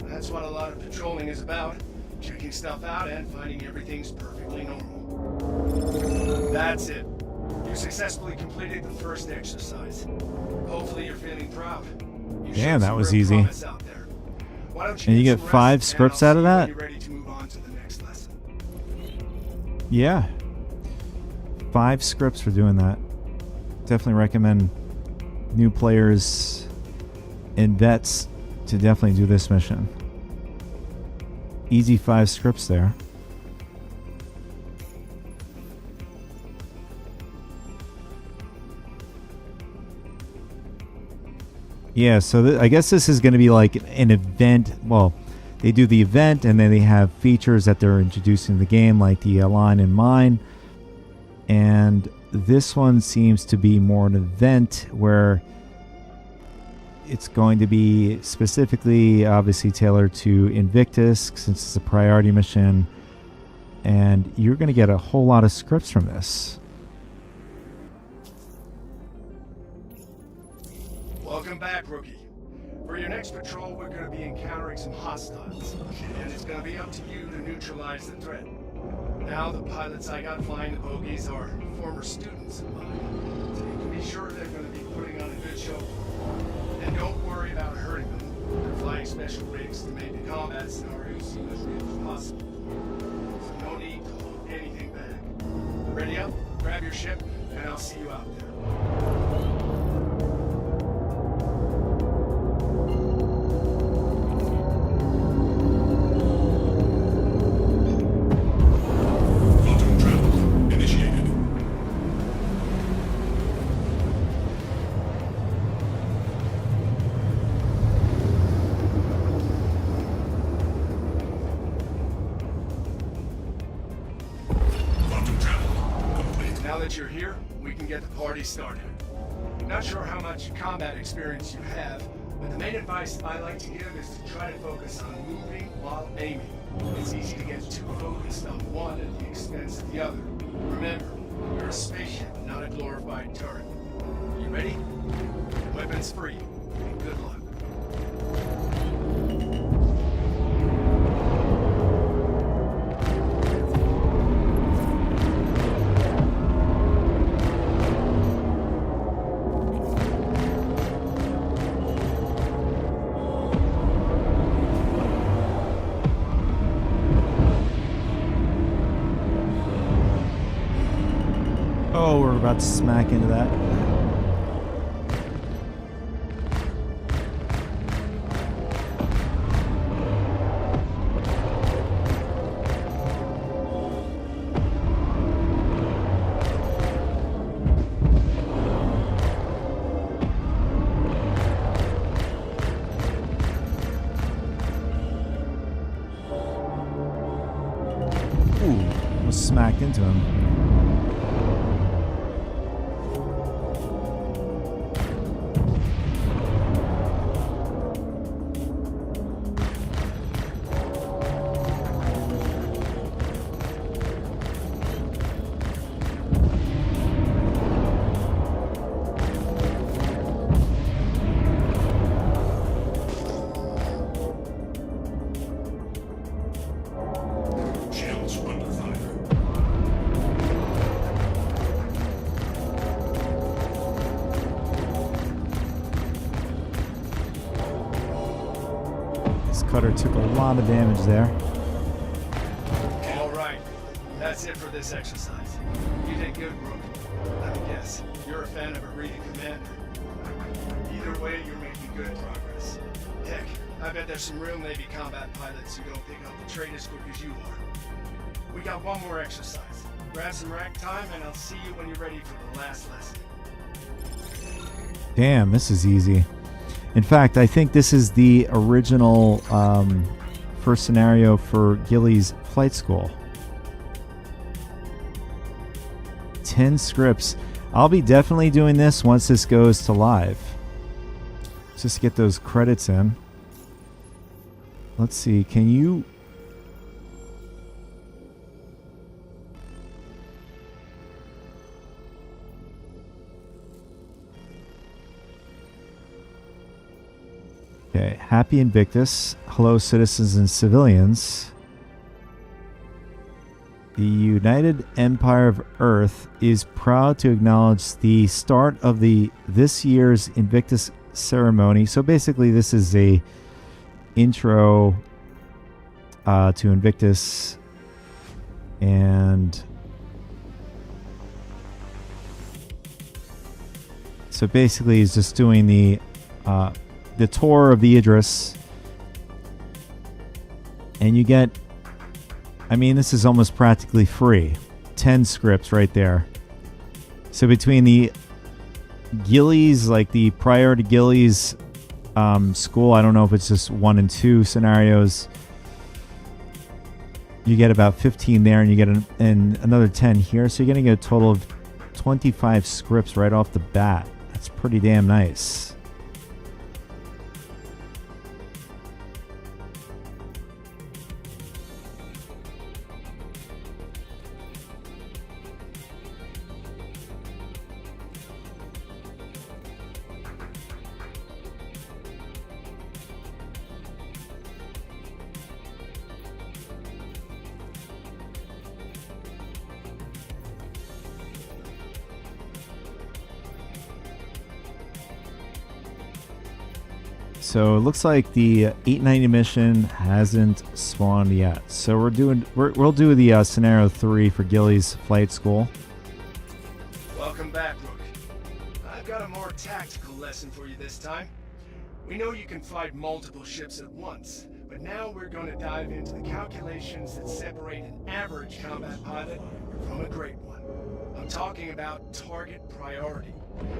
That's what a lot of patrolling is about. Checking stuff out and finding everything's perfectly normal. That's it. You successfully completed the first exercise. Hopefully you're feeling proud. You Damn, showed that some was real easy. promise out there. Why don't And you get get some 5 rest, scripts and I'll out of see when that? you're ready to move on to the next lesson. Yeah. 5 scripts for doing that. Definitely recommend new players and vets to definitely do this mission. Easy 5 scripts there. Yeah, so I guess this is going to be like an event. Well, they do the event and then they have features that they're introducing in the game, like the Line in Mine. And this one seems to be more an event where it's going to be specifically, obviously, tailored to Invictus since it's a priority mission. And you're going to get a whole lot of scripts from this. Welcome back, rookie. For your next patrol, we're going to be encountering some hostiles, and it's going to be up to you to neutralize the threat. Now, the pilots I got flying the bogies are former students of mine, so you can be sure they're going to be putting on a good show. And don't worry about hurting them. They're flying special rigs to make the combat scenario seem as real as possible. So no need to hold anything back. Ready up? Grab your ship, and I'll see you out there. Now that you're here, we can get the party started. Not sure how much combat experience you have, but the main advice I like to give is to try to focus on moving while aiming. It's easy to get too focused on one at the expense of the other. Remember, you're a spaceship, not a glorified turret. You ready? Weapons free, and good luck. Oh, we're about to smack into that. Ooh, almost smacked into him. Shields under fire. This cutter took a lot of damage there. All right, that's it for this exercise. You did good, Rook. Let me guess, you're a fan of a reading commander. Either way, you're making good progress. Heck, I bet there's some real Navy combat pilots who don't pick up the trait as quick as you are. We got one more exercise. Grab some rack time, and I'll see you when you're ready for the last lesson. Damn, this is easy. In fact, I think this is the original first scenario for Gilly's flight school. 10 scripts. I'll be definitely doing this once this goes to live. Just get those credits in. Let's see, can you... Okay, Happy Invictus. Hello, citizens and civilians. The United Empire of Earth is proud to acknowledge the start of this year's Invictus ceremony. So basically, this is a intro to Invictus, and so basically, he's just doing the tour of the Idris, and you get, I mean, this is almost practically free. 10 scripts right there. So between the Gillies, like the prior to Gillies school, I don't know if it's just 1 and 2 scenarios, you get about 15 there, and you get another 10 here. So you're going to get a total of 25 scripts right off the bat. That's pretty damn nice. So it looks like the 890 mission hasn't spawned yet. So we'll do the scenario 3 for Gilly's flight school. Welcome back, Rook. I've got a more tactical lesson for you this time. We know you can fight multiple ships at once, but now we're going to dive into the calculations that separate an average combat pilot from a great one. I'm talking about target priority,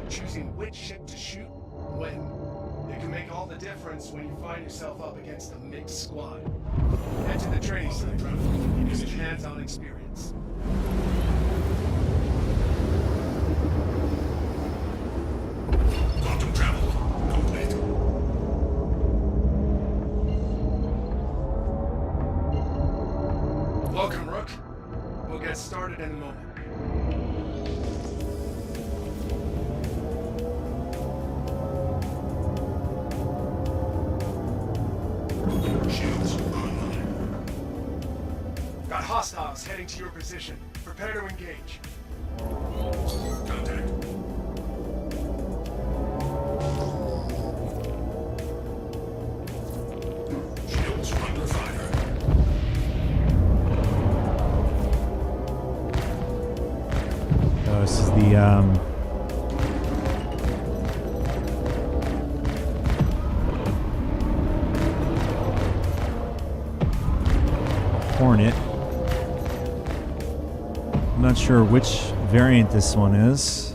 choosing which ship to shoot when. It can make all the difference when you find yourself up against a mixed squad. Head to the training site, Rook. It is a hands-on experience. Quantum travel complete. Welcome, Rook. We'll get started in a moment. Shields online. Got hostiles heading to your position. Prepare to engage. Contact. Shields under fire. Oh, this is the Hornet. I'm not sure which variant this one is.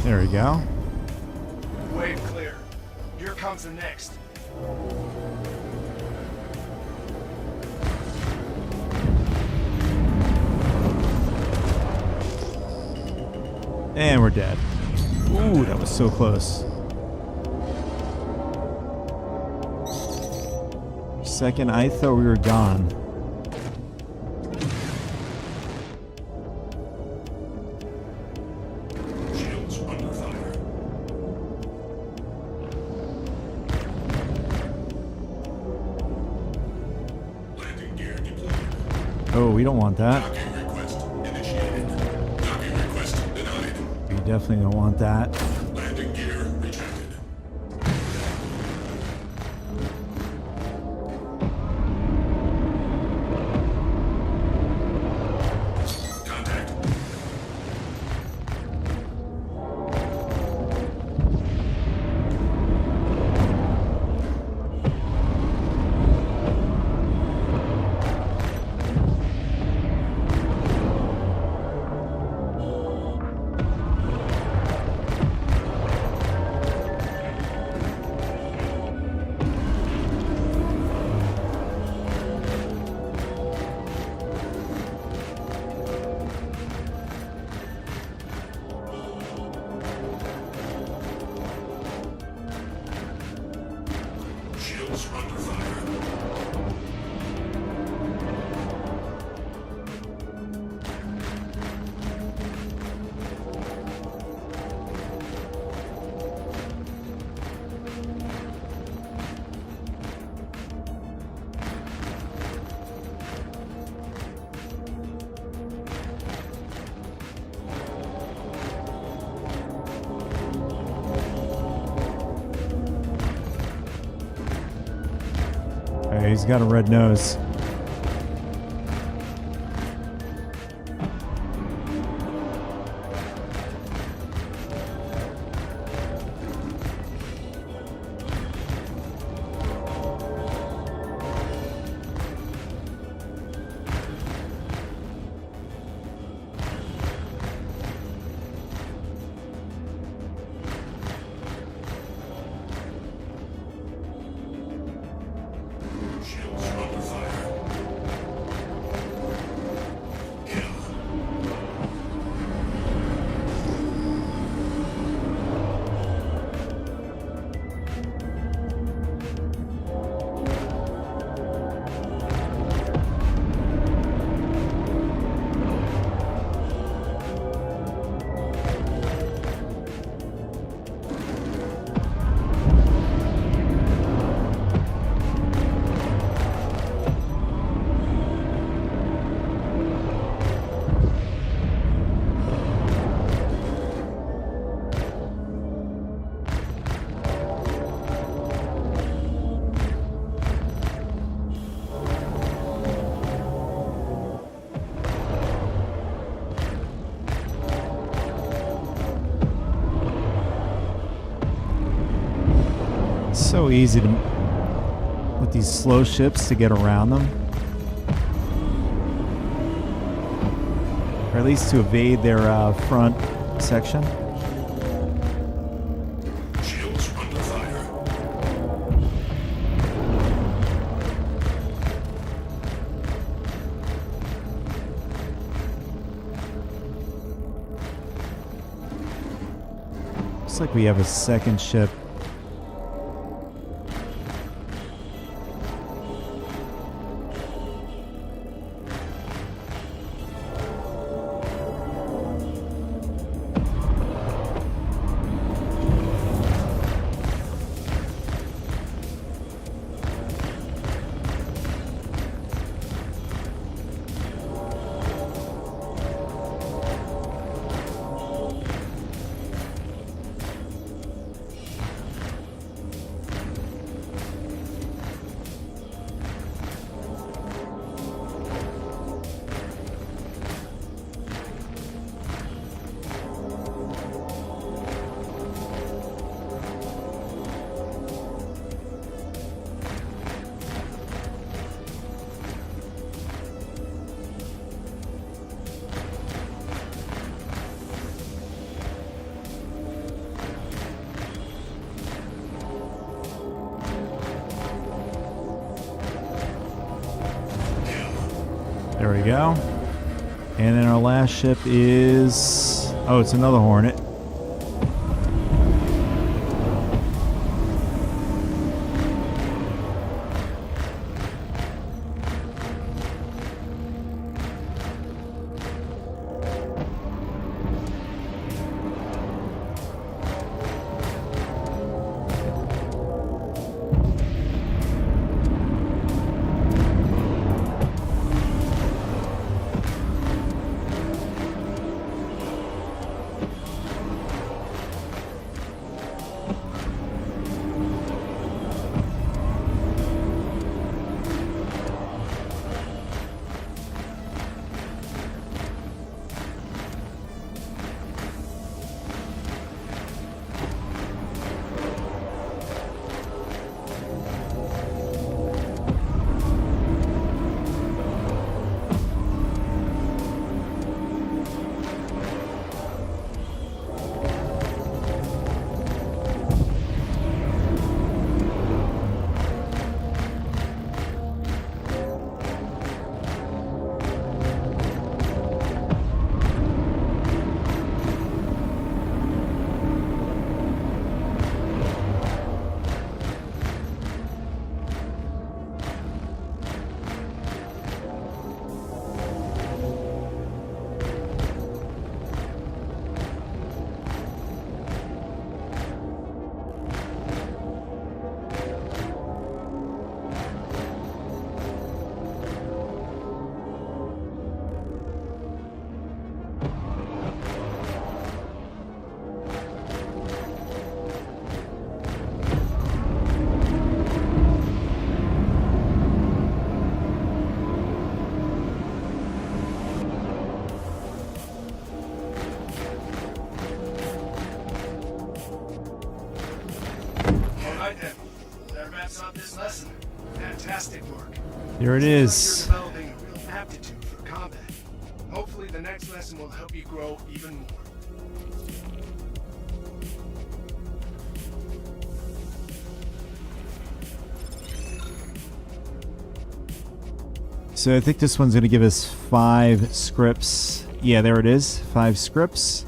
There we go. Wave clear. Here comes the next. And we're dead. Ooh, that was so close. For a second, I thought we were gone. Shields under fire. Landing gear deployed. Oh, we don't want that. Docking request initiated. Docking request denied. We definitely don't want that. Landing gear rejected. Contact. Shields under fire. Hey, he's got a red nose. So easy to with these slow ships to get around them. Or at least to evade their front section. Shields under fire. Looks like we have a second ship. There we go. And then our last ship is... Oh, it's another Hornet. Here it is. You're developing a real aptitude for combat. Hopefully the next lesson will help you grow even more. So I think this one's going to give us 5 scripts. Yeah, there it is. 5 scripts.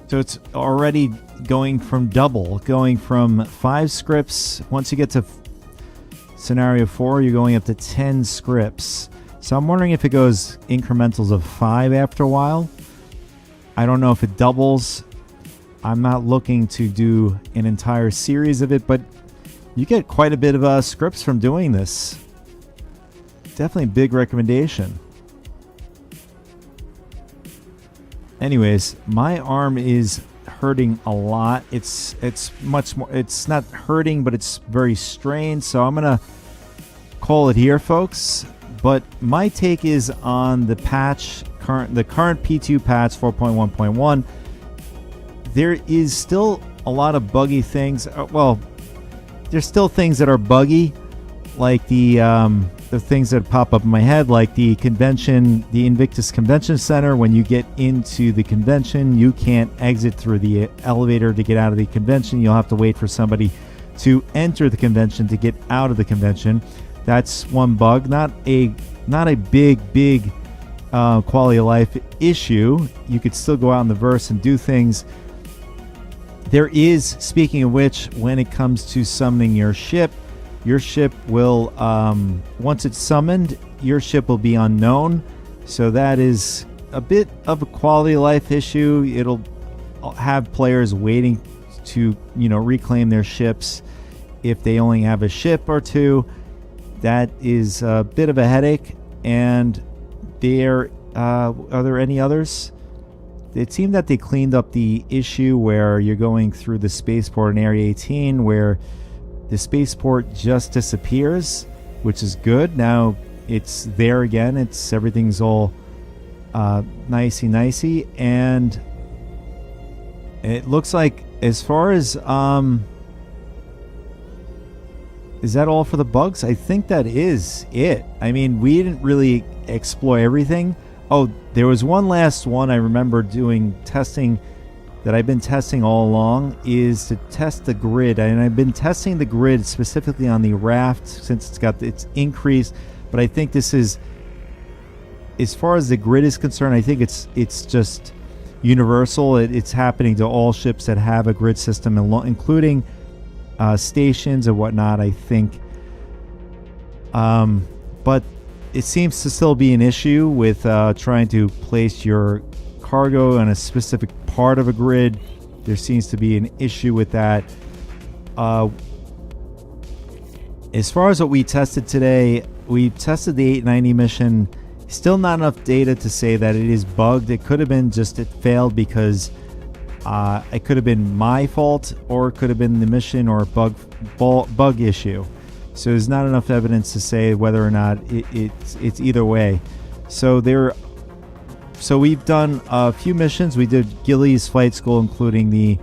So it's already going from double, going from 5 scripts. Once you get to scenario 4, you're going up to 10 scripts. So I'm wondering if it goes incrementals of 5 after a while. I don't know if it doubles. I'm not looking to do an entire series of it, but you get quite a bit of scripts from doing this. Definitely a big recommendation. Anyways, my arm is hurting a lot. It's much more. It's not hurting, but it's very strained. So I'm gonna call it here, folks. But my take is on the patch, the current PTU patch 4.1.1. There is still a lot of buggy things. Well, there's still things that are buggy, like the things that pop up in my head, like the convention, the Invictus Convention Center. When you get into the convention, you can't exit through the elevator to get out of the convention. You'll have to wait for somebody to enter the convention to get out of the convention. That's one bug, not a big quality of life issue. You could still go out in the verse and do things. There is, speaking of which, when it comes to summoning your ship will, once it's summoned, your ship will be unknown. So that is a bit of a quality of life issue. It'll have players waiting to, reclaim their ships if they only have a ship or two. That is a bit of a headache. And are there any others? It seemed that they cleaned up the issue where you're going through the spaceport in Area 18, where the spaceport just disappears, which is good. Now it's there again. Everything's all nicey, and it looks like, as far as is that all for the bugs? I think that is it. I mean, we didn't really explore everything. Oh, there was one last one I remember doing testing that I've been testing all along, is to test the grid. And I've been testing the grid specifically on the raft since it's increased. But I think this is, as far as the grid is concerned, I think it's just universal. It's happening to all ships that have a grid system, including stations and whatnot, I think. But it seems to still be an issue with trying to place your cargo on a specific part of a grid. There seems to be an issue with that. As far as what we tested today, we tested the 890 mission. Still not enough data to say that it is bugged. It could have been just it failed because it could have been my fault, or it could have been the mission or a bug issue. So there's not enough evidence to say whether or not it's either way. So we've done a few missions. We did Gilly's flight school, including the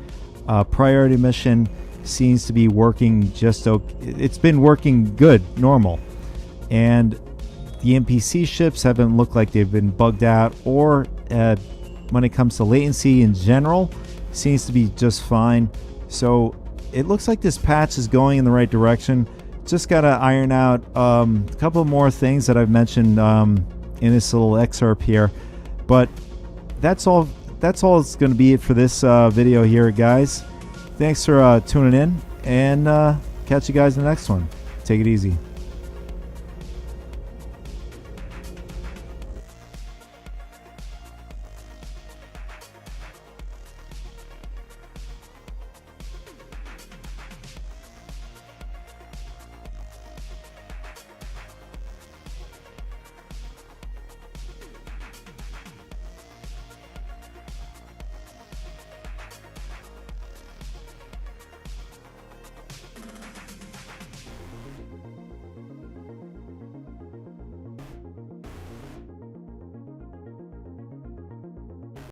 priority mission. Seems to be working just okay. It's been working good, normal. And the NPC ships haven't looked like they've been bugged out, or when it comes to latency in general, seems to be just fine. So it looks like this patch is going in the right direction. Just got to iron out a couple more things that I've mentioned in this little excerpt here. But that's all it's going to be for this video here, guys. Thanks for tuning in, and catch you guys in the next one. Take it easy.